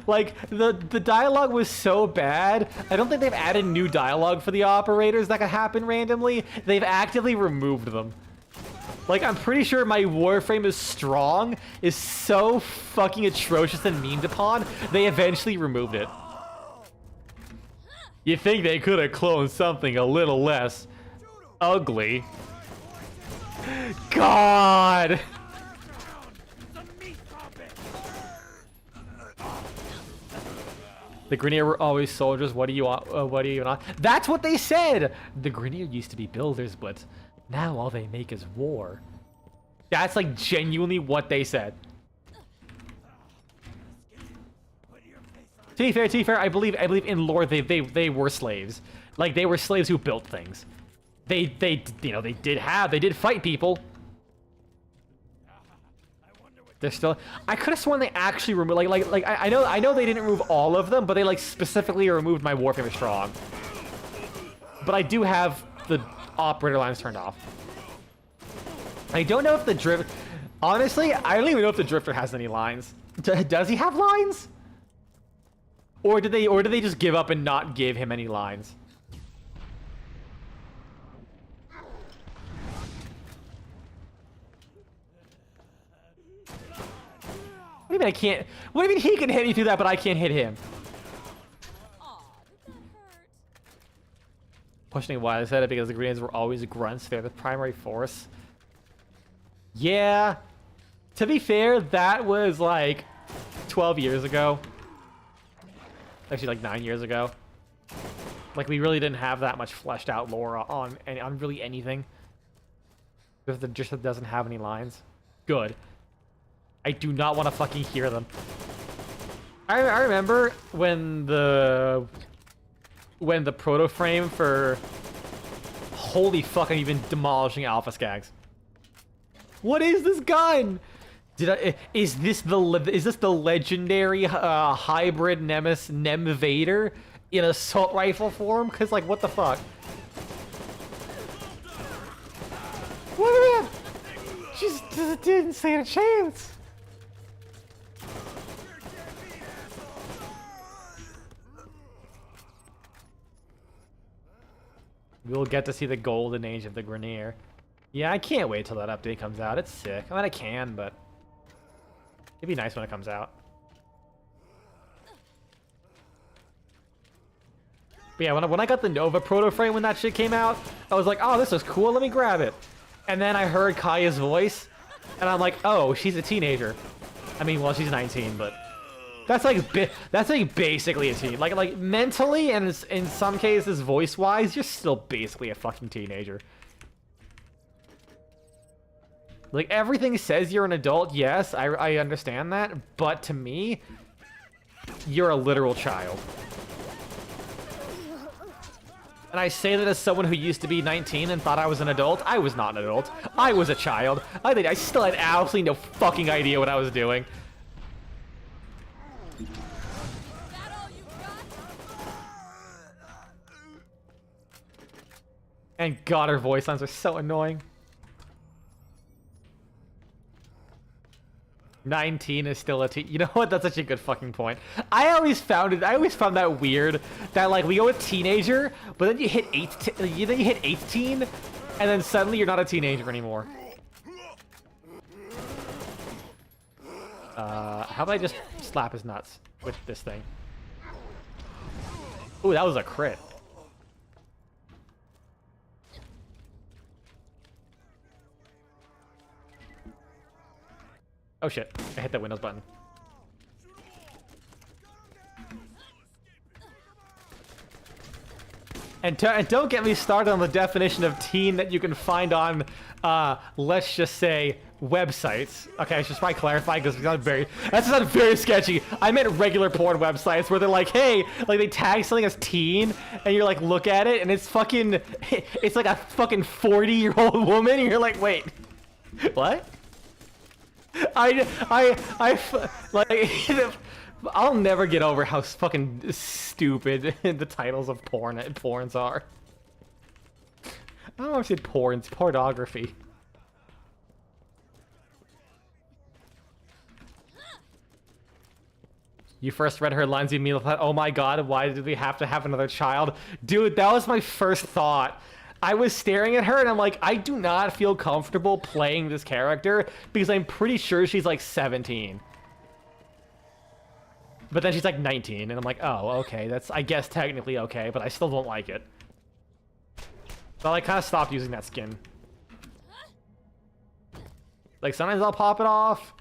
Like, the dialogue was so bad, I don't think they've added new dialogue for the operators that could happen randomly. They've actively removed them. Like, I'm pretty sure my Warframe is strong is so fucking atrocious and memed upon, they eventually removed it. You think they could have cloned something a little less ugly? God! The Grenier were always soldiers. What do you want? What do you want? That's what they said! The Grenier used to be builders, but now all they make is war. That's like genuinely what they said. To be fair, I believe in lore they were slaves. Like, they were slaves who built things. They did fight people. They're still. I could have sworn they actually removed I know they didn't remove all of them, but they like specifically removed my Warframe strong. But I do have the operator lines turned off. I don't know if the drift. Honestly, I don't even know if the drifter has any lines. Does he have lines? Or did they just give up and not give him any lines? What do you mean I can't? What do you mean he can hit me through that, but I can't hit him? Questioning why I said it, because the Greens were always grunts. They're the primary force. Yeah. To be fair, that was like 12 years ago. Actually, like 9 years ago. Like, we really didn't have that much fleshed out lore on really anything. Because the just doesn't have any lines. Good. I do not want to fucking hear them. I remember when the proto frame for holy fuck, I'm even demolishing alpha skags. What is this gun? Is this the legendary hybrid Nemesis Nem Vader in assault rifle form? Cause like, what the fuck? Look at that! Just didn't stand a chance. We'll get to see the golden age of the Grenier. Yeah, I can't wait till that update comes out. It's sick. I mean, I can, but it'd be nice when it comes out. But yeah, when I got the Nova proto frame when that shit came out, I was like, oh, this is cool. Let me grab it. And then I heard Kaya's voice, and I'm like, oh, she's a teenager. I mean, well, she's 19, but that's like basically a teen. Like mentally and in some cases voice-wise, you're still basically a fucking teenager. Like, everything says you're an adult, yes, I understand that, but to me, you're a literal child. And I say that as someone who used to be 19 and thought I was an adult. I was not an adult. I was a child. I still had absolutely no fucking idea what I was doing. And God, her voice lines are so annoying. 19 is still a teen. You know what? That's such a good fucking point. I always found that weird that like we go with teenager, but then you hit 18, and then suddenly you're not a teenager anymore. How about I just slap his nuts with this thing? Ooh, that was a crit. Oh shit, I hit that Windows button. And don't get me started on the definition of teen that you can find on, let's just say, websites. Okay, I should probably clarify because that's not very sketchy. I meant regular porn websites where they're like, hey, like they tag something as teen, and you're like, look at it, and it's fucking, it's like a fucking 40-year-old woman, and you're like, wait, what? like, I'll never get over how fucking stupid the titles of porns are. I don't know if it's porns, pornography. You first read her lines, you immediately thought, oh my god, why did we have to have another child? Dude, that was my first thought. I was staring at her and I'm like, I do not feel comfortable playing this character because I'm pretty sure she's like 17. But then she's like 19 and I'm like, oh, okay, that's, I guess, technically okay, but I still don't like it. So I kind of stopped using that skin. Like, sometimes I'll pop it off.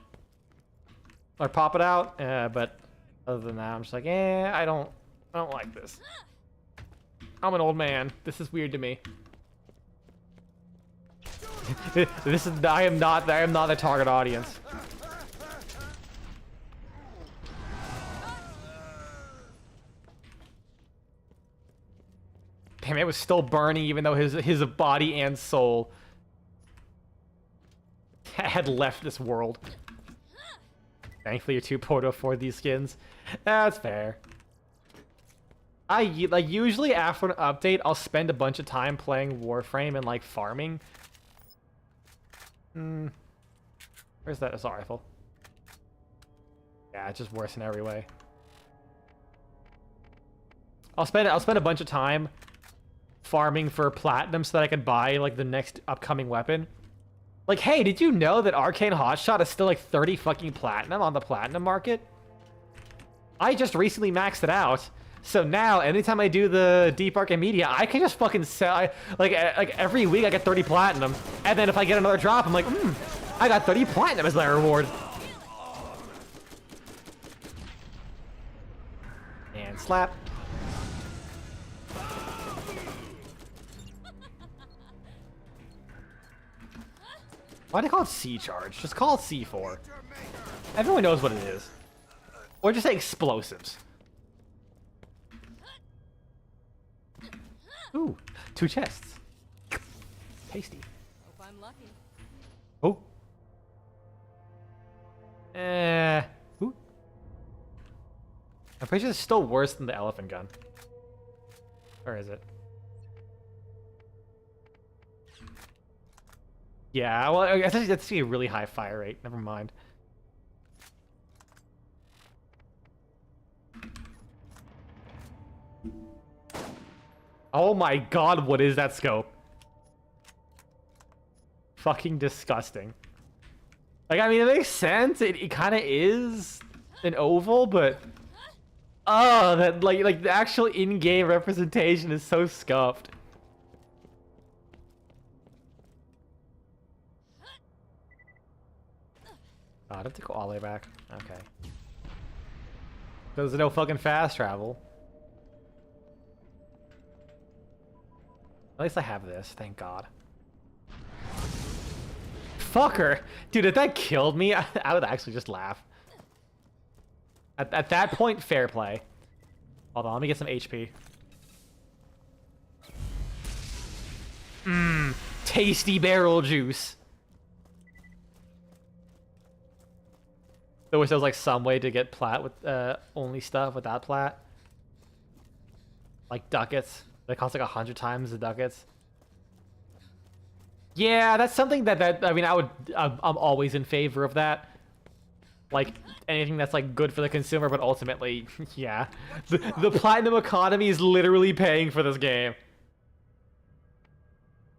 Or pop it out, but other than that, I'm just like, I don't like this. I'm an old man. This is weird to me. I am not the target audience. Damn, it was still burning even though his body and soul had left this world. Thankfully, you're too poor to afford these skins. That's fair. Like, usually after an update, I'll spend a bunch of time playing Warframe and, like, farming. Where's that assault rifle? Yeah, it's just worse in every way. I'll spend a bunch of time farming for platinum so that I can buy, like, the next upcoming weapon. Like, hey, did you know that Arcane Hotshot is still like 30 fucking platinum on the platinum market? I just recently maxed it out. So now, anytime I do the Deep Arcane Media, I can just fucking sell, like every week I get 30 platinum. And then if I get another drop, I'm like, I got 30 platinum as my reward. And slap. Why do they call it C-Charge? Just call it C4. Everyone knows what it is. Or just say explosives. Ooh, 2 chests. Tasty. Hope I'm lucky. Oh. Ooh. I'm pretty sure it's still worse than the elephant gun. Or is it? Yeah, well, I think that's a really high fire rate. Never mind. Oh my god, what is that scope? Fucking disgusting. Like, I mean, it makes sense. It kind of is an oval, but... Oh, that, like the actual in-game representation is so scuffed. Oh, I have to go all the way back. Okay. There's no fucking fast travel. At least I have this, thank God. Fucker! Dude, if that killed me, I would actually just laugh. At that point, fair play. Hold on, let me get some HP. Tasty barrel juice. I wish there was like some way to get plat with only stuff without plat. Like ducats. That cost like 100 times the ducats. Yeah, that's something that I mean, I'm always in favor of that. Like anything that's like good for the consumer, but ultimately, yeah, the platinum economy is literally paying for this game.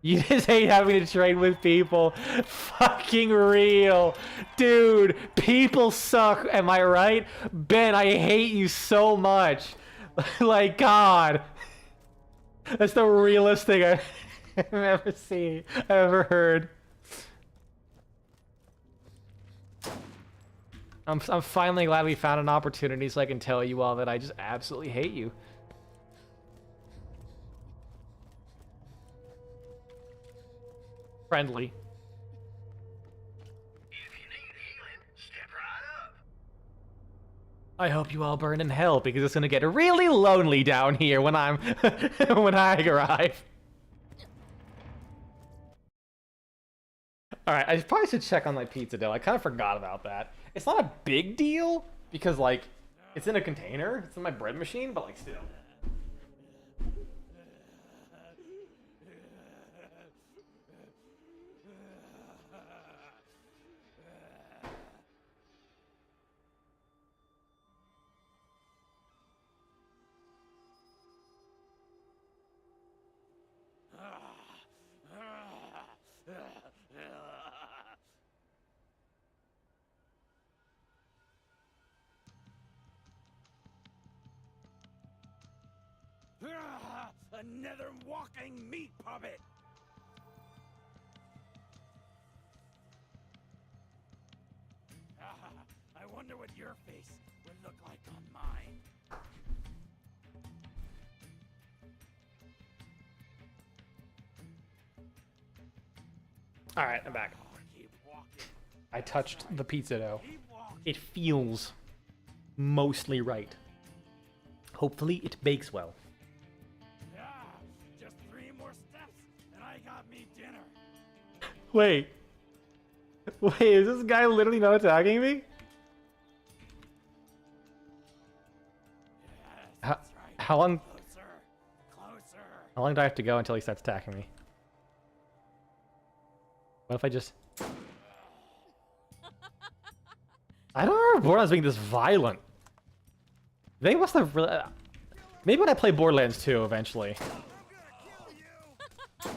You just hate having to trade with people. Fucking real. Dude, people suck, am I right? Ben, I hate you so much. Like, God. That's the realest thing I've ever seen, ever heard. I'm finally glad we found an opportunity so I can tell you all that I just absolutely hate you. friendly. I hope you all burn in hell because it's gonna get really lonely down here when I'm when I arrive. All right, I probably should check on my pizza dough. I kind of forgot about that. It's not a big deal because like it's in a container. It's in my bread machine, but like still. Another walking meat puppet! I wonder what your face would look like on mine. All right, I'm back. Keep walking. I touched the pizza dough. Keep walking. It feels mostly right. Hopefully it bakes well. Just 3 more steps, and I got me dinner. Wait. Wait, is this guy literally not attacking me? Yes, How, that's right. how long Closer, closer. how long do I have to go until he starts attacking me? What if I just... I don't remember Borderlands being this violent. They must have really... Maybe when I play Borderlands 2 eventually. I'm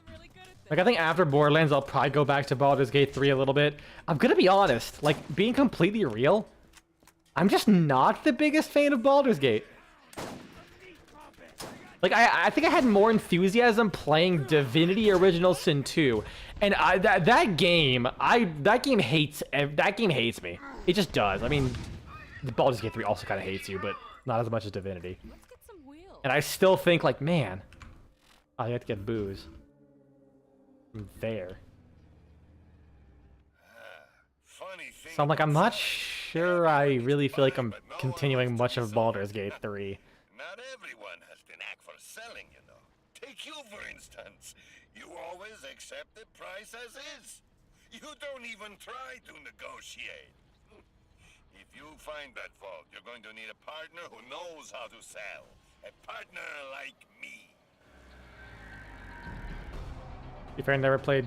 really good at this. Like, I think after Borderlands, I'll probably go back to Baldur's Gate 3 a little bit. I'm gonna be honest, like, being completely real, I'm just not the biggest fan of Baldur's Gate. Like, I think I had more enthusiasm playing Divinity Original Sin 2. And that game hates me. It just does. I mean, Baldur's Gate 3 also kind of hates you, but not as much as Divinity. Let's get some wheels. And I still think, like, man, I have to get booze. From there. Funny thing. So I'm like, I'm not sure I really feel like I'm continuing much of Baldur's Gate 3. Not everyone has the knack for selling, you know. Take you, for instance. You always accept the price as is. You don't even try to negotiate. If you find that fault, you're going to need a partner who knows how to sell. A partner like me. If I never played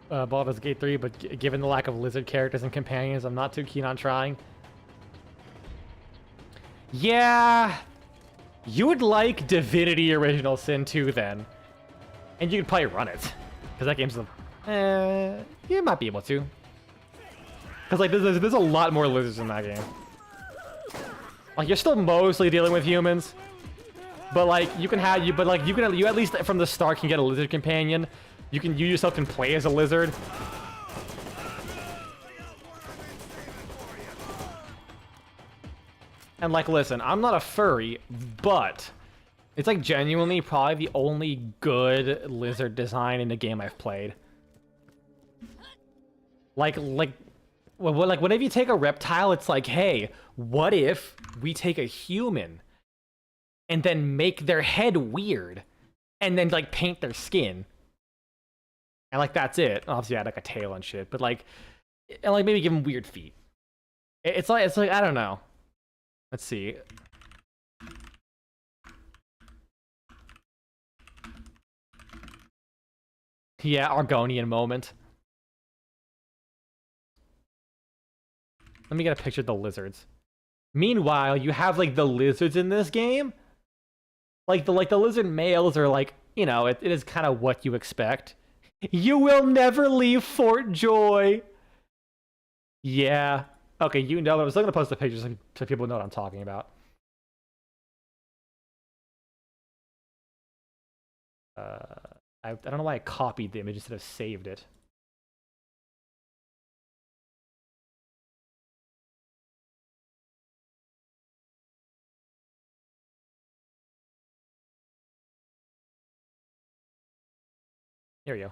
Baldur's Gate 3, but given the lack of lizard characters and companions, I'm not too keen on trying. Yeah, you would like Divinity Original Sin 2 then. And you could probably run it. Because that game's you might be able to. Because like there's a lot more lizards in that game. Like you're still mostly dealing with humans. But like you at least from the start can get a lizard companion. You yourself can play as a lizard. And like listen, I'm not a furry, but it's like genuinely probably the only good lizard design in the game I've played. Like whenever you take a reptile, it's like, hey, what if we take a human and then make their head weird and then like paint their skin? And like that's it. Obviously add like a tail and shit, but like and like maybe give them weird feet. It's like I don't know. Let's see. Yeah, Argonian moment. Let me get a picture of the lizards. Meanwhile, you have like the lizards in this game. Like the lizard males are like, you know, it is kind of what you expect. You will never leave Fort Joy. Yeah. Okay, you know, I was looking to post the pictures so people know what I'm talking about. I don't know why I copied the image instead of saved it. Here we go.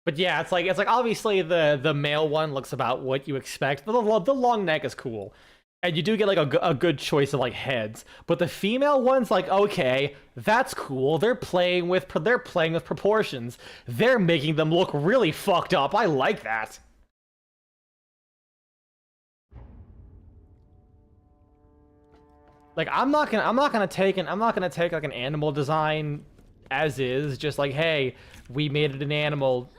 But yeah, it's like obviously the male one looks about what you expect. The long neck is cool, and you do get like a good choice of like heads. But the female one's like, okay, that's cool. They're playing with proportions. They're making them look really fucked up. I like that. Like I'm not gonna take like an animal design as is, just like, hey, we made it an animal,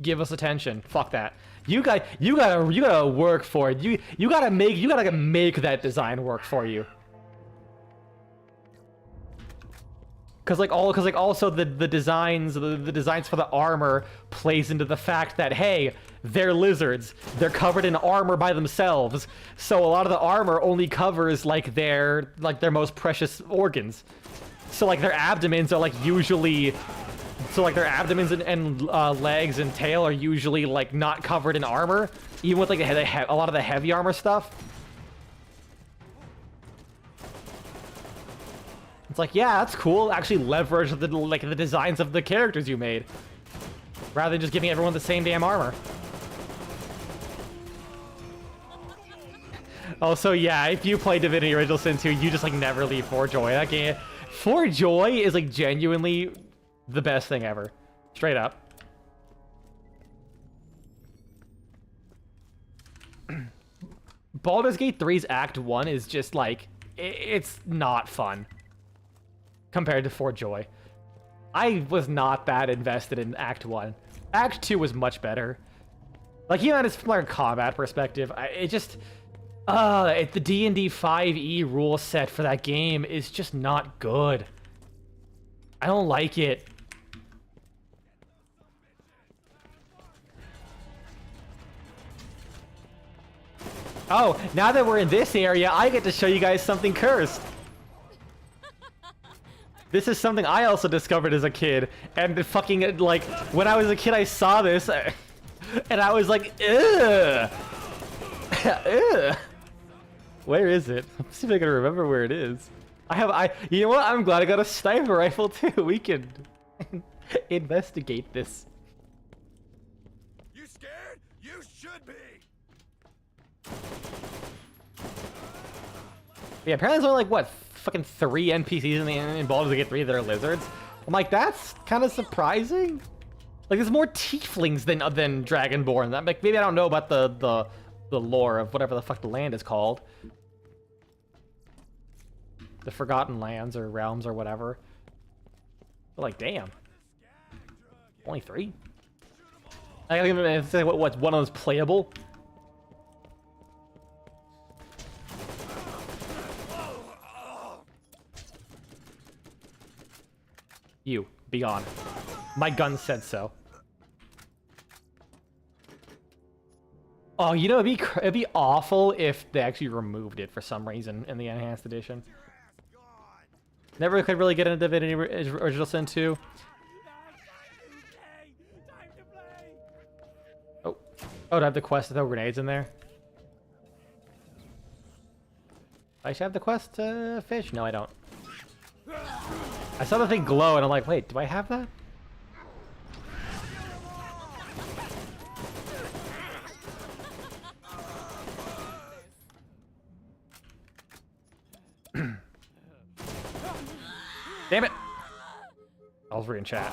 give us attention. Fuck that. You gotta work for it. You gotta make that design work for you. Cause also the designs for the armor plays into the fact that, hey, they're lizards. They're covered in armor by themselves. So a lot of the armor only covers like their most precious organs. So like their abdomens are like usually, their abdomens and legs and tail are usually like not covered in armor, even with like a lot of the heavy armor stuff. It's like, yeah, that's cool. Actually leverage the designs of the characters you made, rather than just giving everyone the same damn armor. Also, yeah, if you play Divinity Original Sin 2, you just like never leave For Joy. That game, For Joy is like genuinely the best thing ever. Straight up. Baldur's Gate 3's Act 1 is just like, it's not fun compared to For Joy. I was not that invested in Act 1. Act 2 was much better. Like, even from like a combat perspective, the D&D 5e rule set for that game is just not good. I don't like it. Oh, now that we're in this area, I get to show you guys something cursed. This is something I also discovered as a kid, and fucking, like, when I was a kid, I saw this, and I was like, ugh. Ugh. Where is it? Let's see if I can remember where it is. You know what? I'm glad I got a sniper rifle too. We can investigate this. You scared? You should be. Yeah, apparently there's only like, what, fucking 3 NPCs in Baldur's Gate 3 that are lizards. I'm like, that's kind of surprising. Like, there's more tieflings than Dragonborn. That, like, maybe I don't know about the lore of whatever the fuck the land is called. The Forgotten Lands or Realms or whatever. But like, damn. Only 3? I don't even say what's one of those playable. You, be gone. My gun said so. Oh, you know, it'd be awful if they actually removed it for some reason in the Enhanced Edition. Never could really get into Divinity Original Sin 2. Oh, do I have the quest to throw grenades in there? I should have the quest to fish? No, I don't. I saw the thing glow and I'm like, wait, do I have that? Damn it! I was reading chat.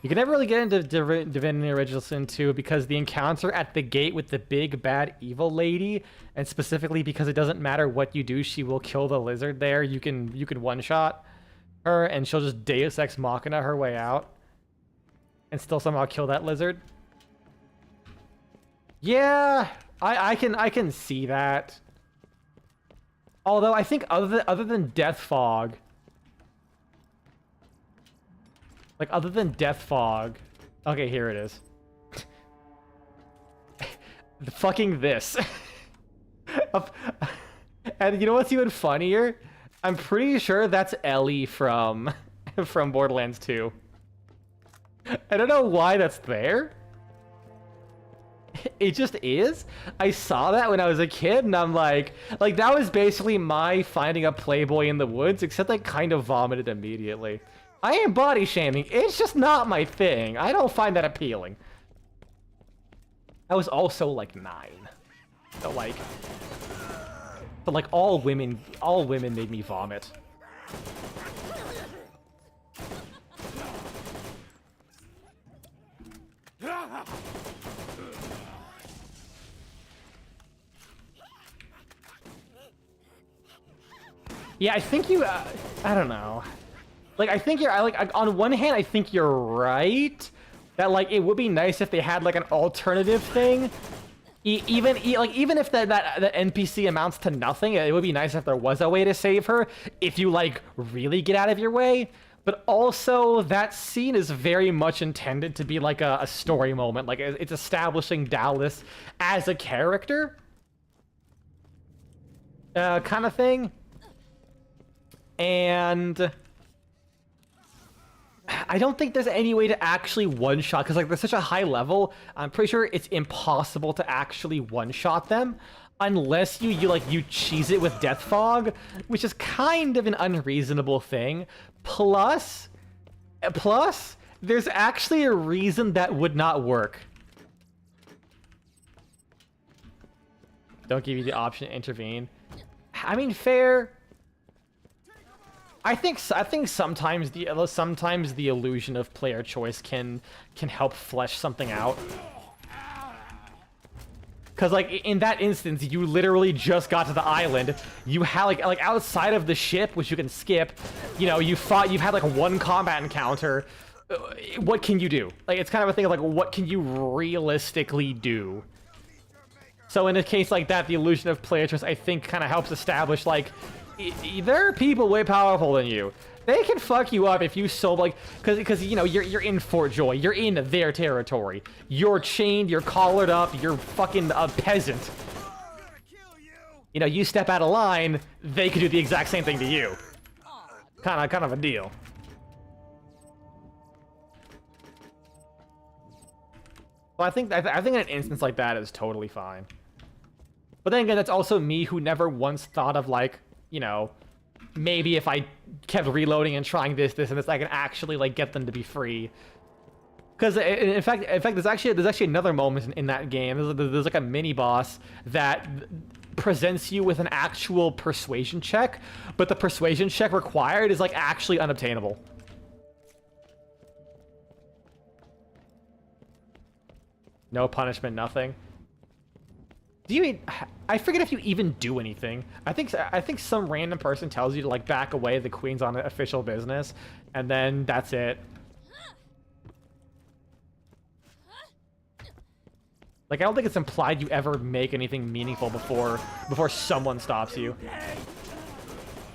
You can never really get into Divinity Original Sin 2 because the encounter at the gate with the big bad evil lady, and specifically because it doesn't matter what you do, she will kill the lizard there. You can one-shot her and she'll just Deus Ex Machina her way out and still somehow kill that lizard. Yeah, I can see that. Although I think other than Death Fog, okay, here it is. Fucking this. And you know what's even funnier? I'm pretty sure that's Ellie from Borderlands 2. I don't know why that's there. It just is. I saw that when I was a kid, and I'm like that was basically my finding a Playboy in the woods, except I kind of vomited immediately. I ain't body shaming. It's just not my thing. I don't find that appealing. I was also like 9. But like all women made me vomit. Yeah, I think you, I don't know. Like, I think you're, on one hand, I think you're right. That, like, it would be nice if they had, like, an alternative thing. Even if the NPC amounts to nothing, it would be nice if there was a way to save her, if you, like, really get out of your way. But also, that scene is very much intended to be, like, a story moment. Like, it's establishing Dallas as a character. Kind of thing. And I don't think there's any way to actually one-shot, because like there's such a high level, I'm pretty sure it's impossible to actually one-shot them unless you cheese it with Death Fog, which is kind of an unreasonable thing. Plus, there's actually a reason that would not work. Don't give you the option to intervene. I mean, fair. I think sometimes the illusion of player choice can help flesh something out. Cause like in that instance, you literally just got to the island. You had like outside of the ship, which you can skip. You know, you've had like one combat encounter. What can you do? Like it's kind of a thing of like what can you realistically do? So in a case like that, the illusion of player choice I think kind of helps establish like. There are people way powerful than you. They can fuck you up if you so like, because you know you're in Fort Joy, you're in their territory, you're chained, you're collared up, you're fucking a peasant. You know, you step out of line, they could do the exact same thing to you. Kind of a deal. Well, I think an instance like that is totally fine. But then again, that's also me who never once thought of like. You know, maybe if I kept reloading and trying this, and this, I can actually like get them to be free. Because in fact, there's actually another moment in that game. There's like a mini boss that presents you with an actual persuasion check, but the persuasion check required is like actually unobtainable. No punishment, nothing. Do you? I forget if you even do anything. I think some random person tells you to like back away. The queen's on official business, and then that's it. Like I don't think it's implied you ever make anything meaningful before someone stops you.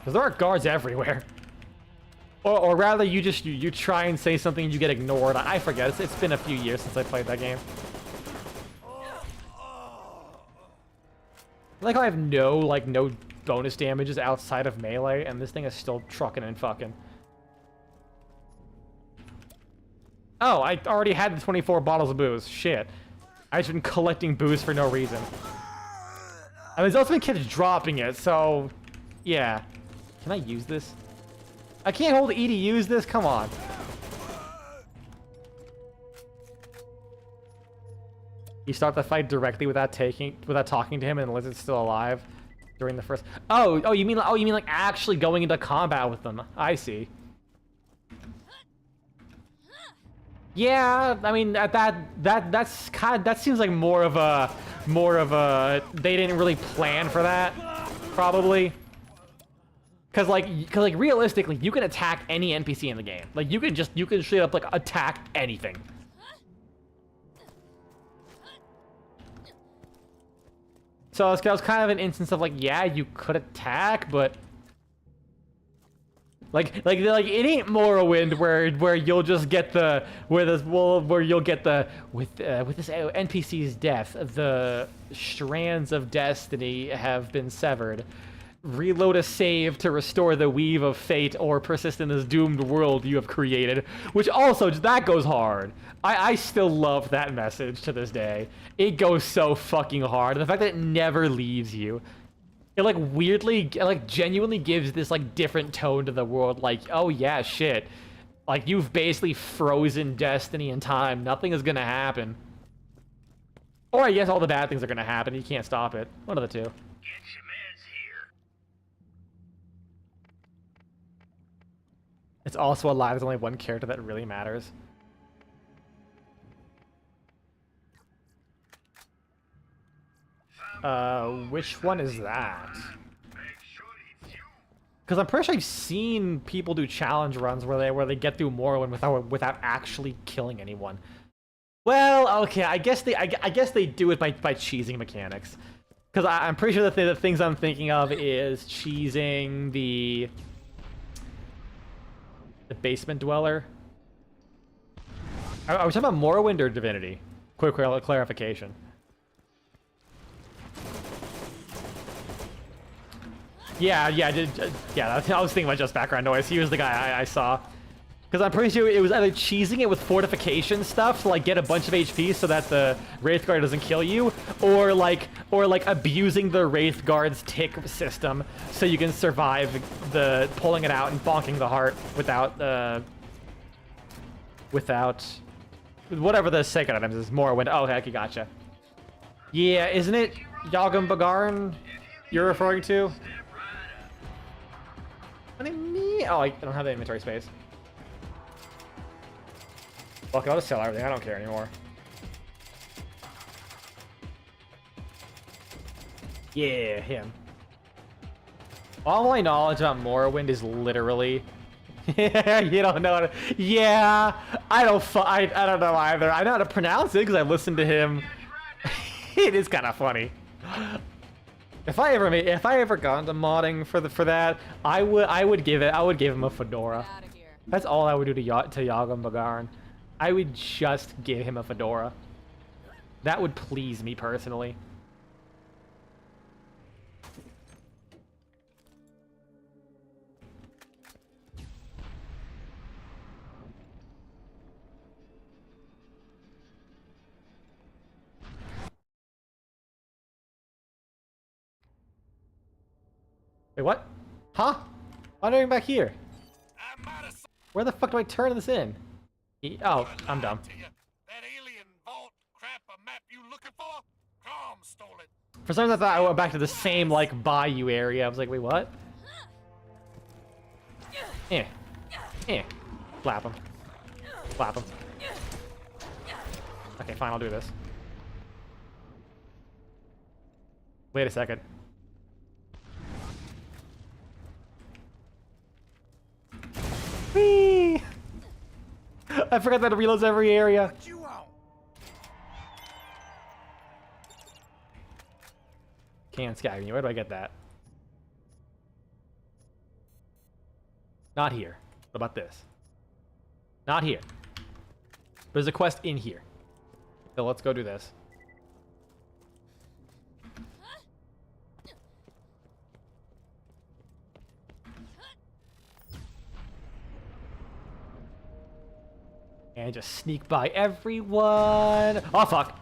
Because there are guards everywhere. Or rather, you try and say something and you get ignored. I forget. It's been a few years since I played that game. Like how I have no bonus damages outside of melee, and this thing is still trucking and fucking. Oh, I already had the 24 bottles of booze. Shit. I've just been collecting booze for no reason. I mean, there's also been kids dropping it, so... Yeah. Can I use this? I can't hold E to use this? Come on. You start the fight directly without talking to him, and Lizard's still alive during the first. Oh, you mean like actually going into combat with them? I see. Yeah, I mean that seems like more of a they didn't really plan for that, probably. Cause like realistically, you can attack any NPC in the game. Like you can straight up like attack anything. So that was kind of an instance of like, yeah, you could attack, but like it ain't Morrowind where you'll just get with this NPC's death, the strands of destiny have been severed. Reload a save to restore the weave of fate or persist in this doomed world you have created, which also that goes hard. I still love that message to this day. It goes so fucking hard. And the fact that it never leaves you. It like weirdly, like genuinely gives this like different tone to the world. Like, oh yeah, shit. Like you've basically frozen destiny in time. Nothing is gonna happen. Or I guess all the bad things are gonna happen. You can't stop it. One of the two. Get your mans here. It's also alive. There's only one character that really matters. Which one is that? Make sure it's you. Because I'm pretty sure I've seen people do challenge runs where they get through Morrowind without actually killing anyone. Well, okay, I guess they do it by cheesing mechanics. Because I'm pretty sure that the things I'm thinking of is cheesing the basement dweller. Are we talking about Morrowind or Divinity? Quick clarification. Yeah, I was thinking about just background noise. He was the guy I saw. Because I'm pretty sure it was either cheesing it with fortification stuff to like get a bunch of HP so that the Wraithguard doesn't kill you, or like abusing the Wraithguard's tick system so you can survive the pulling it out and bonking the heart without whatever the second item is. Morrowind. Oh heck, you gotcha. Yeah, isn't it Yagam Bagarn you're referring to? What do you mean? Oh, I don't have the inventory space. Fuck it, I'll just sell everything. I don't care anymore. Yeah, him. All my knowledge about Morrowind is literally... you don't know how to... Yeah, I don't know either. I know how to pronounce it because I listened to him. It is kind of funny. If I ever got into modding for that, I would give him a fedora. Out of here. That's all I would do to Yagam Bagarn. I would just give him a fedora. That would please me personally. Wait, what? Huh? Why am I back here? I'm out of Where the fuck do I turn this in? Oh, I'm dumb. to you. That alien vault crap a map you looking for? Crom stole it. For some reason I thought I went back to the same, like, bayou area. I was like, wait, what? Flap him. Flap him. Okay, fine, I'll do this. Wait a second. Whee! I forgot that it reloads every area. You out. Can't scav me. Where do I get that? Not here. What about this? Not here. There's a quest in here. So let's go do this. And just sneak by everyone. Oh, fuck.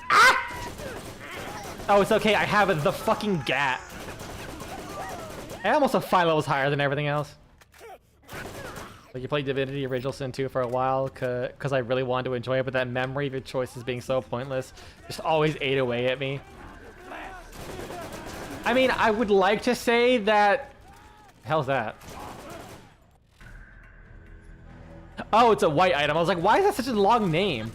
Ah! Oh, it's okay. I have the fucking GAT. I almost have 5 levels higher than everything else. Like, you played Divinity Original Sin 2 for a while because I really wanted to enjoy it, but that memory of your choices being so pointless just always ate away at me. I mean, I would like to say that... Hell's that? Oh, it's a white item. I was like, why is that such a long name?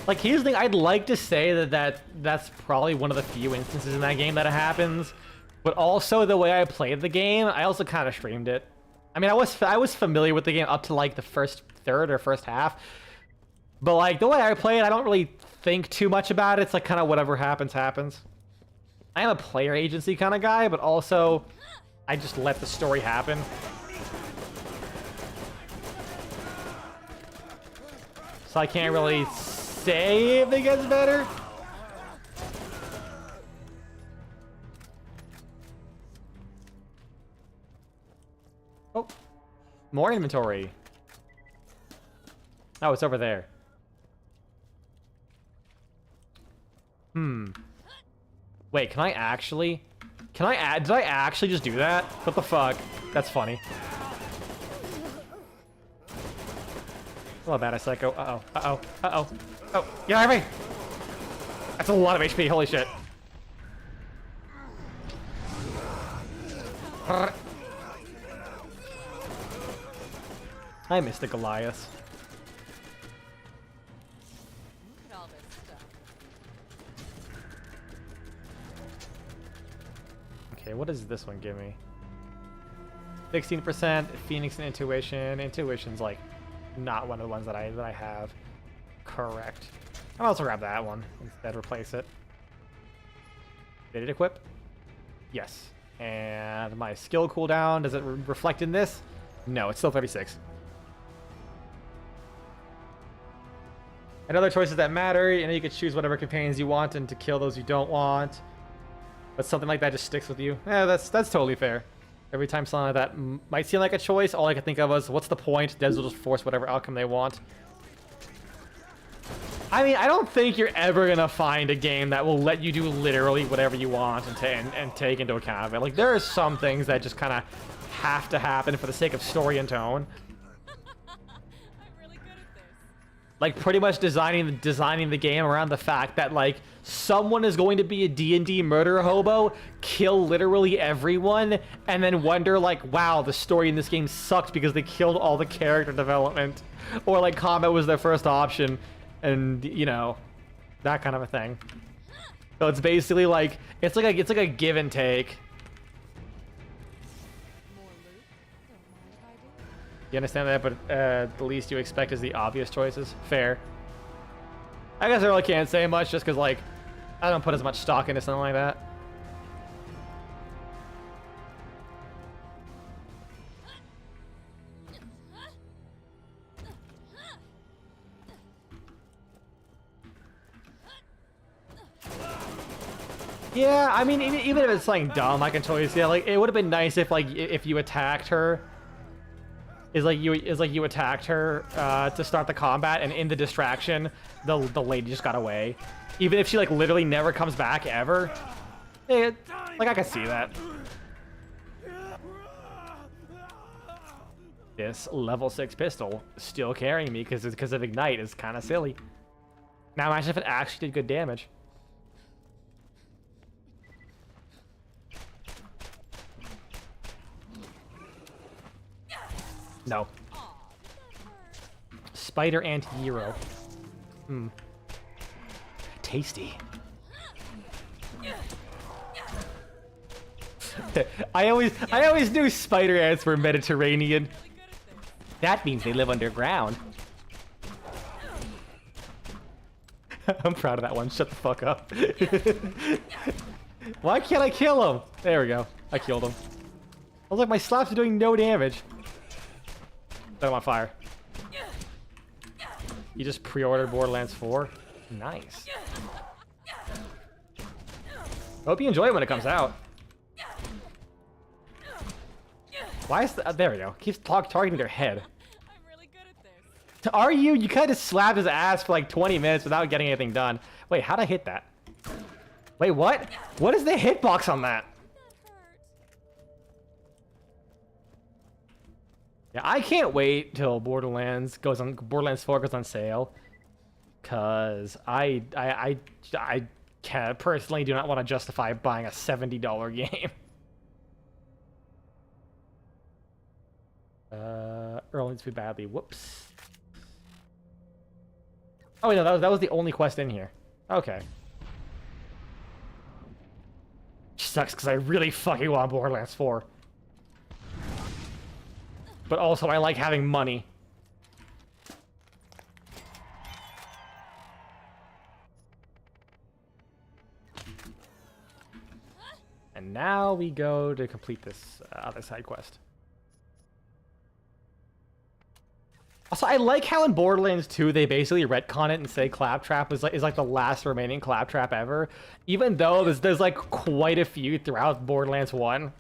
Like, here's the thing. I'd like to say that's probably one of the few instances in that game that it happens. But also, the way I played the game, I also kind of streamed it. I mean, I was familiar with the game up to, like, the first third or first half. But, like, the way I play it, I don't really think too much about it. It's, like, kind of whatever happens, happens. I am a player agency kind of guy, but also... I just let the story happen. So I can't really say if it gets better. Oh, more inventory. Oh, it's over there. Wait, can I actually... Can I add? Did I actually just do that? What the fuck? That's funny. Oh, bad, I psycho. Uh-oh. Uh-oh. Uh-oh. Oh, get out of me! That's a lot of HP, holy shit. I missed the Goliath. Look at all this stuff. Okay, what does this one give me? 16% Phoenix and Intuition. Intuition's like not one of the ones that I have. Correct. I'll also grab that one instead, replace it. Did it equip? Yes. And my skill cooldown, does it reflect in this? No, it's still 36. And other choices that matter, you know, you could choose whatever companions you want and to kill those you don't want. But something like that just sticks with you. Yeah, that's totally fair. Every time something like that might seem like a choice, all I could think of was, what's the point? Devs will just force whatever outcome they want. I mean, I don't think you're ever gonna find a game that will let you do literally whatever you want and take into account of it. Like, there are some things that just kind of have to happen for the sake of story and tone. I'm really good at this. Like, pretty much designing the game around the fact that, like, someone is going to be a D&D murder hobo, kill literally everyone, and then wonder, like, wow, the story in this game sucks because they killed all the character development. Or, like, combat was their first option. And, you know, that kind of a thing. So it's basically like it's like a give and take. More loot? Don't mind if I do. You understand that? But the least you expect is the obvious choices. Fair. I guess I really can't say much just because, like, I don't put as much stock into something like that. Yeah, I mean, even if it's something dumb, I can totally see that. Like, it would have been nice if, like, if you attacked her, you attacked her to start the combat, and in the distraction, the lady just got away. Even if she, like, literally never comes back ever. Like, I can see that. This level 6 pistol still carrying me because of Ignite is kind of silly. Now imagine if it actually did good damage. No. Spider anti-hero. Tasty. I always knew spider ants were Mediterranean. That means they live underground. I'm proud of that one. Shut the fuck up. Why can't I kill him? There we go. I killed him. I was like, my slaps are doing no damage. Set him on fire. You just pre-ordered Borderlands 4? Nice. Hope you enjoy it when it comes out. Why is there we go. Keeps targeting their head. I'm really good at this. Are you? You kind of slapped his ass for like 20 minutes without getting anything done. Wait, how'd I hit that? Wait, what? What is the hitbox on that? That hurt. Yeah, I can't wait till Borderlands 4 goes on sale, cause I can't, personally do not want to justify buying a $70 game. Earl needs food badly. Whoops. Oh wait, no, that was the only quest in here. Okay. Sucks because I really fucking want Borderlands 4. But also, I like having money. And now we go to complete this other side quest. Also, I like how in Borderlands 2 they basically retcon it and say Claptrap is like the last remaining Claptrap ever, even though there's like quite a few throughout Borderlands 1.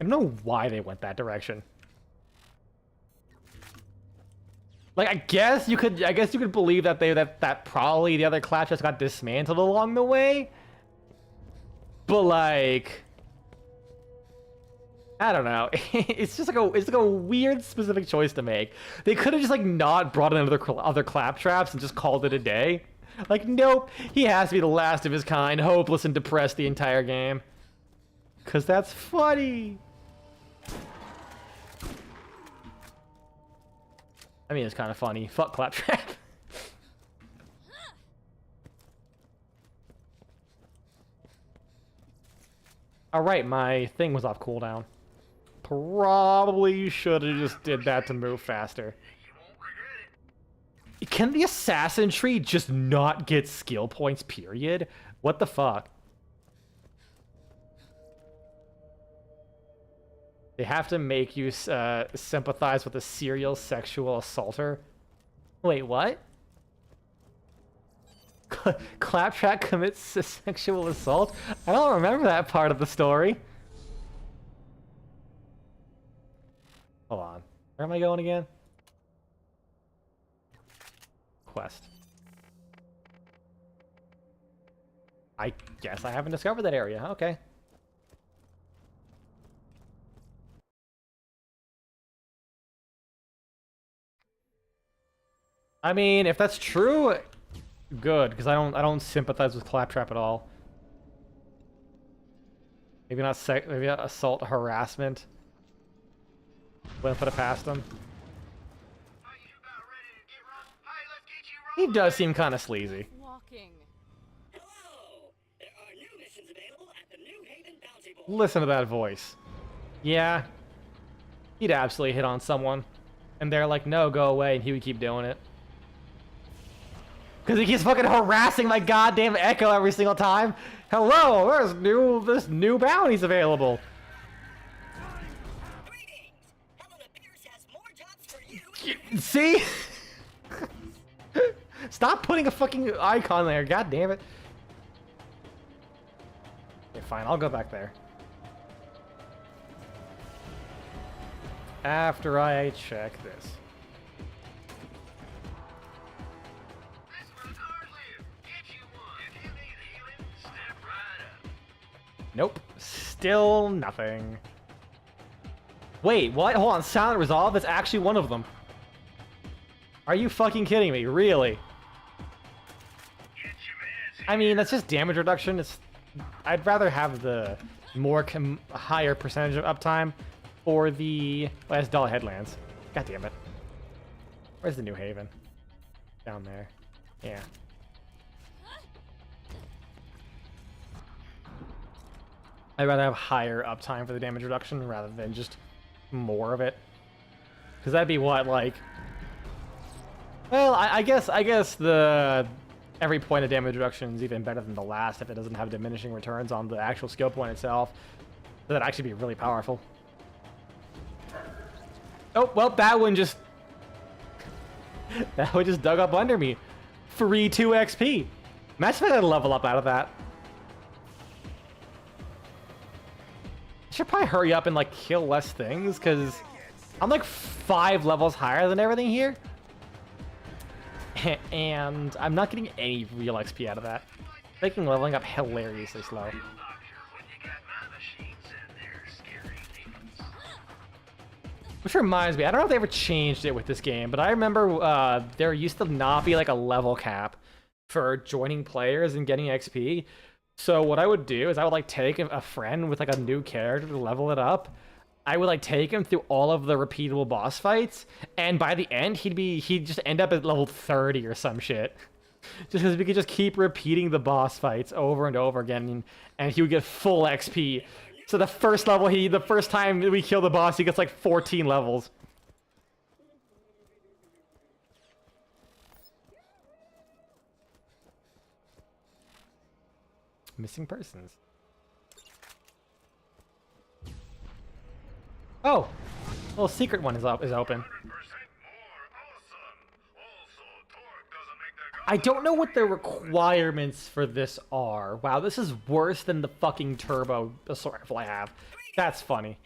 I don't know why they went that direction. Like, I guess you could believe that that probably the other Claptraps got dismantled along the way. But like, I don't know. It's just like a weird specific choice to make. They could have just like not brought in other claptraps and just called it a day. Like, nope, he has to be the last of his kind, hopeless and depressed the entire game. Cause that's funny. I mean, it's kind of funny. Fuck claptrap. All right, my thing was off cooldown. Probably should have just did that to move faster. Can the assassin tree just not get skill points, period? What the fuck? They have to make you sympathize with a serial sexual assaulter. Wait, what? Claptrap commits a sexual assault? I don't remember that part of the story. Hold on. Where am I going again? Quest. I guess I haven't discovered that area. Okay. I mean, if that's true, good, because I don't sympathize with Claptrap at all. Maybe not maybe not assault, harassment. Wouldn't put it past him. He does seem kind of sleazy. Walking. Hello! There are new missions available at the New Haven Bounty Board. Listen to that voice. Yeah. He'd absolutely hit on someone. And they're like, no, go away, and he would keep doing it. Because he keeps fucking harassing my goddamn Echo every single time. Hello, there's new bounties available. Greetings! Helena Pierce has more jobs for you. See? Stop putting a fucking icon there, god damn it. Okay, fine, I'll go back there. After I check this. Nope. Still nothing. Wait, what? Hold on. Silent Resolve? That's actually one of them. Are you fucking kidding me? Really? I mean, that's just damage reduction. I'd rather have the higher percentage of uptime for the last Dollar Headlands. God damn it. Where's the New Haven? Down there. Yeah. I'd rather have higher uptime for the damage reduction rather than just more of it. Because that'd be what, like... Well, I guess the every point of damage reduction is even better than the last if it doesn't have diminishing returns on the actual skill point itself. So that'd actually be really powerful. Oh, well, that one just... that one just dug up under me. Free 2 XP. Imagine if I had a level up out of that. I should probably hurry up and like kill less things because I'm like 5 levels higher than everything here. And I'm not getting any real XP out of that. Making leveling up hilariously slow. Which reminds me, I don't know if they ever changed it with this game, but I remember there used to not be like a level cap for joining players and getting XP. So what I would do is I would like take a friend with like a new character to level it up. I would like take him through all of the repeatable boss fights, and by the end he'd just end up at level 30 or some shit. Just because we could just keep repeating the boss fights over and over again, and he would get full XP. So the first time we kill the boss, he gets like 14 levels. Missing persons. Oh, a little secret one is open. I don't know what the requirements for this are. Wow, this is worse than the fucking turbo assault rifle I have. That's funny.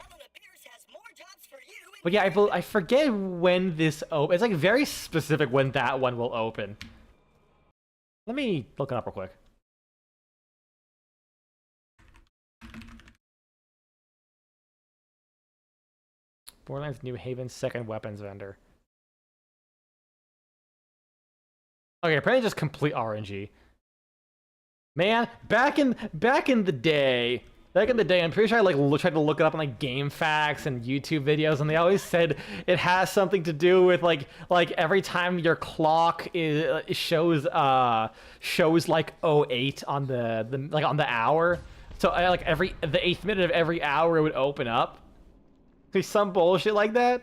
But yeah, I forget when this opens. It's like very specific when that one will open. Let me look it up real quick. Borderlands New Haven's second weapons vendor. Okay, apparently just complete RNG. Man, back in the day, I'm pretty sure I tried to look it up on like Game Facts and YouTube videos, and they always said it has something to do with like every time your clock shows like 08 on the like on the hour, so like the 8th minute of every hour it would open up. There's some bullshit like that.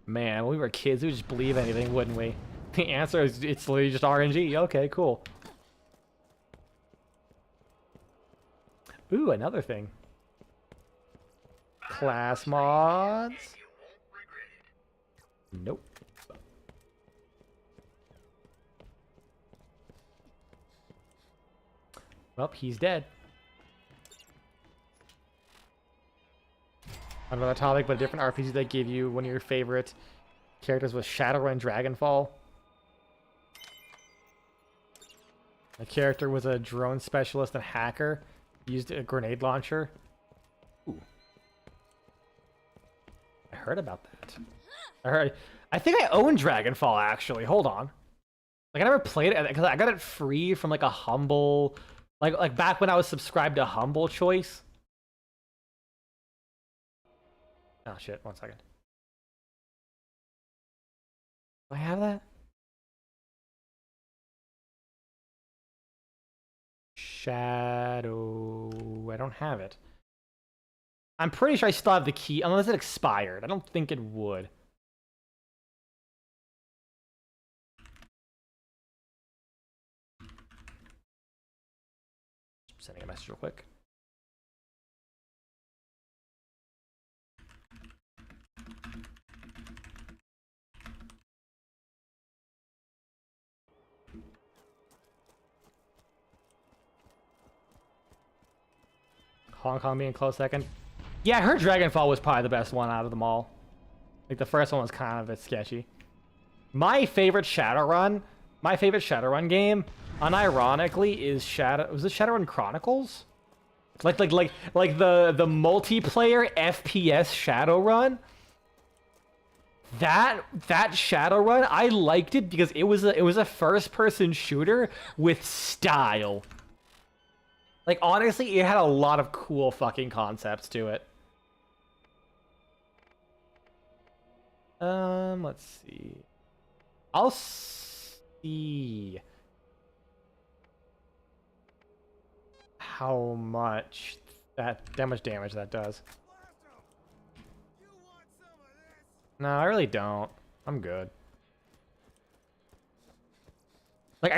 Man, when we were kids, we would just believe anything, wouldn't we? The answer is it's literally just RNG. Okay, cool. Ooh, another thing. Class mods. Nope. Well, he's dead. Another topic, but a different RPG that gave you one of your favorite characters was Shadowrun Dragonfall. The character was a drone specialist and hacker. Used a grenade launcher. Ooh. I heard about that. I think I own Dragonfall actually. Hold on. Like I never played it because I got it free from like a Humble, like back when I was subscribed to Humble Choice. Oh shit! 1 second. Do I have that? Shadow. I don't have it. I'm pretty sure I still have the key, unless it expired. I don't think it would. Sending a message real quick. Hong Kong being close second. Yeah, I heard Dragonfall was probably the best one out of them all. Like the first one was kind of a bit sketchy. My favorite Shadowrun game, unironically, is was it Shadowrun Chronicles? Like the multiplayer FPS Shadowrun. That Shadowrun, I liked it because it was a first-person shooter with style. Like honestly, it had a lot of cool fucking concepts to it. Let's see. I'll see how much damage that does. No, I really don't. I'm good. Like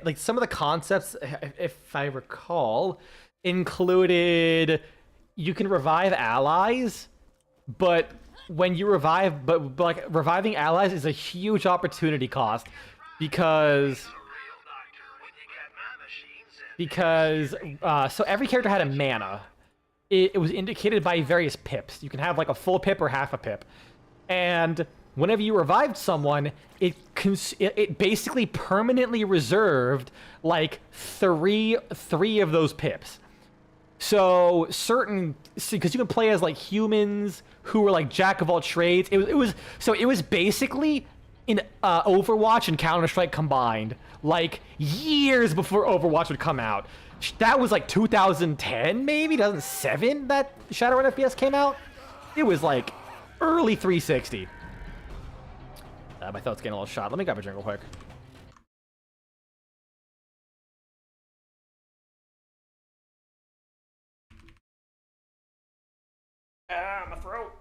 like some of the concepts, if I recall, included you can revive allies, but when you revive, but like reviving allies is a huge opportunity cost because so every character had a mana. It was indicated by various pips. You can have like a full pip or half a pip, and whenever you revived someone, it basically permanently reserved like three of those pips. So because you can play as like humans who were like jack of all trades. It was basically in Overwatch and Counter-Strike combined, like years before Overwatch would come out. That was like 2010, maybe 2007 that Shadowrun FPS came out. It was like early 360. My throat's getting a little shot. Let me grab a drink real quick. My throat.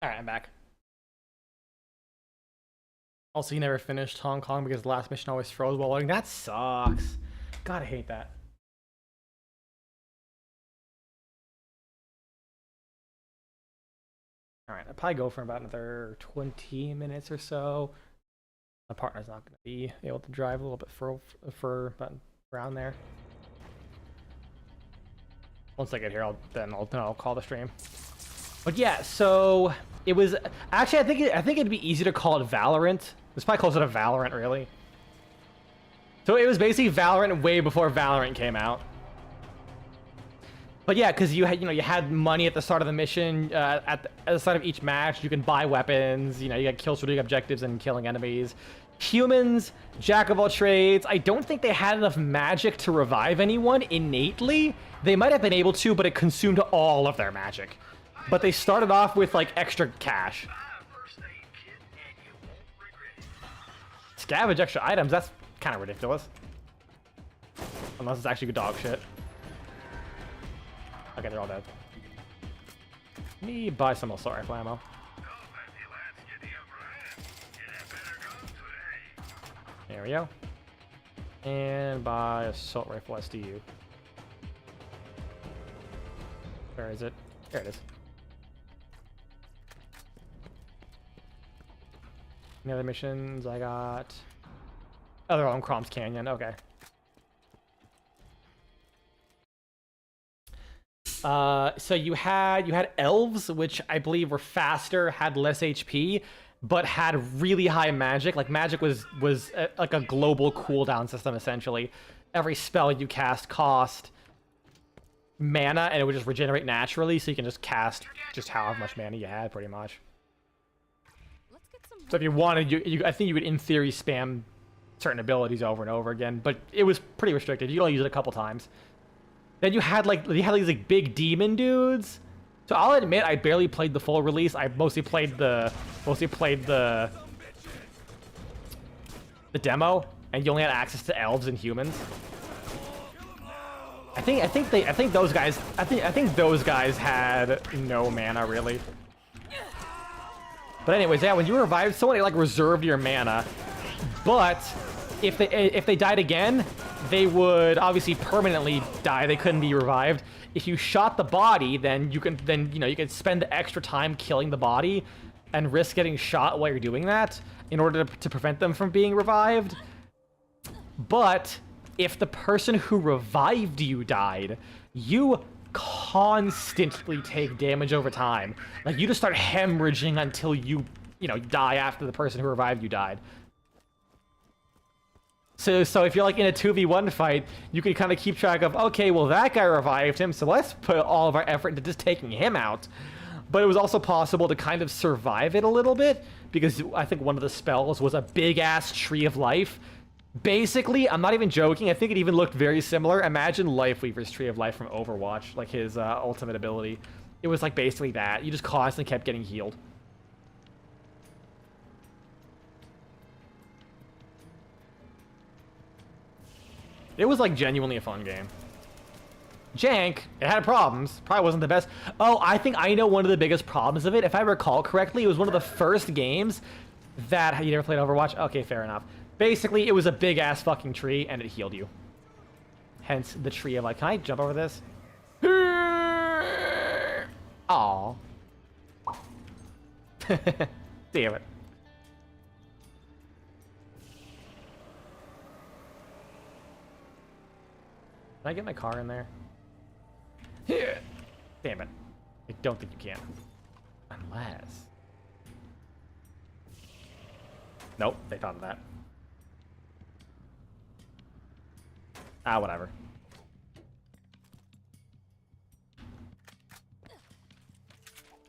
Alright, I'm back. Also, you never finished Hong Kong because the last mission always froze while loading. That sucks. God, I hate that. Alright, I'll probably go for about another 20 minutes or so. My partner's not going to be able to drive a little bit for about around there. Once I get here, I'll call the stream. But yeah, so it was actually I think it'd be easy to call it Valorant. It's probably closer to Valorant, really. So it was basically Valorant way before Valorant came out. But yeah, because you had money at the start of the mission. At the start of each match, you can buy weapons. You got kill streak objectives and killing enemies. Humans, jack of all trades. I don't think they had enough magic to revive anyone innately. They might have been able to, but it consumed all of their magic. But they started off with like extra cash. Scavenge extra items? That's kind of ridiculous. Unless it's actually good dog shit. Okay, they're all dead. Let me buy some assault rifle ammo. There we go. And buy assault rifle SDU. Where is it? There it is. Any other missions I got? Oh, they're all in Crom's Canyon. Okay. So you had elves, which I believe were faster, had less HP, but had really high magic. Like magic was like a global cooldown system essentially. Every spell you cast cost mana, and it would just regenerate naturally, so you can just cast just however much mana you had, pretty much. Let's get some. So if you wanted, I think you could in theory spam certain abilities over and over again, but it was pretty restricted. You could only use it a couple times. Then you had these like big demon dudes. So I'll admit I barely played the full release. I mostly played the demo, and you only had access to elves and humans. I think those guys had no mana really. But anyways, yeah, when you revived someone, it like reserved your mana. But if they died again, they would obviously permanently die. They couldn't be revived. If you shot the body, then you could spend the extra time killing the body and risk getting shot while you're doing that in order to prevent them from being revived. But if the person who revived you died, you constantly take damage over time. Like you just start hemorrhaging until you die after the person who revived you died. So if you're like in a 2v1 fight, you can kind of keep track of, okay, well that guy revived him, so let's put all of our effort into just taking him out. But it was also possible to kind of survive it a little bit, because I think one of the spells was a big-ass tree of life. Basically, I'm not even joking, I think it even looked very similar. Imagine Lifeweaver's Tree of Life from Overwatch, like his ultimate ability. It was like basically that. You just constantly kept getting healed. It was like genuinely a fun game. Jank, it had problems. Probably wasn't the best. Oh, I think I know one of the biggest problems of it. If I recall correctly, it was one of the first games that... You never played Overwatch? Okay, fair enough. Basically, it was a big-ass fucking tree, and it healed you. Hence, the tree of like... Can I jump over this? Aww. Damn it. Can I get my car in there? Damn it. I don't think you can. Unless... Nope, they thought of that. Ah, whatever.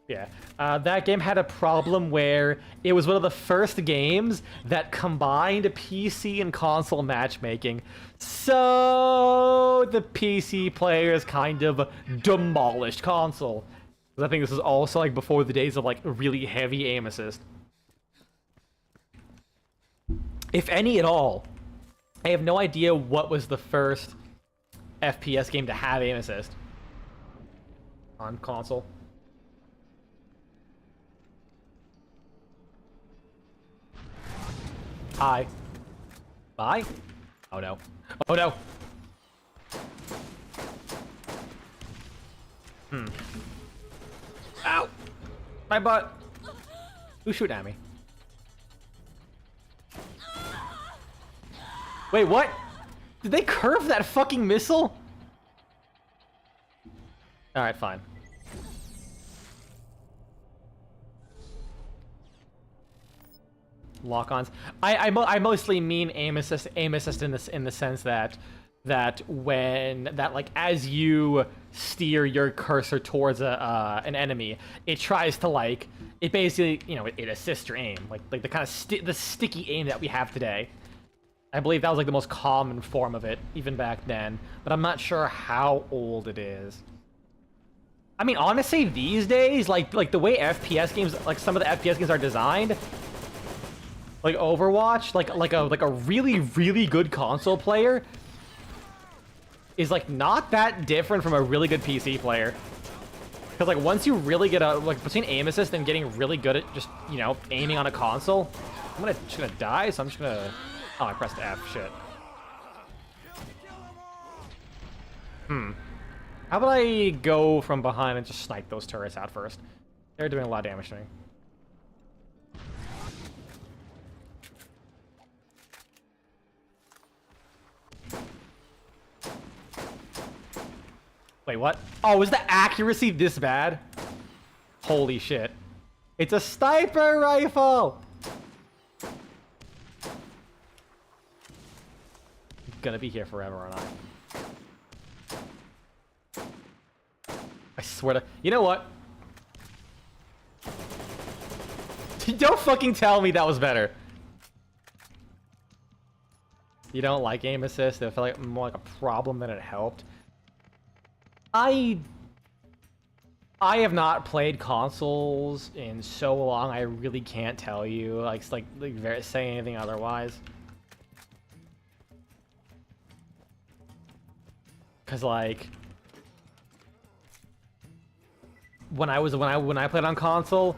Yeah, that game had a problem where it was one of the first games that combined PC and console matchmaking. So the PC players kind of demolished console. I think this is also like before the days of like really heavy aim assist. If any at all. I have no idea what was the first FPS game to have aim assist on console. Hi. Bye. Oh no. Oh no. Ow! My butt! Who's shooting at me? Wait, what? Did they curve that fucking missile? Alright, fine. Lock-ons. I mostly mean aim assist in the sense that like as you steer your cursor towards an enemy, it tries to like it basically, you know, it assists your aim, like the kind of the sticky aim that we have today. I believe that was like the most common form of it even back then, but I'm not sure how old it is. I mean, honestly, these days, like the way FPS games, like some of the FPS games are designed, like Overwatch, like a really good console player is like not that different from a really good PC player. Because like once you really get like between aim assist and getting really good at just, you know, aiming on a console, I'm just gonna die, so I'm just gonna, oh, I pressed F, shit. How about I go from behind and just snipe those turrets out first? They're doing a lot of damage to me. Wait, what? Oh, is the accuracy this bad? Holy shit. It's a sniper rifle! I'm gonna be here forever, aren't I? I swear to... You know what? Don't fucking tell me that was better. You don't like aim assist? It felt like more like a problem than it helped. I have not played consoles in so long, I really can't tell you, like say anything otherwise. Cause like when I played on console,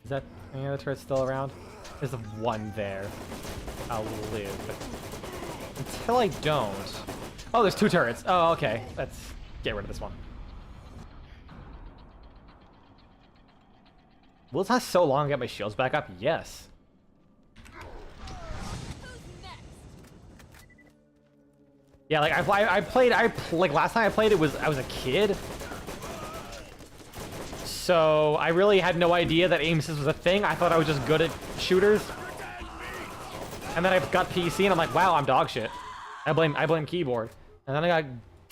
is that any other turret still around? There's one there. I'll live until I don't. Oh, there's two turrets. Oh, okay. Let's get rid of this one. Will it last so long to get my shields back up? Yes. Yeah, like like last time I played it was I was a kid. So I really had no idea that aim assist was a thing. I thought I was just good at shooters. And then I got PC and I'm like, wow, I'm dog shit. I blame keyboard. And then I got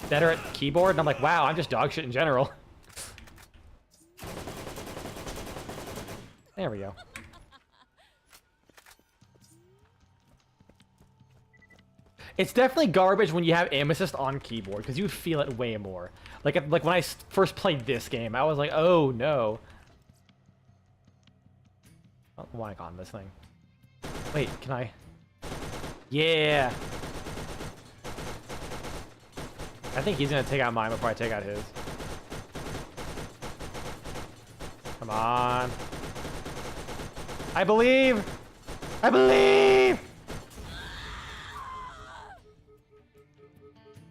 better at keyboard and I'm like, wow, I'm just dog shit in general. There we go. It's definitely garbage when you have aim assist on keyboard because you feel it way more. Like when I first played this game, I was like, oh no. Oh, why on this thing? Wait, can I? Yeah. I think he's gonna take out mine before I take out his. Come on. I believe! I believe!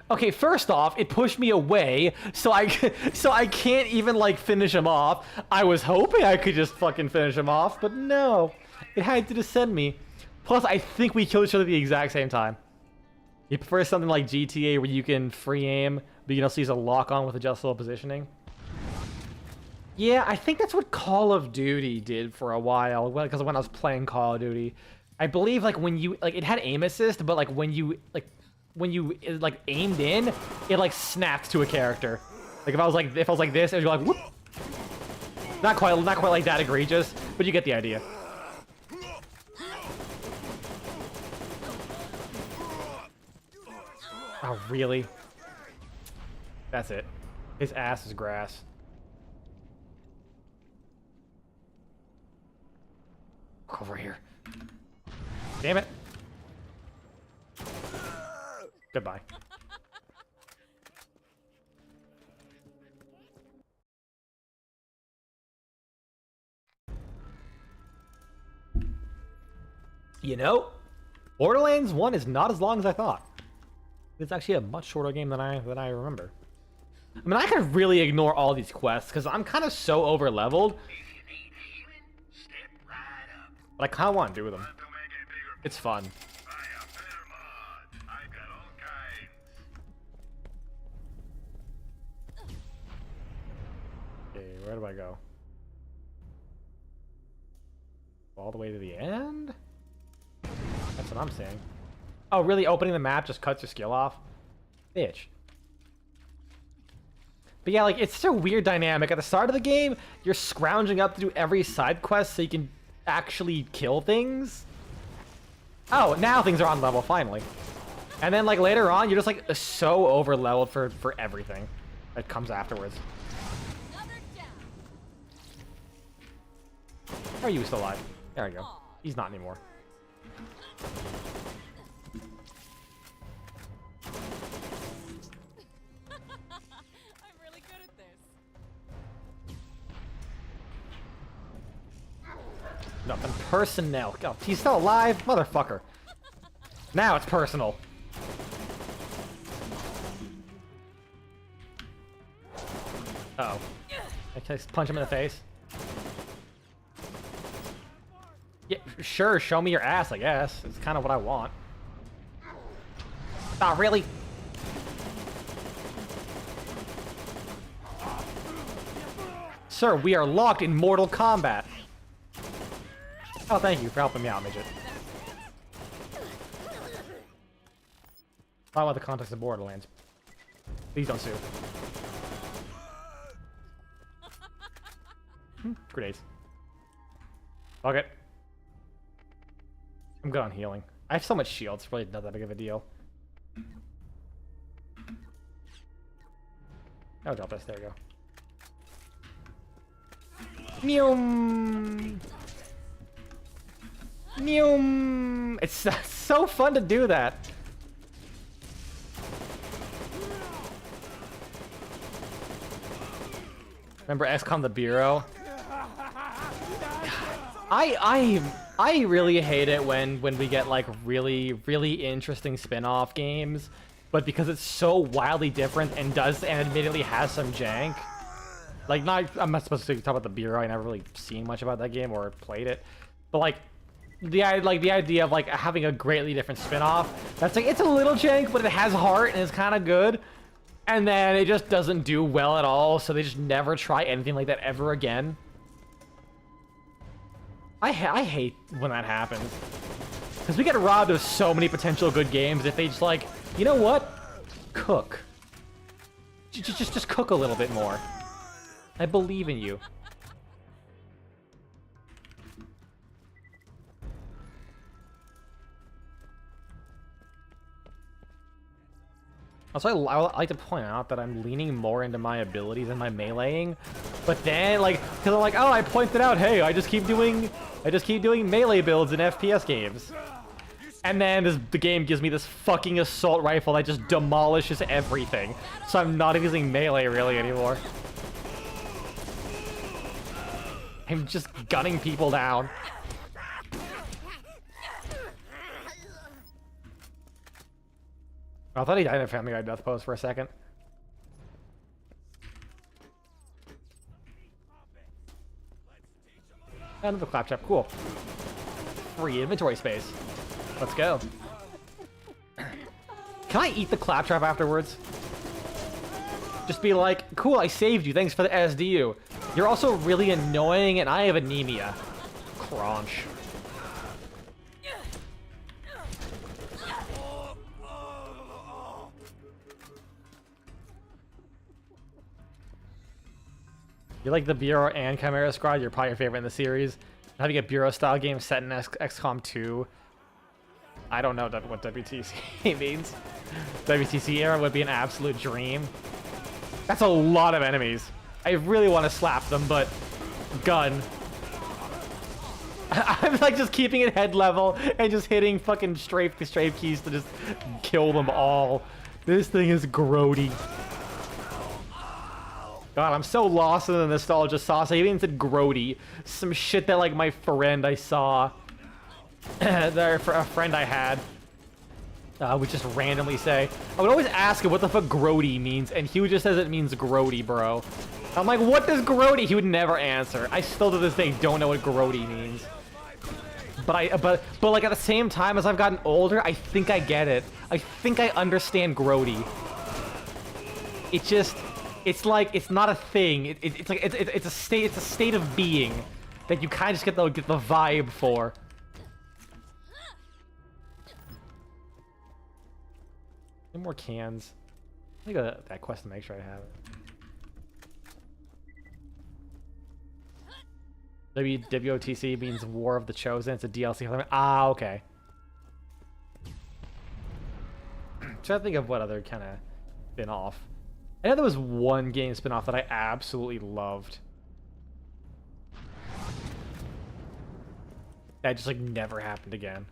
Okay, first off, it pushed me away, so I can't even, like, finish him off. I was hoping I could just fucking finish him off, but no. It had to descend me. Plus, I think we killed each other at the exact same time. You prefer something like GTA where you can free aim, but you can also use a lock-on with adjustable positioning? Yeah, I think that's what Call of Duty did for a while, because when I was playing Call of Duty. I believe, like, when you, like, it had aim assist, but, like, when you aimed in, it like snapped to a character. Like if I was like this, it would go like whoop. Not quite like that egregious, but you get the idea. Oh really? That's it. His ass is grass. Over here. Damn it. Goodbye. You know, Borderlands 1 is not as long as I thought. It's actually a much shorter game than I remember. I mean, I could really ignore all these quests because I'm kind of so over leveled. But I kind of want to do them. It's fun. Okay, where do I go? All the way to the end? That's what I'm saying. Oh, really? Opening the map just cuts your skill off? Bitch. But yeah, like, it's such a weird dynamic. At the start of the game, you're scrounging up to do every side quest so you can actually kill things. Oh, now things are on level, finally. And then, like, later on, you're just, like, so over-leveled for everything that comes afterwards. Are you still alive? There we go. He's not anymore. I'm really good at this. Nothing personnel. Oh, he's still alive? Motherfucker. Now it's personal. Uh-oh. Okay, let's punch him in the face. Yeah, sure, show me your ass, I guess. It's kind of what I want. Oh, really? Sir, we are locked in Mortal Kombat. Oh, thank you for helping me out, midget. I want the context of Borderlands. Please don't sue. Grenades. Fuck it. I'm good on healing. I have so much shield, it's really not that big of a deal. I'll drop this, there we go. Meow. Meow. It's so fun to do that. Remember XCOM the Bureau? I really hate it when we get like really interesting spin-off games, but because it's so wildly different and admittedly has some jank. Like, I'm not supposed to talk about the Bureau. I never really seen much about that game or played it, but like the idea of like having a greatly different spin-off that's like, it's a little jank, but it has heart and it's kind of good, and then it just doesn't do well at all. So they just never try anything like that ever again. I hate when that happens, because we get robbed of so many potential good games if they just like, you know what? Cook. Just cook a little bit more. I believe in you. Also, I like to point out that I'm leaning more into my abilities and my meleeing, but then like, because I'm like, oh, I pointed out, hey, I just keep doing melee builds in FPS games, and then the game gives me this fucking assault rifle that just demolishes everything, so I'm not using melee really anymore. I'm just gunning people down. I thought he died in a Family Guy death pose for a second. Another claptrap, cool. Free inventory space. Let's go. Can I eat the claptrap afterwards? Just be like, cool, I saved you, thanks for the SDU. You're also really annoying and I have anemia. Crunch. You like the Bureau and Chimera Squad? You're probably your favorite in the series. Having a Bureau-style game set in XCOM 2. I don't know what WTC means. WTC era would be an absolute dream. That's a lot of enemies. I really want to slap them, but gun. I'm like just keeping it head level and just hitting fucking strafe keys to just kill them all. This thing is grody. God, I'm so lost in the nostalgia sauce. I even said grody. Some shit that like my friend I saw For a friend I had would just randomly say, I would always ask him what the fuck grody means, and he would just says it means grody, bro. I'm like, what does grody? He would never answer. I still to this day don't know what grody means. But like at the same time as I've gotten older, I think I get it. I think I understand grody. It's like it's not a thing. It's like it's a state of being that you kind of just get the vibe for. Any more cans? Let me go to that quest to make sure I have it. WOTC means War of the Chosen. It's a DLC. Ah, okay. Trying to think of what other kind of spin-off. I know there was one game spin-off that I absolutely loved. That just like never happened again.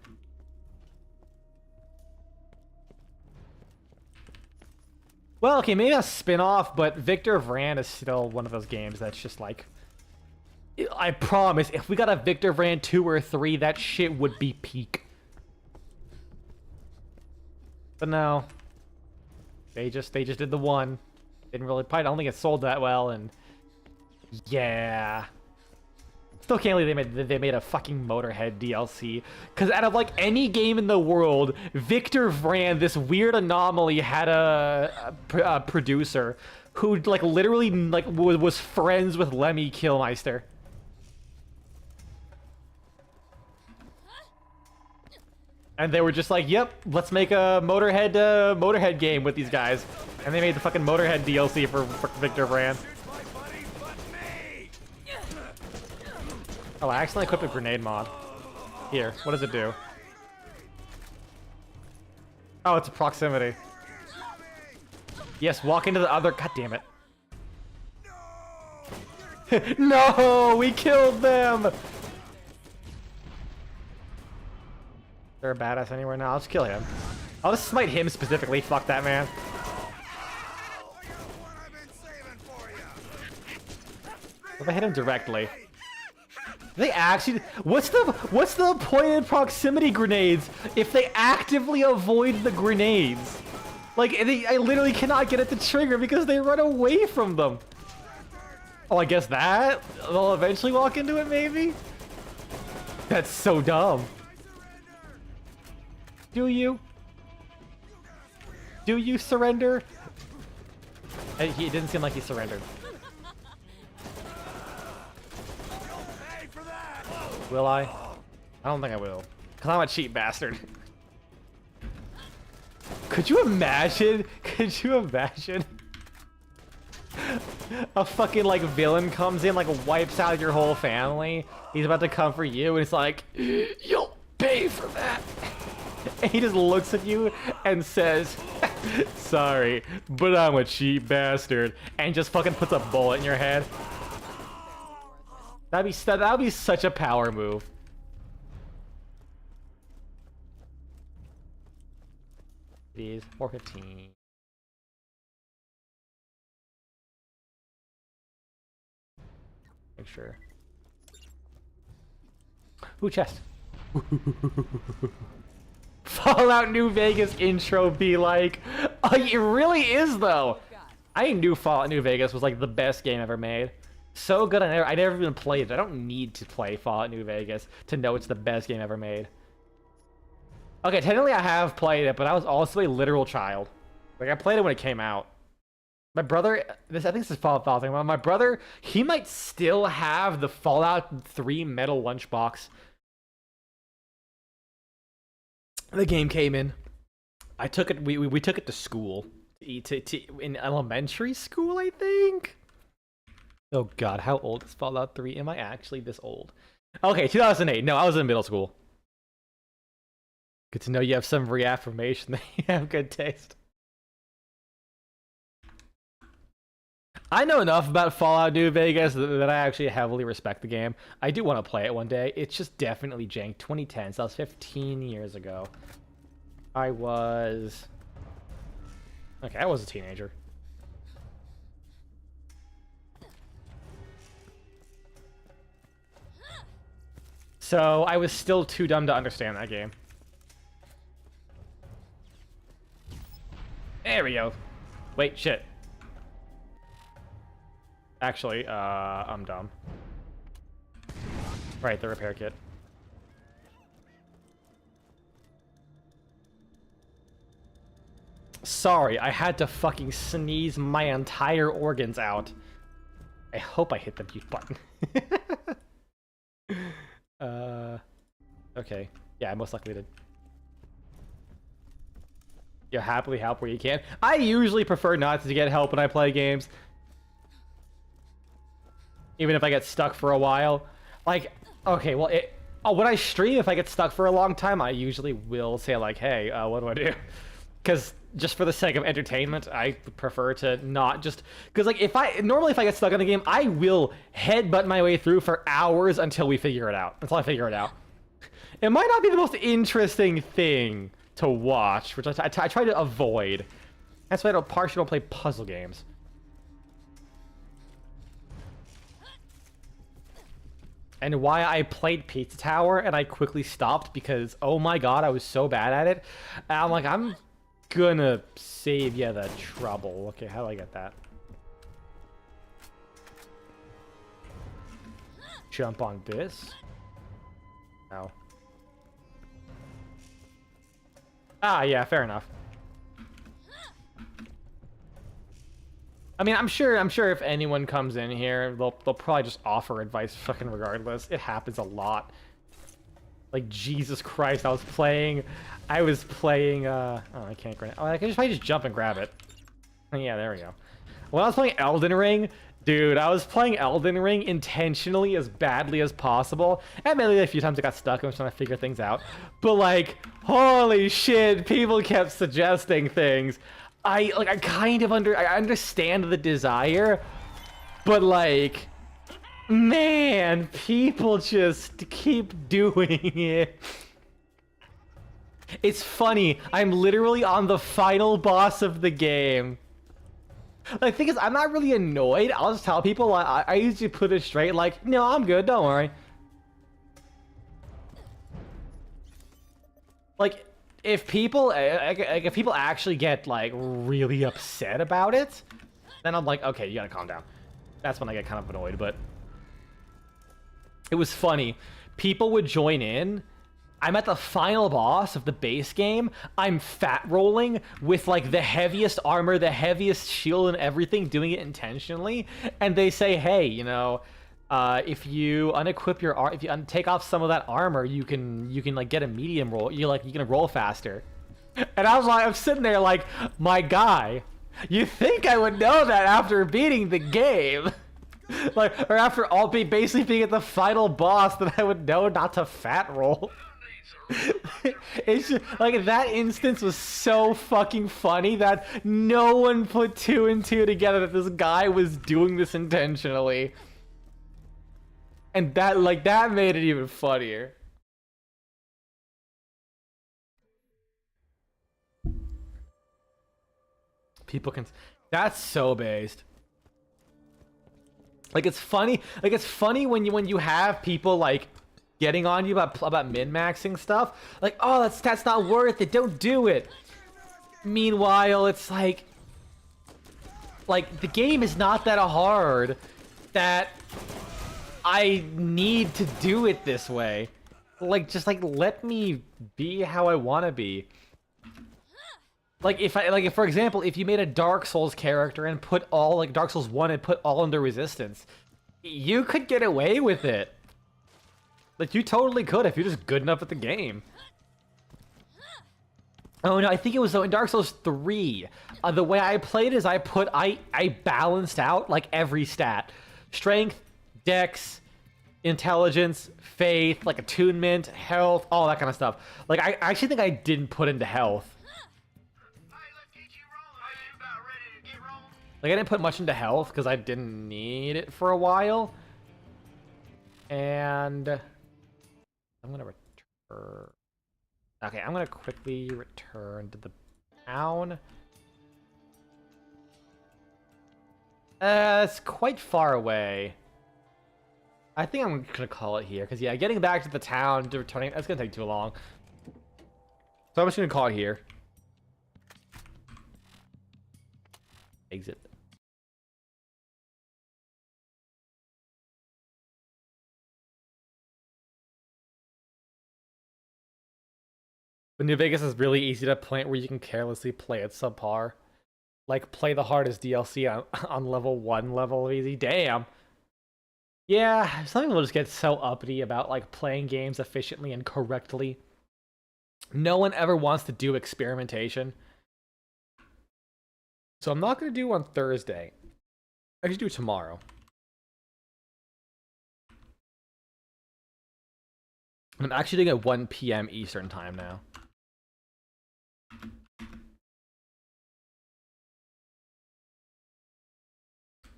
Well, okay, maybe a spin-off, but Victor Vran is still one of those games that's just like... I promise, if we got a Victor Vran 2 or 3, that shit would be peak. But no. They just did the one. Didn't really... I don't think it sold that well, and... Yeah... Still can't believe they made a fucking Motorhead DLC. Because out of like any game in the world, Victor Vran, this weird anomaly, had a producer who like literally like was friends with Lemmy Kilmister. And they were just like, "Yep, let's make a Motorhead game with these guys." And they made the fucking Motorhead DLC for Victor Vran. Oh, I accidentally equipped a grenade mod. Here, what does it do? Oh, it's a proximity. Yes, walk into the other... God damn it. No! We killed them! Is there a badass anywhere now? I'll just kill him. I'll just smite him specifically. Fuck that man. If I hit him directly... They actually... What's the point in proximity grenades if they actively avoid the grenades? Like, I literally cannot get it to trigger because they run away from them. Oh, I guess that? They'll eventually walk into it, maybe? That's so dumb. Do you? Do you surrender? It didn't seem like he surrendered. Will I? I don't think I will. Because I'm a cheap bastard. Could you imagine? Could you imagine? A fucking like villain comes in, like wipes out your whole family. He's about to come for you and it's like, you'll pay for that. And he just looks at you and says, sorry, but I'm a cheap bastard. And just fucking puts a bullet in your head. That'd be such a power move. It is 4:15. Make sure. Ooh, chest. Fallout New Vegas intro be like, oh, it really is though. I knew Fallout New Vegas was like the best game ever made. So good, I never even played it. I don't need to play Fallout New Vegas to know it's the best game ever made. Okay, technically I have played it, but I was also a literal child. Like, I played it when it came out. My brother, I think this is Fallout thing. My brother, he might still have the Fallout 3 metal lunchbox. The game came in. I took it, we took it to school. In elementary school, I think? Oh god, how old is Fallout 3? Am I actually this old? Okay, 2008. No, I was in middle school. Good to know you have some reaffirmation that you have good taste. I know enough about Fallout New Vegas that I actually heavily respect the game. I do want to play it one day. It's just definitely jank. 2010, so that was 15 years ago. I was... Okay, I was a teenager. So I was still too dumb to understand that game. There we go. Wait, shit. Actually, I'm dumb. Right, the repair kit. Sorry, I had to fucking sneeze my entire organs out. I hope I hit the mute button. Okay. Yeah, I most likely did. You happily help where you can. I usually prefer not to get help when I play games. Even if I get stuck for a while. Like, okay, well, when I stream, if I get stuck for a long time, I usually will say, like, hey, what do I do? Because just for the sake of entertainment, I prefer to not just... Because, like, normally if I get stuck in a game, I will headbutt my way through for hours until we figure it out. Until I figure it out. It might not be the most interesting thing to watch, which I try to avoid. That's why I partially don't play puzzle games. And why I played Pizza Tower and I quickly stopped because, oh my god, I was so bad at it. And I'm like, I'm gonna save you the trouble. Okay, how do I get that? Jump on this. No. Ah, yeah, fair enough. I mean, I'm sure if anyone comes in here, they'll probably just offer advice fucking regardless. It happens a lot. Like, Jesus Christ, I was playing, oh, I can't grab it. Oh, I can just jump and grab it. Yeah, there we go. When I was playing Elden Ring, dude, I was playing Elden Ring intentionally as badly as possible. And maybe a few times I got stuck and was trying to figure things out. But, like, holy shit, people kept suggesting things. I understand the desire, but, like, man, people just keep doing it. It's funny, I'm literally on the final boss of the game. The thing is, I'm not really annoyed. I'll just tell people, I usually put it straight, like, no, I'm good, don't worry. Like, if people actually get, like, really upset about it, then I'm like, okay, you gotta calm down. That's when I get kind of annoyed, but... It was funny. People would join in. I'm at the final boss of the base game. I'm fat rolling with, like, the heaviest armor, the heaviest shield and everything, doing it intentionally. And they say, hey, you know, if you unequip your if you take off some of that armor, you can like get a medium roll. You can roll faster. And I was like, I'm sitting there like, my guy, you think I would know that after beating the game? Like, or after basically being at the final boss, that I would know not to fat roll. It's just, like, that instance was so fucking funny that no one put two and two together that this guy was doing this intentionally. And that made it even funnier. People can... That's so based. Like, it's funny. Like, it's funny when you have people, like, getting on you about min-maxing stuff. Like, oh, that's not worth it. Don't do it. Meanwhile, it's like the game is not that hard that I need to do it this way. Like, just, like, let me be how I want to be. Like, if for example, if you made a Dark Souls character and put all, like, Dark Souls 1 and put all into resistance, you could get away with it. Like, you totally could if you're just good enough at the game. Oh no, I think it was, though, in Dark Souls 3. The way I played is I balanced out, like, every stat. Strength, dex, intelligence, faith, like, attunement, health, all that kind of stuff. Like, I actually think I didn't put into health. Like, I didn't put much into health because I didn't need it for a while. And I'm gonna return. Okay, I'm gonna quickly return to the town. It's quite far away. I think I'm gonna call it here, because yeah, getting back to the town, to returning, that's gonna take too long. So I'm just gonna call it here. Exit. But New Vegas is really easy to point where you can carelessly play at subpar. Like, play the hardest DLC on, on level 1 level of easy. Damn. Yeah, some people just get so uppity about, like, playing games efficiently and correctly. No one ever wants to do experimentation. So I'm not going to do on Thursday. I should do tomorrow. I'm actually doing it at 1 p.m. Eastern time now.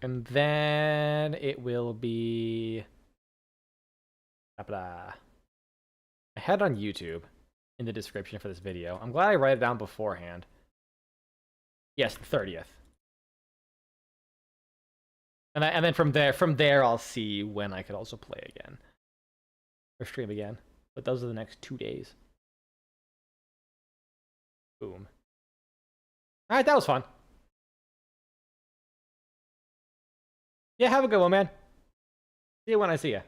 And then it will be... I had it on YouTube in the description for this video. I'm glad I write it down beforehand. Yes, the 30th. And then from there I'll see when I could also play again. Or stream again. But those are the next 2 days. Boom. Alright, that was fun. Yeah, have a good one, man. See you when I see you.